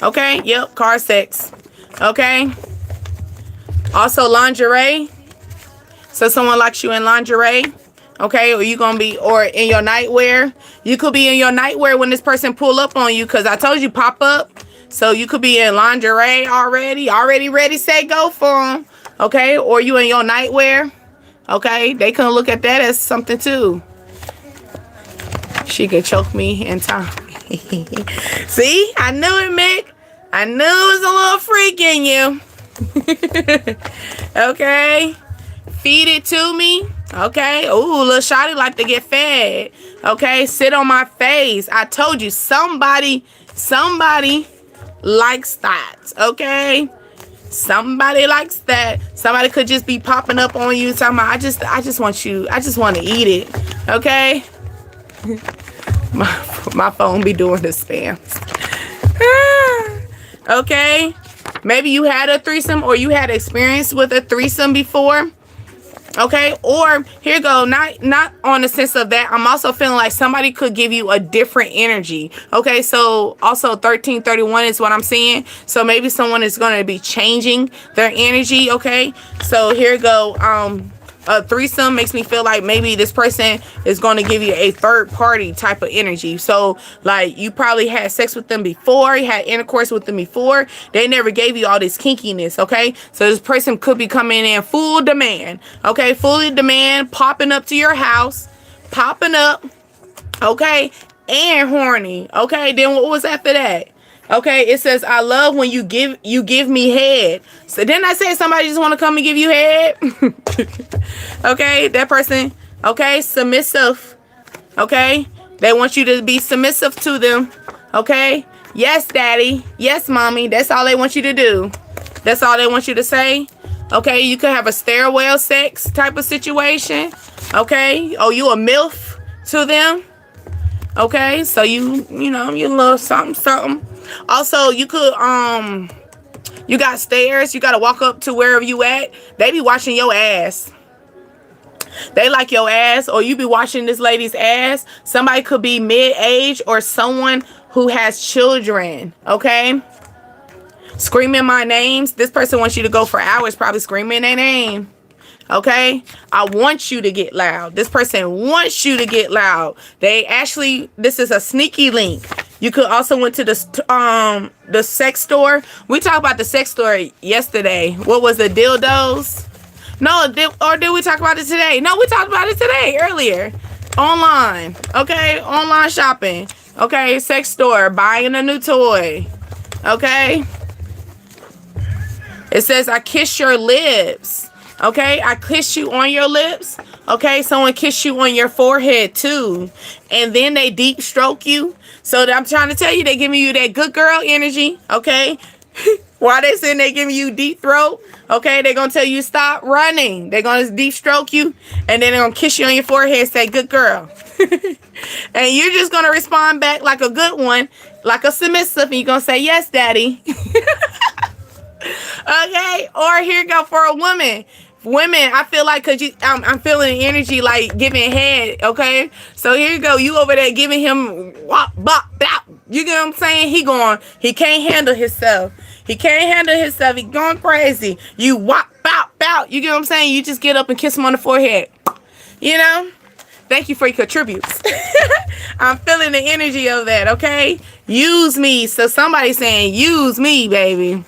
Okay? Yep, car sex. Okay? Also lingerie. So someone likes you in lingerie. Okay? Or you gonna be, or in your nightwear. You could be in your nightwear when this person pull up on you, because I told you pop up. So you could be in lingerie already ready, say, go for them. Okay? Or you in your nightwear. Okay? They can look at that as something too. She could choke me in time. See? I knew it, Mick. I knew it was a little freak in you. Okay? Feed it to me. Okay? Ooh, little shawty like to get fed. Okay? Sit on my face. I told you, somebody likes that. Okay? Somebody likes that. Somebody could just be popping up on you talking about, I just want to eat it. Okay? My phone be doing the spams. Okay? Maybe you had a threesome, or you had experience with a threesome before. Okay? Or here you go, not on the sense of that. I'm also feeling like somebody could give you a different energy. Okay? So also 1331 is what I'm seeing. So maybe someone is going to be changing their energy. Okay? So here you go. A threesome makes me feel like maybe this person is going to give you a third party type of energy. So like you probably had sex with them before, you had intercourse with them before. They never gave you all this kinkiness. Okay. So this person could be coming in full demand. Okay. Fully demand, popping up to your house, popping up. Okay. And horny. Okay. Then what was after that? Okay, it says, I love when you give me head. So didn't I say somebody just want to come and give you head? Okay, that person, okay, submissive. Okay, they want you to be submissive to them. Okay, yes, daddy. Yes, mommy. That's all they want you to do. That's all they want you to say. Okay, you could have a stairwell sex type of situation. Okay, oh, you a MILF to them. Okay, so you love something. Also, you could, you got stairs. You got to walk up to wherever you at. They be watching your ass. They like your ass, or you be watching this lady's ass. Somebody could be mid-age or someone who has children. Okay? Screaming my names. This person wants you to go for hours probably screaming their name. Okay? I want you to get loud. This person wants you to get loud. This is a sneaky link. You could also went to the sex store. We talked about the sex store yesterday. What was the dildos? No, did we talk about it today? No, we talked about it today, earlier. Online. Okay? Online shopping. Okay? Sex store. Buying a new toy. Okay? It says, I kiss your lips. Okay? I kiss you on your lips. Okay? Someone kiss you on your forehead too. And then they deep stroke you. So I'm trying to tell you, they giving you that good girl energy. Okay? While they saying they giving you deep throat. Okay? They're going to tell you stop running. They're going to deep stroke you. And then they're going to kiss you on your forehead and say, good girl. And you're just going to respond back like a good one. Like a submissive. And you're going to say, yes, daddy. Okay, or here go for a woman. Women, I feel like because I'm feeling the energy like giving head. Okay, so here you go. You over there giving him wop bop bop. You get what I'm saying? He can't handle himself. He can't handle himself. He going crazy. You wop bop bop. You get what I'm saying? You just get up and kiss him on the forehead. You know. Thank you for your contributes. I'm feeling the energy of that. Okay, use me. So somebody's saying, use me, baby.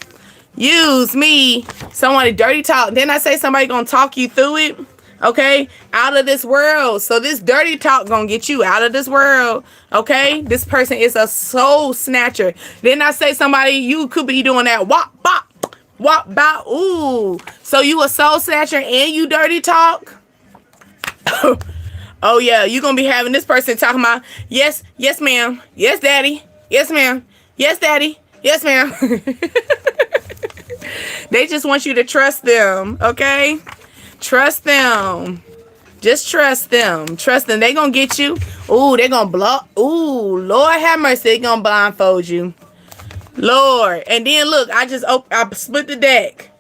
Use me. Somebody dirty talk. Then I say somebody gonna talk you through it. Okay, out of this world. So this dirty talk gonna get you out of this world. Okay, this person is a soul snatcher. Then I say somebody, you could be doing that wop bop wop bop. Ooh, so you a soul snatcher and you dirty talk. Oh yeah, you gonna be having this person talking about yes ma'am, yes daddy, yes ma'am, yes daddy, yes ma'am. They just want you to trust them, okay? Trust them. Just trust them. Trust them. They gonna get you. Ooh, they gonna block. Ooh, Lord have mercy. They gonna blindfold you. Lord. And then look, I split the deck.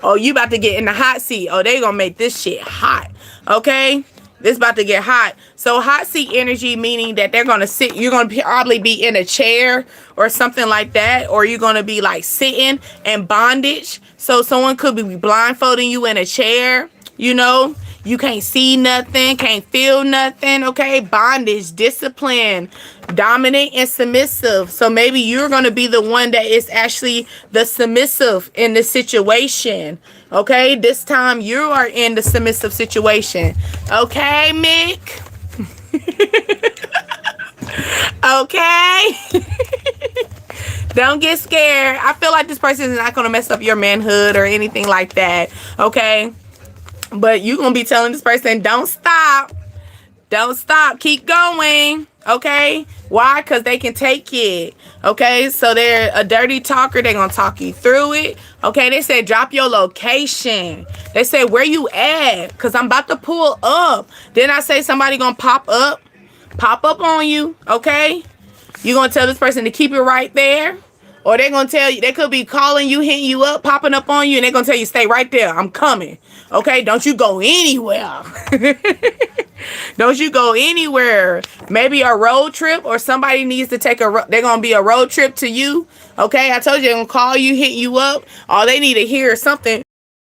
Oh, you about to get in the hot seat. Oh, they gonna make this shit hot. Okay? This about to get hot. So hot seat energy, meaning that they're going to sit. You're going to probably be in a chair or something like that. Or you're going to be like sitting in bondage. So someone could be blindfolding you in a chair. You know, you can't see nothing, can't feel nothing. Okay, bondage, discipline, dominant and submissive. So maybe you're going to be the one that is actually the submissive in the situation. Okay, this time you are in the submissive situation. Okay, Mick. Okay. Don't get scared. I feel like this person is not going to mess up your manhood or anything like that. Okay. But you're going to be telling this person, don't stop. Don't stop. Keep going. Okay. Why? Because they can take it. Okay. So they're a dirty talker. They're going to talk you through it. Okay. They said, drop your location. They say, where you at? Because I'm about to pull up. Then I say, somebody going to pop up on you. Okay. You're going to tell this person to keep it right there. Or they're going to tell you, they could be calling you, hitting you up, popping up on you, and they're going to tell you, stay right there. I'm coming. Okay? Don't you go anywhere. Don't you go anywhere. Maybe a road trip or somebody needs to take they're going to be a road trip to you. Okay? I told you they're going to call you, hit you up. All they need to hear is something.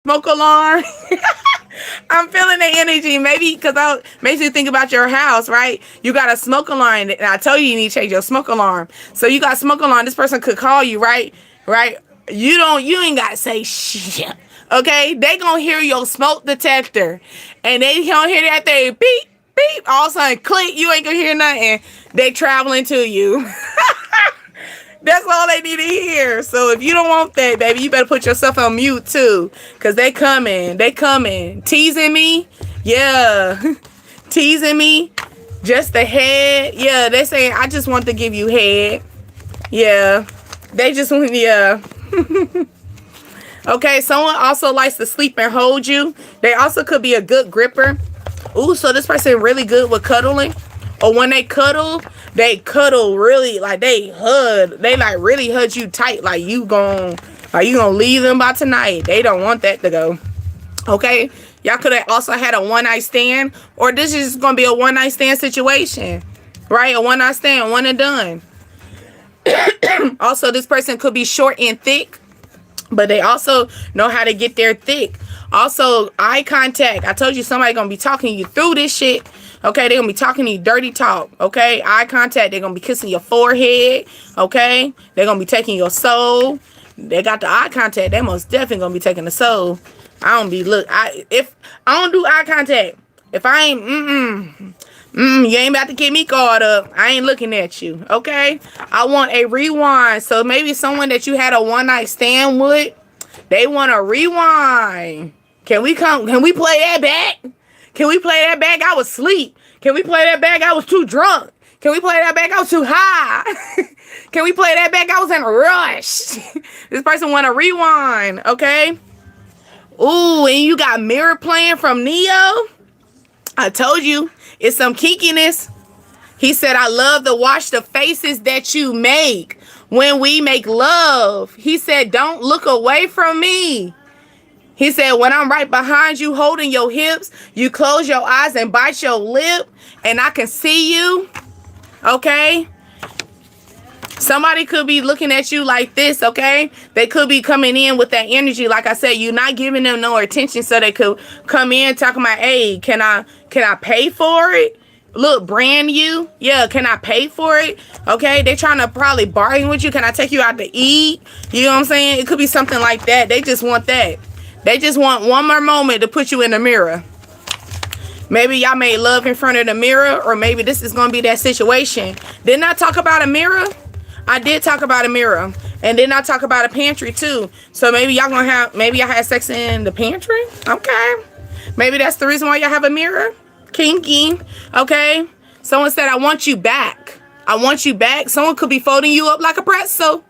Smoke alarm. I'm feeling the energy. Maybe because makes you think about your house, right? You got a smoke alarm, and I told you need to change your smoke alarm. So you got smoke alarm. This person could call you, right? Right? You ain't got to say shit. Okay? They gonna hear your smoke detector, and they gonna hear that thing beep beep. All of a sudden, click. You ain't gonna hear nothing. They traveling to you. That's all they need to hear. So if you don't want that, baby, you better put yourself on mute too. Cause they coming. They coming. Teasing me? Yeah. Teasing me? Just the head? Yeah, they saying I just want to give you head. Yeah. They just want, yeah. Okay, someone also likes to sleep and hold you. They also could be a good gripper. Ooh, so this person really good with cuddling. Or when they cuddle really, like they like really hug you tight, like you gonna leave them by tonight. They don't want that to go. Okay, y'all could have also had a one night stand, or this is gonna be a one night stand situation, right? A one night stand, one and done. Also, this person could be short and thick, but they also know how to get there thick. Also, eye contact. I told you somebody gonna be talking you through this shit. Okay, they're going to be talking to you dirty talk. Okay, eye contact. They're going to be kissing your forehead. Okay, they're going to be taking your soul. They got the eye contact. They most definitely going to be taking the soul. I don't if I don't do eye contact, if I ain't, you ain't about to get me caught up. I ain't looking at you. Okay, I want a rewind. So maybe someone that you had a one night stand with, they want a rewind. Can we play that back? Can we play that back? I was asleep. Can we play that back? I was too drunk. Can we play that back? I was too high. Can we play that back? I was in a rush. This person want to rewind, okay? Ooh, and you got Mirror playing from Neo. I told you, it's some kinkiness. He said, I love to watch the faces that you make. When we make love, he said, don't look away from me. He said, when I'm right behind you, holding your hips, you close your eyes and bite your lip, and I can see you. Okay? Somebody could be looking at you like this, okay? They could be coming in with that energy. Like I said, you're not giving them no attention, so they could come in talking about, hey, can I pay for it? Look, brand you. Yeah, can I pay for it? Okay, they trying to probably bargain with you. Can I take you out to eat? You know what I'm saying? It could be something like that. They just want that. They just want one more moment to put you in the mirror. Maybe y'all made love in front of the mirror, or maybe this is going to be that situation. Didn't I talk about a mirror? I did talk about a mirror. And then I talk about a pantry too. So maybe y'all gonna have, maybe y'all had sex in the pantry? Okay. Maybe that's the reason why y'all have a mirror. Kinky. Okay. Someone said, I want you back. I want you back. Someone could be folding you up like a pretzel.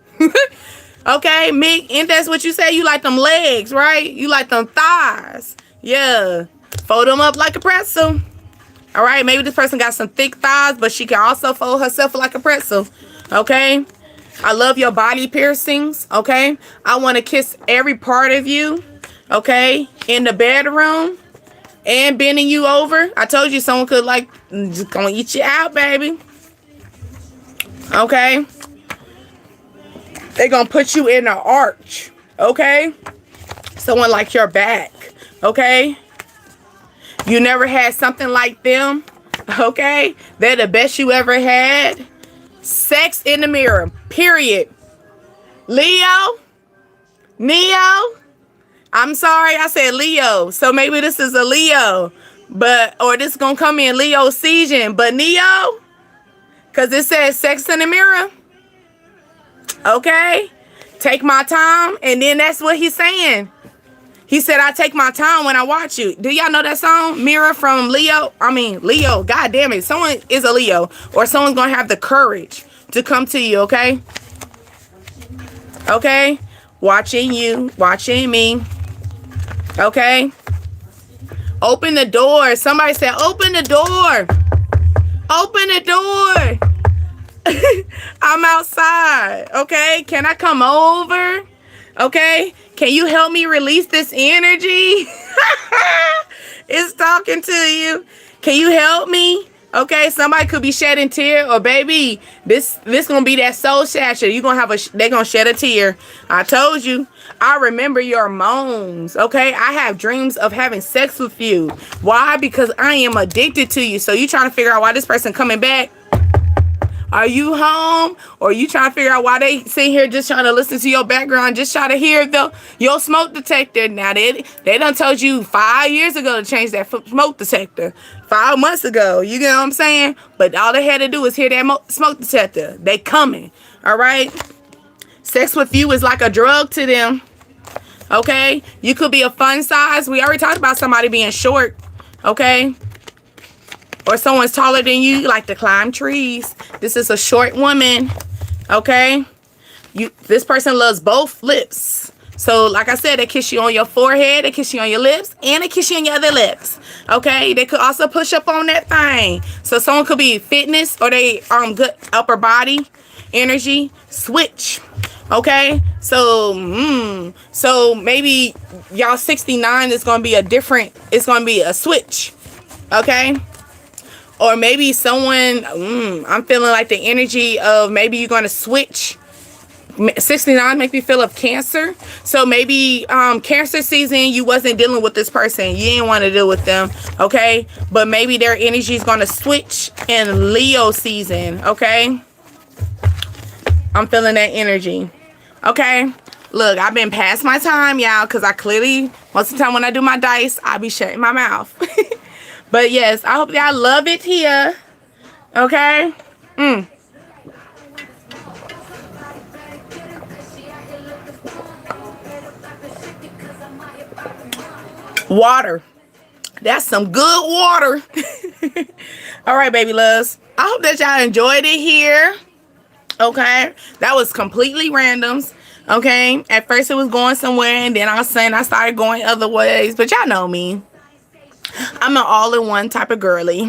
Okay, Mick, ain't that what you say? You like them legs, right? You like them thighs. Yeah. Fold them up like a pretzel. All right, maybe this person got some thick thighs, but she can also fold herself like a pretzel. Okay? I love your body piercings. Okay? I want to kiss every part of you. Okay? In the bedroom. And bending you over. I told you someone could like, just gonna eat you out, baby. Okay? They're gonna put you in an arch. Okay? Someone like your back. Okay? You never had something like them. Okay? They're the best you ever had. Sex in the mirror. Period. Leo? Neo? I'm sorry, I said Leo. So maybe this is a Leo. Or this is gonna come in Leo season. But Neo? Because it says sex in the mirror. Okay? Take my time. And then that's what he's saying. He said, I take my time when I watch you. Do y'all know that song? Mirror from Leo. I mean, Leo. God damn it. Someone is a Leo. Or someone's going to have the courage to come to you, okay? Okay? Watching you. Watching me. Okay? Open the door. Somebody said, open the door. Open the door. I'm outside. Okay? Can I come over? Okay? Can you help me release this energy? It's talking to you. Can you help me? Okay, somebody could be shedding tear, or baby, this gonna be that soul snatcher. You gonna have they gonna shed a tear. I told you. I remember your moans. Okay, I have dreams of having sex with you. Why? Because I am addicted to you. So you trying to figure out why this person coming back? Are you home? Or you trying to figure out why they sit here just trying to listen to your background, just trying to hear your smoke detector? Now, they done told you 5 years ago to change that smoke detector. 5 months ago. You get what I'm saying? But all they had to do is hear that smoke detector. They coming. All right? Sex with you is like a drug to them. Okay? You could be a fun size. We already talked about somebody being short. Okay? Or someone's taller than you like to climb trees. This is a short woman. Okay? This person loves both lips. So, like I said, they kiss you on your forehead, they kiss you on your lips, and they kiss you on your other lips. Okay? They could also push up on that thing. So, someone could be fitness, or they good upper body energy. Switch. Okay? So, so maybe y'all 69 is going to be it's going to be a switch. Okay? Or maybe someone, I'm feeling like the energy of maybe you're going to switch. 69 make me feel of Cancer. So maybe Cancer season, you wasn't dealing with this person. You didn't want to deal with them. Okay? But maybe their energy is going to switch in Leo season. Okay? I'm feeling that energy. Okay? Look, I've been past my time, y'all, because I clearly, most of the time when I do my dice, I be shutting my mouth. But yes, I hope y'all love it here. Okay? Water. That's some good water. All right, baby loves. I hope that y'all enjoyed it here. Okay? That was completely randoms. Okay? At first it was going somewhere, and then all of a sudden I started going other ways. But y'all know me. I'm an all-in-one type of girly.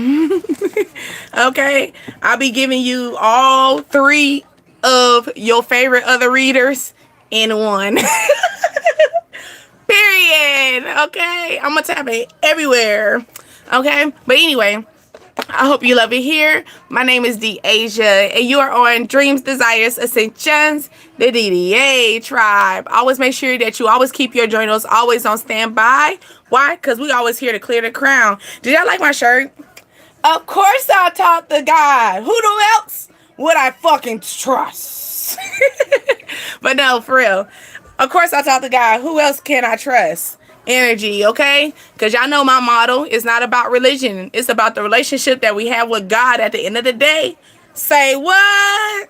Okay? I'll be giving you all 3 of your favorite other readers in one. Period. Okay. I'm going to tap it everywhere. Okay. But anyway, I hope you love it here. My name is Deasia, and you are on Dreams, Desires, Ascensions, the DDA tribe. Always make sure that you always keep your journals always on standby. Why? Because we always here to clear the crown. Did y'all like my shirt? Of course I taught the God. Who else would I fucking trust? But no, for real. Of course I taught the God. Who else can I trust? Energy, okay? Because y'all know my motto is not about religion. It's about the relationship that we have with God at the end of the day. Say what?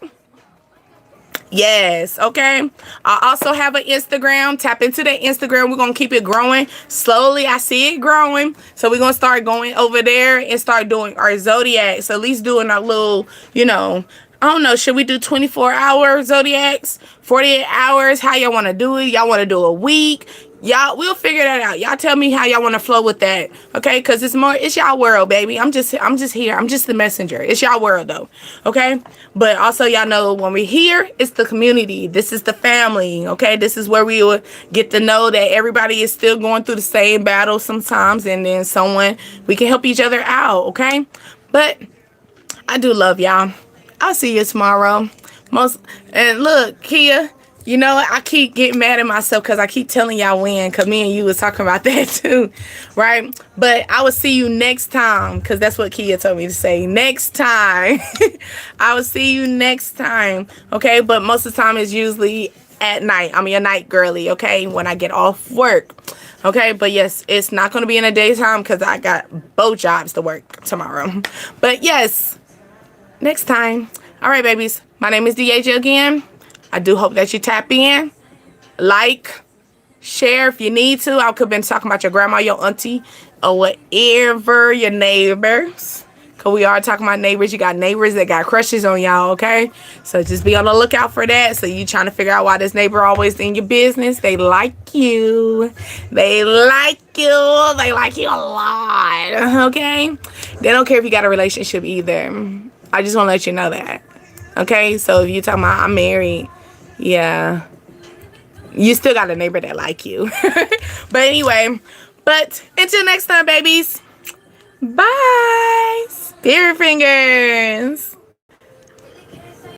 Yes, okay. I also have an Instagram. Tap into that Instagram. We're going to keep it growing. Slowly, I see it growing. So we're going to start going over there and start doing our zodiacs. At least doing our little, I don't know. Should we do 24-hour zodiacs? 48 hours? How y'all want to do it? Y'all want to do a week? Y'all, we'll figure that out. Y'all tell me how y'all want to flow with that. Okay? Because it's y'all world, baby. I'm just here. I'm just the messenger. It's y'all world, though. Okay? But also, y'all know when we're here, it's the community. This is the family. Okay? This is where we will get to know that everybody is still going through the same battle sometimes. And then we can help each other out. Okay? But I do love y'all. I'll see you tomorrow. And look, Kia. I keep getting mad at myself because I keep telling y'all when, because me and you was talking about that too, right? But I will see you next time, because that's what Kia told me to say. Next time. I will see you next time, okay? But most of the time it's usually at night. I'm a night girly, okay? When I get off work, okay? But yes, it's not going to be in the daytime because I got both jobs to work tomorrow. But yes, next time. All right, babies. My name is Deasia again. I do hope that you tap in, like, share if you need to. I could have been talking about your grandma, your auntie, or whatever, your neighbors. Because we are talking about neighbors. You got neighbors that got crushes on y'all, okay? So just be on the lookout for that. So you trying to figure out why this neighbor always in your business. They like you. They like you. They like you a lot, okay? They don't care if you got a relationship either. I just want to let you know that. Okay? So if you're talking about I'm married, yeah, you still got a neighbor that like you. But anyway, until next time, babies. Bye. Spirit fingers.